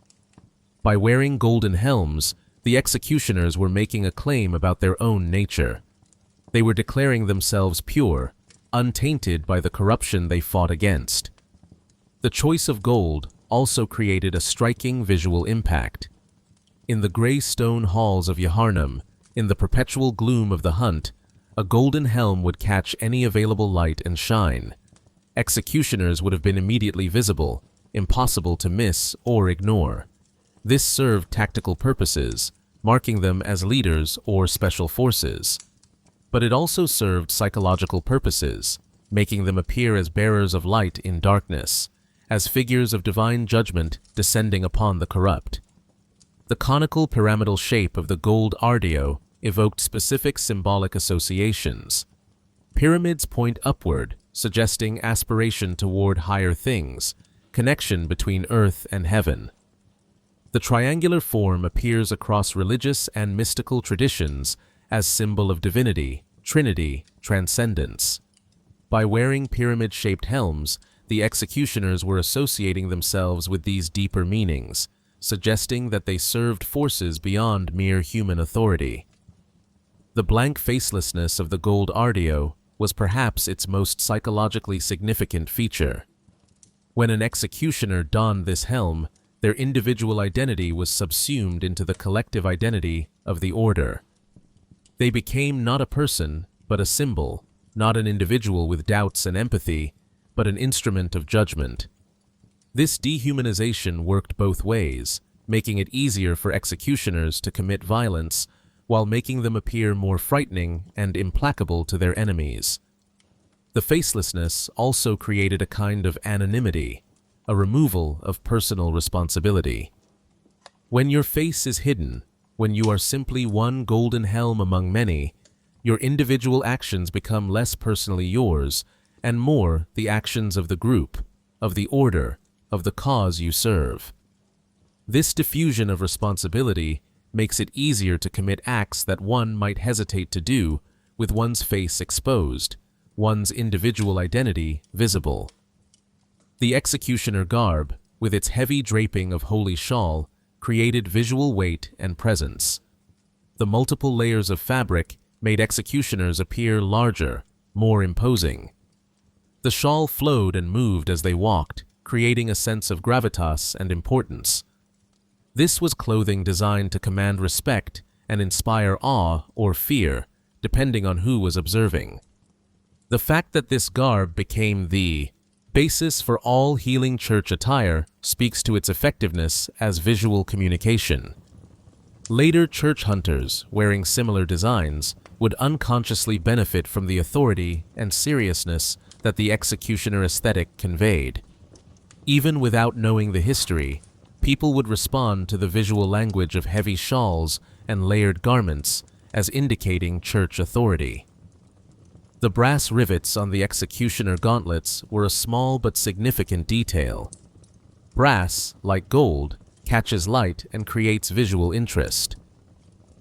By wearing golden helms, the executioners were making a claim about their own nature. They were declaring themselves pure, untainted by the corruption they fought against. The choice of gold also created a striking visual impact. In the gray stone halls of Yaharnam, in the perpetual gloom of the hunt, a golden helm would catch any available light and shine. Executioners would have been immediately visible, impossible to miss or ignore. This served tactical purposes, marking them as leaders or special forces. But it also served psychological purposes, making them appear as bearers of light in darkness, as figures of divine judgment descending upon the corrupt. The conical pyramidal shape of the Gold Ardeo evoked specific symbolic associations. Pyramids point upward, suggesting aspiration toward higher things, connection between earth and heaven. The triangular form appears across religious and mystical traditions as symbol of divinity, trinity, transcendence. By wearing pyramid-shaped helms, the executioners were associating themselves with these deeper meanings, suggesting that they served forces beyond mere human authority. The blank facelessness of the Gold Ardeo was perhaps its most psychologically significant feature. When an executioner donned this helm, their individual identity was subsumed into the collective identity of the order. They became not a person, but a symbol, not an individual with doubts and empathy, but an instrument of judgment. This dehumanization worked both ways, making it easier for executioners to commit violence while making them appear more frightening and implacable to their enemies. The facelessness also created a kind of anonymity, a removal of personal responsibility. When your face is hidden, when you are simply one golden helm among many, your individual actions become less personally yours and more the actions of the group, of the order, of the cause you serve. This diffusion of responsibility makes it easier to commit acts that one might hesitate to do with one's face exposed, one's individual identity visible. The executioner garb, with its heavy draping of holy shawl, created visual weight and presence. The multiple layers of fabric made executioners appear larger, more imposing. The shawl flowed and moved as they walked, creating a sense of gravitas and importance. This was clothing designed to command respect and inspire awe or fear, depending on who was observing. The fact that this garb became the basis for all healing church attire speaks to its effectiveness as visual communication. Later church hunters, wearing similar designs, would unconsciously benefit from the authority and seriousness that the executioner aesthetic conveyed. Even without knowing the history, people would respond to the visual language of heavy shawls and layered garments as indicating church authority. The brass rivets on the executioner gauntlets were a small but significant detail. Brass, like gold, catches light and creates visual interest.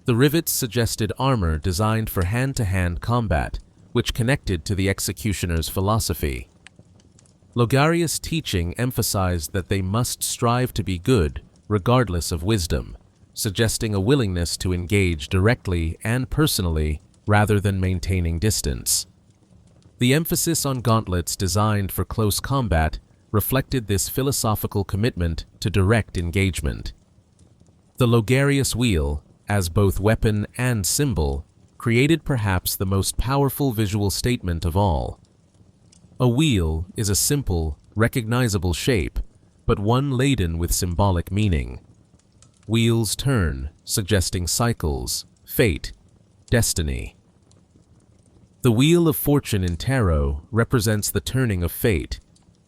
The rivets suggested armor designed for hand-to-hand combat, which connected to the executioner's philosophy. Logarius' teaching emphasized that they must strive to be good, regardless of wisdom, suggesting a willingness to engage directly and personally rather than maintaining distance. The emphasis on gauntlets designed for close combat reflected this philosophical commitment to direct engagement. The Logarius Wheel, as both weapon and symbol, created perhaps the most powerful visual statement of all. A wheel is a simple, recognizable shape, but one laden with symbolic meaning. Wheels turn, suggesting cycles, fate, destiny. The Wheel of Fortune in tarot represents the turning of fate,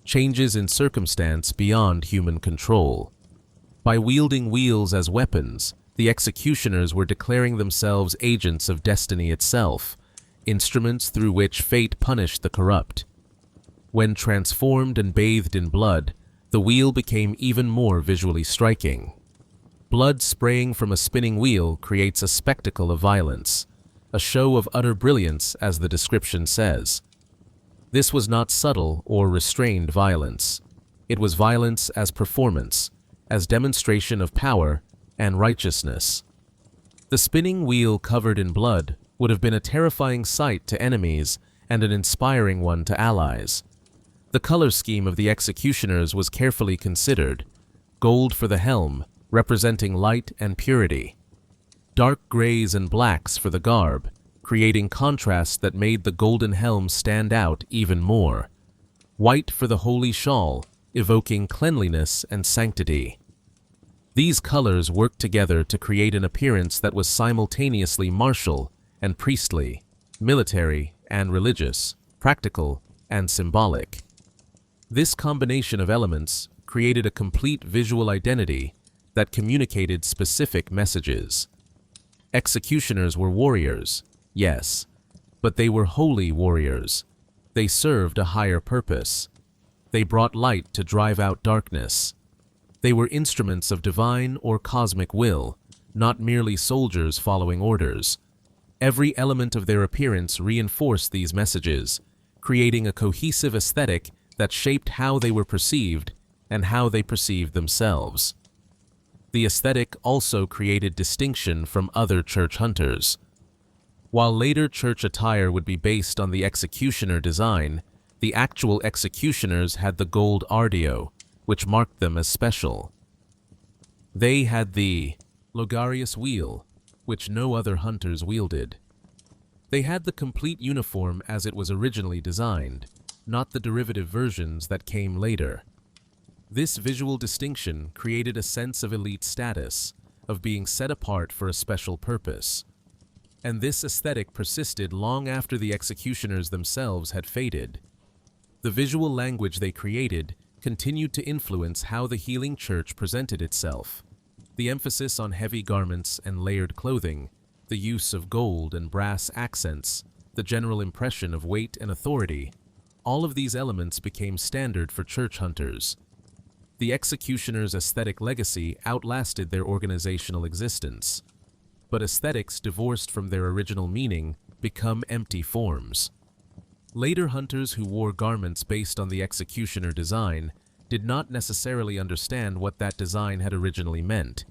changes in circumstance beyond human control. By wielding wheels as weapons, the executioners were declaring themselves agents of destiny itself, instruments through which fate punished the corrupt. When transformed and bathed in blood, the wheel became even more visually striking. Blood spraying from a spinning wheel creates a spectacle of violence, a show of utter brilliance, as the description says. This was not subtle or restrained violence. It was violence as performance, as demonstration of power and righteousness. The spinning wheel covered in blood would have been a terrifying sight to enemies and an inspiring one to allies. The color scheme of the executioners was carefully considered: gold for the helm, representing light and purity; dark grays and blacks for the garb, creating contrasts that made the golden helm stand out even more; white for the holy shawl, evoking cleanliness and sanctity. These colors worked together to create an appearance that was simultaneously martial and priestly, military and religious, practical and symbolic. This combination of elements created a complete visual identity that communicated specific messages. Executioners were warriors, yes, but they were holy warriors. They served a higher purpose. They brought light to drive out darkness. They were instruments of divine or cosmic will, not merely soldiers following orders. Every element of their appearance reinforced these messages, creating a cohesive aesthetic that shaped how they were perceived and how they perceived themselves. The aesthetic also created distinction from other church hunters. While later church attire would be based on the executioner design, the actual executioners had the Gold Ardeo, which marked them as special. They had the Logarius Wheel, which no other hunters wielded. They had the complete uniform as it was originally designed, not the derivative versions that came later. This visual distinction created a sense of elite status, of being set apart for a special purpose. And this aesthetic persisted long after the executioners themselves had faded. The visual language they created continued to influence how the healing church presented itself. The emphasis on heavy garments and layered clothing, the use of gold and brass accents, the general impression of weight and authority, all of these elements became standard for church hunters. The executioners' aesthetic legacy outlasted their organizational existence. But aesthetics divorced from their original meaning become empty forms. Later hunters who wore garments based on the executioner design did not necessarily understand what that design had originally meant.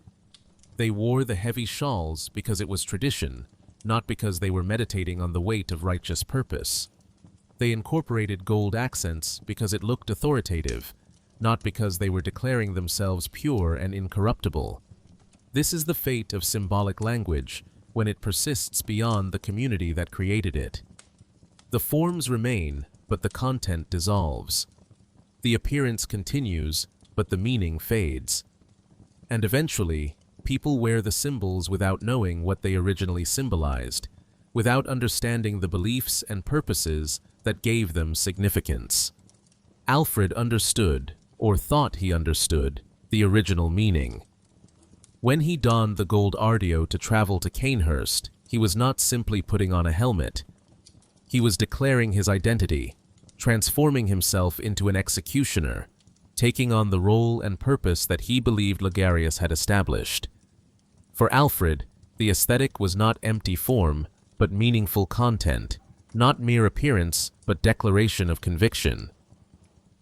They wore the heavy shawls because it was tradition, not because they were meditating on the weight of righteous purpose. They incorporated gold accents because it looked authoritative, not because they were declaring themselves pure and incorruptible. This is the fate of symbolic language when it persists beyond the community that created it. The forms remain, but the content dissolves. The appearance continues, but the meaning fades. And eventually, people wear the symbols without knowing what they originally symbolized, without understanding the beliefs and purposes that gave them significance. Alfred understood, or thought he understood, the original meaning. When he donned the Gold Ardeo to travel to Cainhurst, he was not simply putting on a helmet. He was declaring his identity, transforming himself into an executioner, taking on the role and purpose that he believed Logarius had established. For Alfred, the aesthetic was not empty form, but meaningful content, not mere appearance, but declaration of conviction.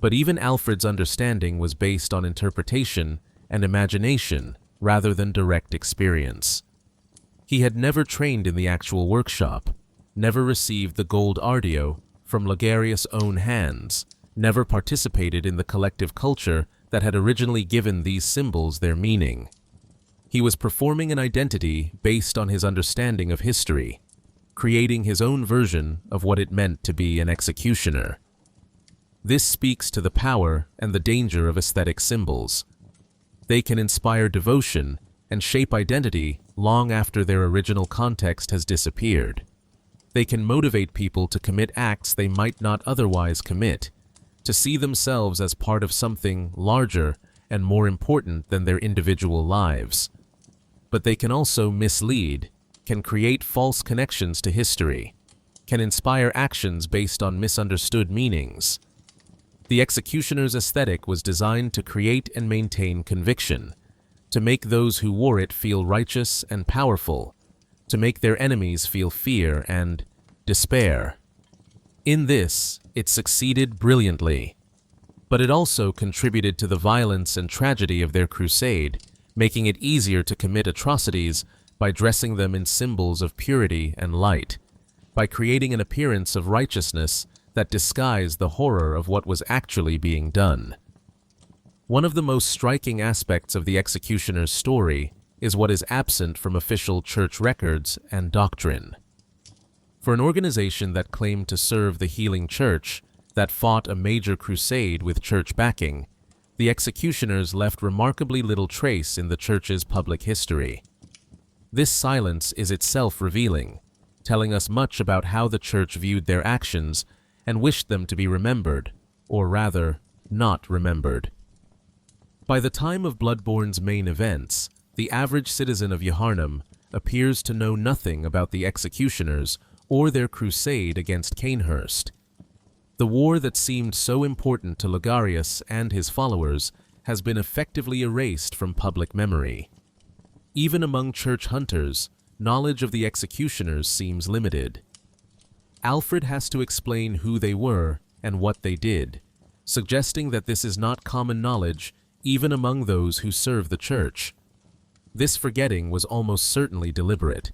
But even Alfred's understanding was based on interpretation and imagination rather than direct experience. He had never trained in the actual workshop, never received the Gold Ardeo from Logarius' own hands, never participated in the collective culture that had originally given these symbols their meaning. He was performing an identity based on his understanding of history, creating his own version of what it meant to be an executioner. This speaks to the power and the danger of aesthetic symbols. They can inspire devotion and shape identity long after their original context has disappeared. They can motivate people to commit acts they might not otherwise commit, to see themselves as part of something larger and more important than their individual lives. But they can also mislead, can create false connections to history, can inspire actions based on misunderstood meanings. The executioner's aesthetic was designed to create and maintain conviction, to make those who wore it feel righteous and powerful, to make their enemies feel fear and despair. In this, it succeeded brilliantly. But it also contributed to the violence and tragedy of their crusade, making it easier to commit atrocities by dressing them in symbols of purity and light, by creating an appearance of righteousness that disguised the horror of what was actually being done. One of the most striking aspects of the executioner's story is what is absent from official church records and doctrine. For an organization that claimed to serve the healing church, that fought a major crusade with church backing, the executioners left remarkably little trace in the church's public history. This silence is itself revealing, telling us much about how the church viewed their actions and wished them to be remembered, or rather, not remembered. By the time of Bloodborne's main events, the average citizen of Yharnam appears to know nothing about the executioners or their crusade against Cainhurst. The war that seemed so important to Logarius and his followers has been effectively erased from public memory. Even among church hunters, knowledge of the executioners seems limited. Alfred has to explain who they were and what they did, suggesting that this is not common knowledge even among those who serve the church. This forgetting was almost certainly deliberate.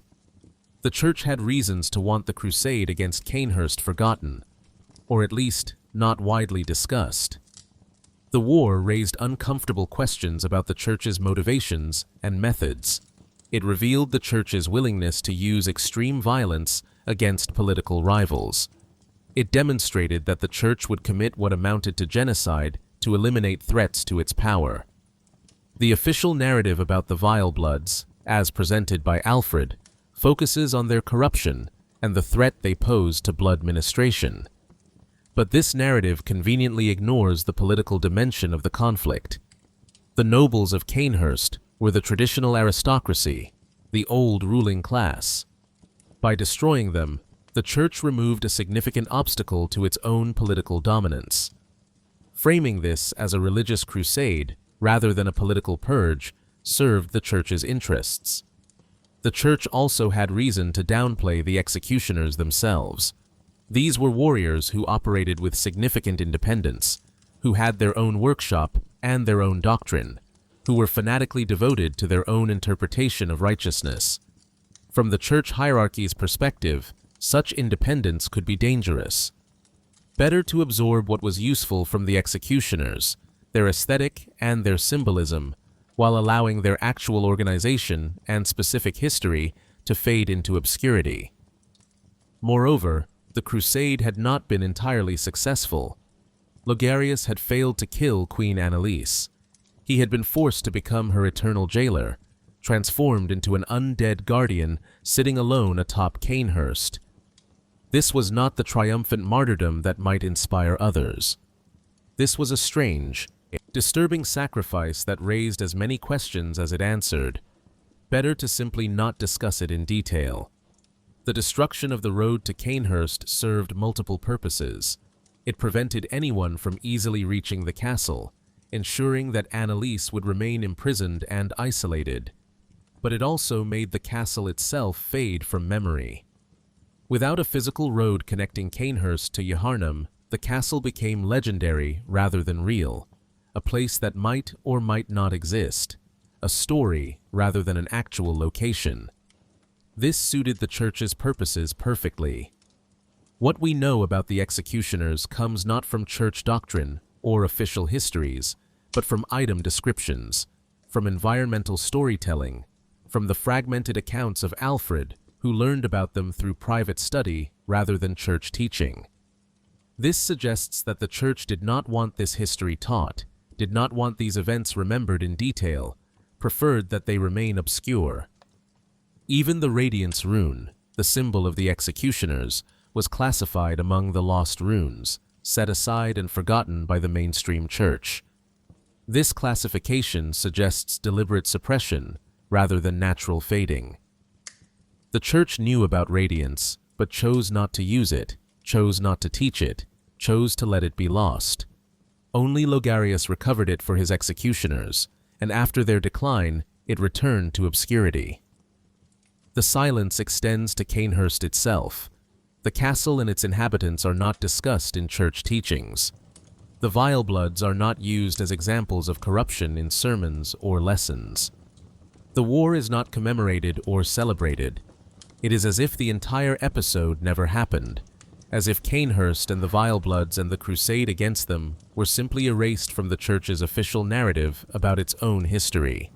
The church had reasons to want the crusade against Cainhurst forgotten, or at least not widely discussed. The war raised uncomfortable questions about the church's motivations and methods. It revealed the church's willingness to use extreme violence against political rivals. It demonstrated that the Church would commit what amounted to genocide to eliminate threats to its power. The official narrative about the Vilebloods, as presented by Alfred, focuses on their corruption and the threat they pose to blood ministration. But this narrative conveniently ignores the political dimension of the conflict. The nobles of Cainhurst were the traditional aristocracy, the old ruling class. By destroying them, the Church removed a significant obstacle to its own political dominance. Framing this as a religious crusade rather than a political purge served the Church's interests. The Church also had reason to downplay the executioners themselves. These were warriors who operated with significant independence, who had their own workshop and their own doctrine, who were fanatically devoted to their own interpretation of righteousness. From the Church hierarchy's perspective, such independence could be dangerous. Better to absorb what was useful from the executioners, their aesthetic and their symbolism, while allowing their actual organization and specific history to fade into obscurity. Moreover, the crusade had not been entirely successful. Logarius had failed to kill Queen Annalise. He had been forced to become her eternal jailer, transformed into an undead guardian sitting alone atop Cainhurst. This was not the triumphant martyrdom that might inspire others. This was a strange, disturbing sacrifice that raised as many questions as it answered. Better to simply not discuss it in detail. The destruction of the road to Cainhurst served multiple purposes. It prevented anyone from easily reaching the castle, ensuring that Annalise would remain imprisoned and isolated. But it also made the castle itself fade from memory. Without a physical road connecting Cainhurst to Yharnam, the castle became legendary rather than real, a place that might or might not exist, a story rather than an actual location. This suited the Church's purposes perfectly. What we know about the executioners comes not from Church doctrine or official histories, but from item descriptions, from environmental storytelling, from the fragmented accounts of Alfred, who learned about them through private study rather than Church teaching. This suggests that the Church did not want this history taught, did not want these events remembered in detail, preferred that they remain obscure. Even the Radiance rune, the symbol of the executioners, was classified among the lost runes, set aside and forgotten by the mainstream Church. This classification suggests deliberate suppression rather than natural fading. The Church knew about Radiance, but chose not to use it, chose not to teach it, chose to let it be lost. Only Logarius recovered it for his executioners, and after their decline, it returned to obscurity. The silence extends to Cainhurst itself. The castle and its inhabitants are not discussed in Church teachings. The Vilebloods are not used as examples of corruption in sermons or lessons. The war is not commemorated or celebrated. It is as if the entire episode never happened, as if Cainhurst and the Vilebloods and the crusade against them were simply erased from the Church's official narrative about its own history.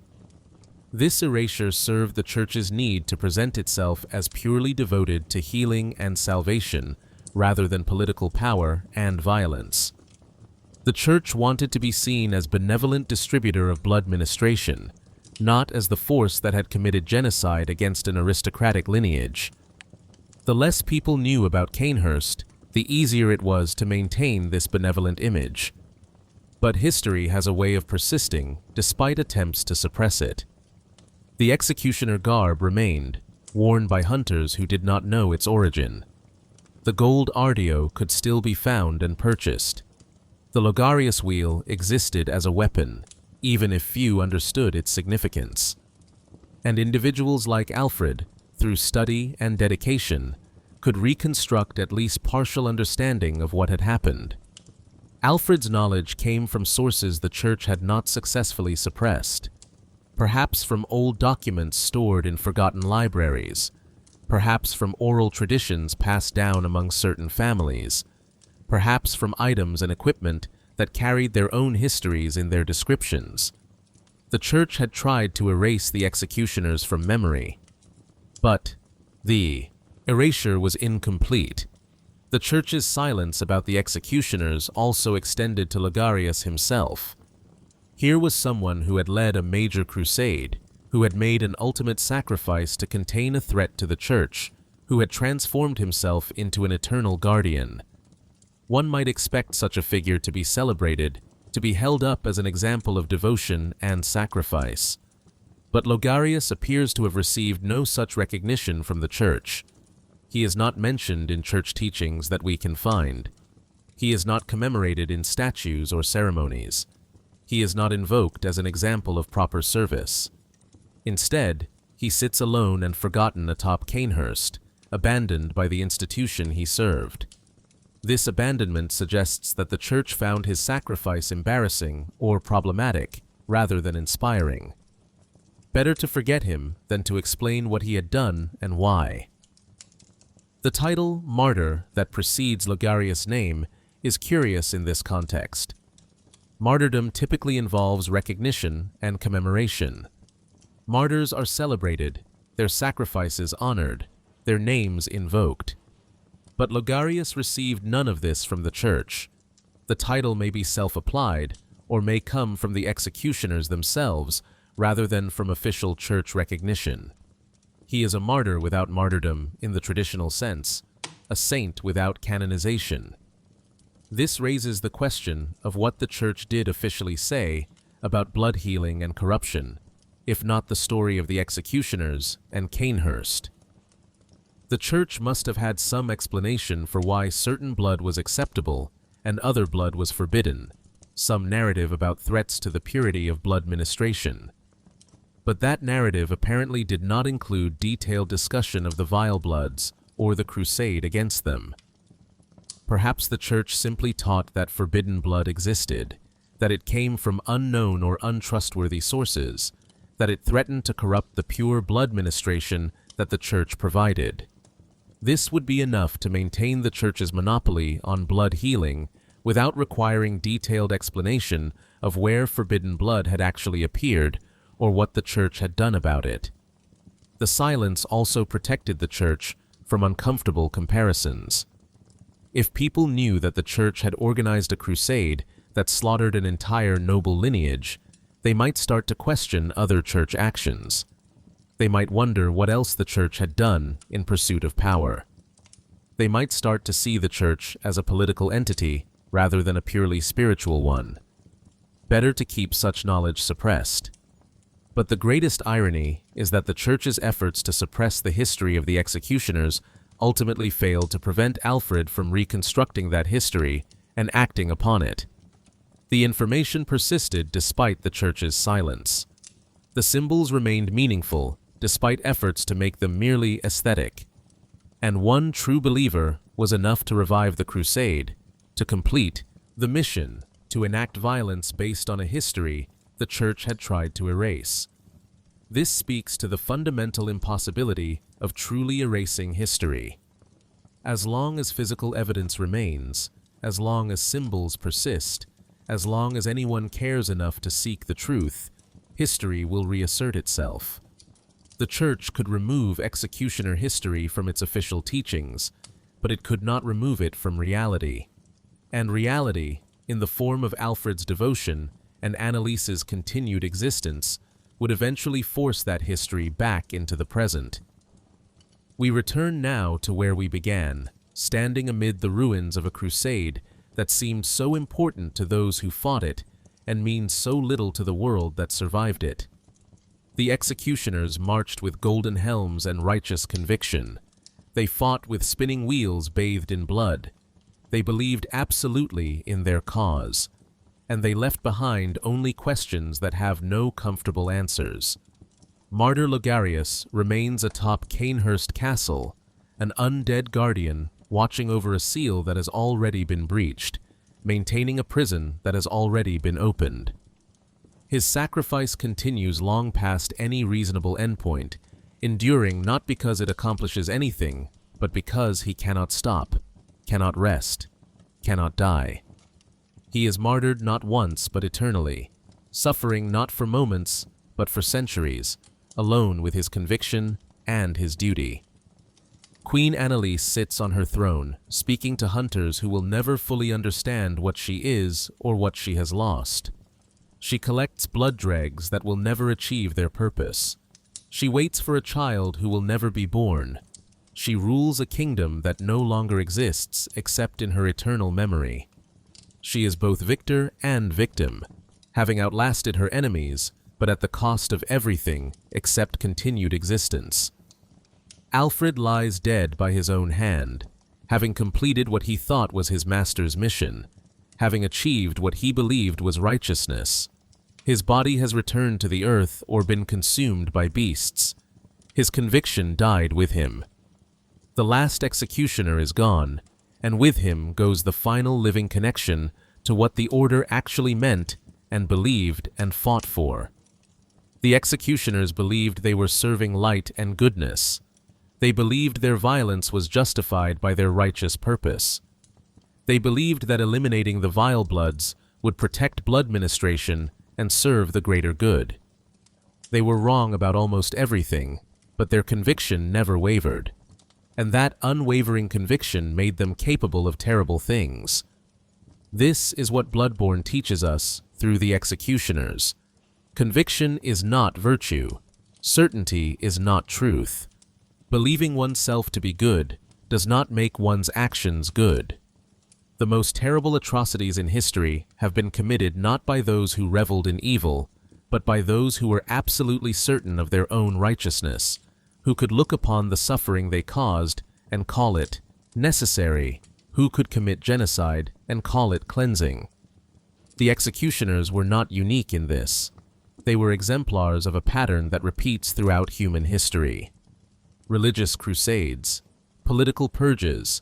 This erasure served the Church's need to present itself as purely devoted to healing and salvation rather than political power and violence. The Church wanted to be seen as benevolent distributor of blood ministration, not as the force that had committed genocide against an aristocratic lineage. The less people knew about Cainhurst, the easier it was to maintain this benevolent image. But history has a way of persisting despite attempts to suppress it. The executioner garb remained, worn by hunters who did not know its origin. The Gold Ardeo could still be found and purchased. The Logarius Wheel existed as a weapon, even if few understood its significance. And individuals like Alfred, through study and dedication, could reconstruct at least partial understanding of what had happened. Alfred's knowledge came from sources the Church had not successfully suppressed. Perhaps from old documents stored in forgotten libraries, perhaps from oral traditions passed down among certain families, perhaps from items and equipment that carried their own histories in their descriptions. The Church had tried to erase the executioners from memory, but the Erasure was incomplete. The Church's silence about the executioners also extended to Logarius himself. Here was someone who had led a major crusade, who had made an ultimate sacrifice to contain a threat to the Church, who had transformed himself into an eternal guardian. One might expect such a figure to be celebrated, to be held up as an example of devotion and sacrifice. But Logarius appears to have received no such recognition from the Church. He is not mentioned in Church teachings that we can find. He is not commemorated in statues or ceremonies. He is not invoked as an example of proper service. Instead, he sits alone and forgotten atop Cainhurst, abandoned by the institution he served. This abandonment suggests that the Church found his sacrifice embarrassing or problematic rather than inspiring. Better to forget him than to explain what he had done and why. The title Martyr that precedes Logarius' name is curious in this context. Martyrdom typically involves recognition and commemoration. Martyrs are celebrated, their sacrifices honored, their names invoked. But Logarius received none of this from the Church. The title may be self-applied, or may come from the executioners themselves, rather than from official Church recognition. He is a martyr without martyrdom in the traditional sense, a saint without canonization. This raises the question of what the Church did officially say about blood healing and corruption, if not the story of the executioners and Cainhurst. The Church must have had some explanation for why certain blood was acceptable and other blood was forbidden, some narrative about threats to the purity of blood ministration. But that narrative apparently did not include detailed discussion of the Vilebloods or the crusade against them. Perhaps the Church simply taught that forbidden blood existed, that it came from unknown or untrustworthy sources, that it threatened to corrupt the pure blood ministration that the Church provided. This would be enough to maintain the Church's monopoly on blood healing without requiring detailed explanation of where forbidden blood had actually appeared or what the Church had done about it. The silence also protected the Church from uncomfortable comparisons. If people knew that the Church had organized a crusade that slaughtered an entire noble lineage, they might start to question other Church actions. They might wonder what else the Church had done in pursuit of power. They might start to see the Church as a political entity rather than a purely spiritual one. Better to keep such knowledge suppressed. But the greatest irony is that the Church's efforts to suppress the history of the executioners ultimately failed to prevent Alfred from reconstructing that history and acting upon it. The information persisted despite the Church's silence. The symbols remained meaningful despite efforts to make them merely aesthetic. And one true believer was enough to revive the crusade, to complete the mission, to enact violence based on a history the Church had tried to erase. This speaks to the fundamental impossibility of truly erasing history. As long as physical evidence remains, as long as symbols persist, as long as anyone cares enough to seek the truth, history will reassert itself. The Church could remove executioner history from its official teachings, but it could not remove it from reality. And reality, in the form of Alfred's devotion and Annalise's continued existence, would eventually force that history back into the present. We return now to where we began, standing amid the ruins of a crusade that seemed so important to those who fought it and means so little to the world that survived it. The executioners marched with golden helms and righteous conviction. They fought with spinning wheels bathed in blood. They believed absolutely in their cause. And they left behind only questions that have no comfortable answers. Martyr Logarius remains atop Cainhurst Castle, an undead guardian watching over a seal that has already been breached, maintaining a prison that has already been opened. His sacrifice continues long past any reasonable endpoint, enduring not because it accomplishes anything, but because he cannot stop, cannot rest, cannot die. He is martyred not once but eternally, suffering not for moments but for centuries, alone with his conviction and his duty. Queen Annalise sits on her throne, speaking to hunters who will never fully understand what she is or what she has lost. She collects blood dregs that will never achieve their purpose. She waits for a child who will never be born. She rules a kingdom that no longer exists except in her eternal memory. She is both victor and victim, having outlasted her enemies, but at the cost of everything except continued existence. Alfred lies dead by his own hand, having completed what he thought was his master's mission, having achieved what he believed was righteousness. His body has returned to the earth or been consumed by beasts. His conviction died with him. The last executioner is gone, and with him goes the final living connection to what the order actually meant and believed and fought for. The executioners believed they were serving light and goodness. They believed their violence was justified by their righteous purpose. They believed that eliminating the Vilebloods would protect blood ministration and serve the greater good. They were wrong about almost everything, but their conviction never wavered. And that unwavering conviction made them capable of terrible things. This is what Bloodborne teaches us through the executioners. Conviction is not virtue. Certainty is not truth. Believing oneself to be good does not make one's actions good. The most terrible atrocities in history have been committed not by those who reveled in evil, but by those who were absolutely certain of their own righteousness, who could look upon the suffering they caused and call it necessary, who could commit genocide and call it cleansing. The executioners were not unique in this. They were exemplars of a pattern that repeats throughout human history. Religious crusades, political purges,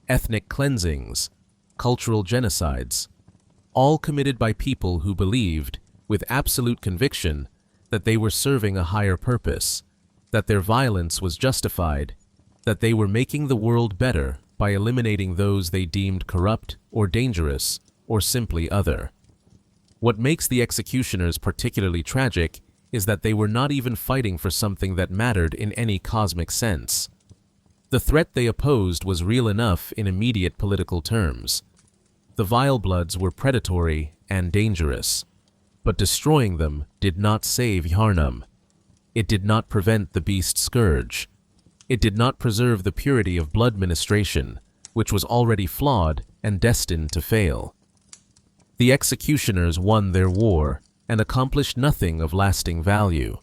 ethnic cleansings, cultural genocides, all committed by people who believed, with absolute conviction, that they were serving a higher purpose, that their violence was justified, that they were making the world better by eliminating those they deemed corrupt or dangerous or simply other. What makes the executioners particularly tragic is that they were not even fighting for something that mattered in any cosmic sense. The threat they opposed was real enough in immediate political terms. The Vilebloods were predatory and dangerous, but destroying them did not save Yharnam. It did not prevent the beast scourge. It did not preserve the purity of blood ministration, which was already flawed and destined to fail. The executioners won their war and accomplished nothing of lasting value.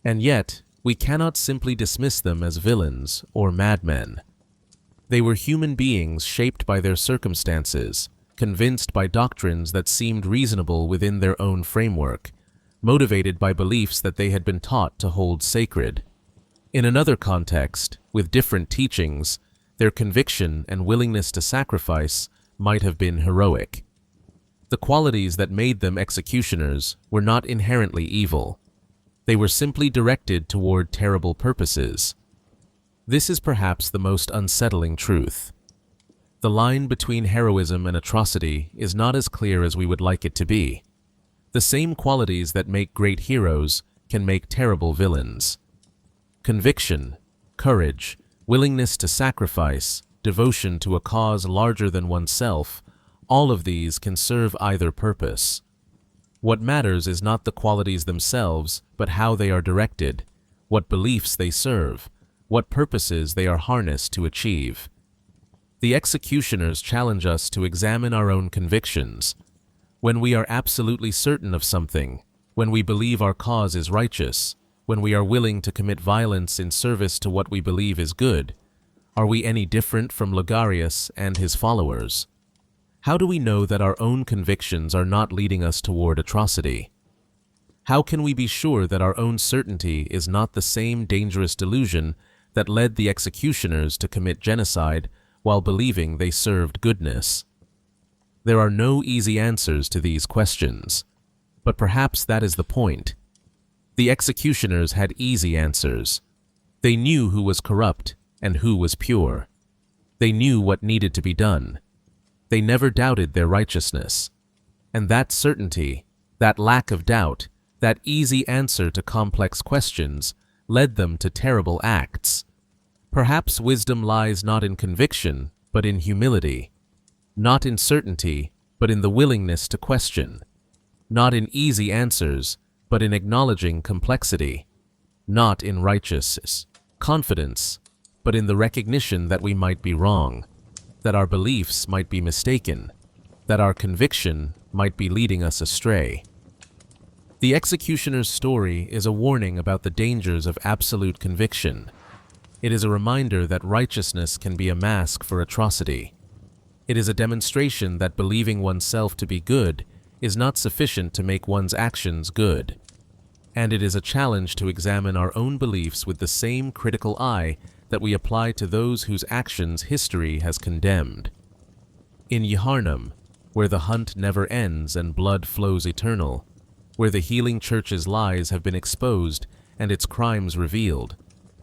And yet, we cannot simply dismiss them as villains or madmen. They were human beings shaped by their circumstances, convinced by doctrines that seemed reasonable within their own framework, motivated by beliefs that they had been taught to hold sacred. In another context, with different teachings, their conviction and willingness to sacrifice might have been heroic. The qualities that made them executioners were not inherently evil. They were simply directed toward terrible purposes. This is perhaps the most unsettling truth. The line between heroism and atrocity is not as clear as we would like it to be. The same qualities that make great heroes can make terrible villains. Conviction, courage, willingness to sacrifice, devotion to a cause larger than oneself, all of these can serve either purpose. What matters is not the qualities themselves, but how they are directed, what beliefs they serve, what purposes they are harnessed to achieve. The executioners challenge us to examine our own convictions. When we are absolutely certain of something, when we believe our cause is righteous, when we are willing to commit violence in service to what we believe is good, are we any different from Logarius and his followers? How do we know that our own convictions are not leading us toward atrocity? How can we be sure that our own certainty is not the same dangerous delusion that led the executioners to commit genocide while believing they served goodness? There are no easy answers to these questions, but perhaps that is the point. The executioners had easy answers. They knew who was corrupt and who was pure. They knew what needed to be done. They never doubted their righteousness. And that certainty, that lack of doubt, that easy answer to complex questions led them to terrible acts. Perhaps wisdom lies not in conviction, but in humility, not in certainty, but in the willingness to question, not in easy answers, but in acknowledging complexity, not in righteous confidence, but in the recognition that we might be wrong, that our beliefs might be mistaken, that our conviction might be leading us astray. The executioner's story is a warning about the dangers of absolute conviction. It is a reminder that righteousness can be a mask for atrocity. It is a demonstration that believing oneself to be good is not sufficient to make one's actions good. And it is a challenge to examine our own beliefs with the same critical eye that we apply to those whose actions history has condemned. In Yharnam, where the hunt never ends and blood flows eternal, where the healing church's lies have been exposed and its crimes revealed,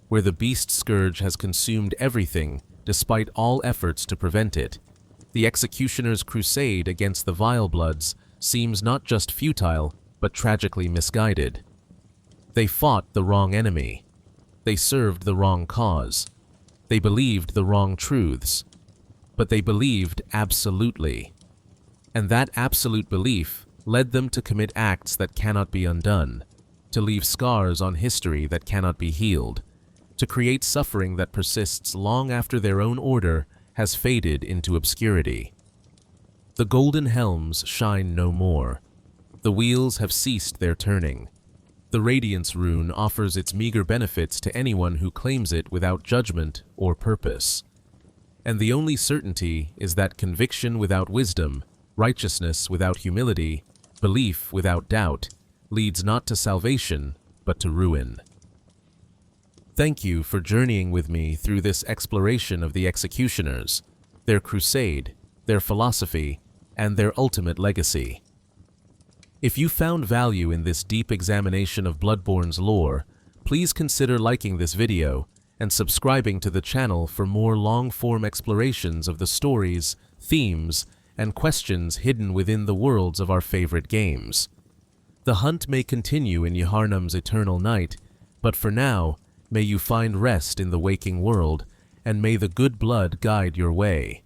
where the beast scourge has consumed everything despite all efforts to prevent it, the executioner's crusade against the Vilebloods seems not just futile, but tragically misguided. They fought the wrong enemy. They served the wrong cause. They believed the wrong truths. But they believed absolutely. And that absolute belief led them to commit acts that cannot be undone, to leave scars on history that cannot be healed, to create suffering that persists long after their own order has faded into obscurity. The golden helms shine no more. The wheels have ceased their turning. The Radiance rune offers its meager benefits to anyone who claims it without judgment or purpose. And the only certainty is that conviction without wisdom, righteousness without humility, belief without doubt, leads not to salvation, but to ruin. Thank you for journeying with me through this exploration of the executioners, their crusade, their philosophy, and their ultimate legacy. If you found value in this deep examination of Bloodborne's lore, please consider liking this video and subscribing to the channel for more long-form explorations of the stories, themes, and questions hidden within the worlds of our favorite games. The hunt may continue in Yharnam's eternal night, but for now, may you find rest in the waking world, and may the good blood guide your way.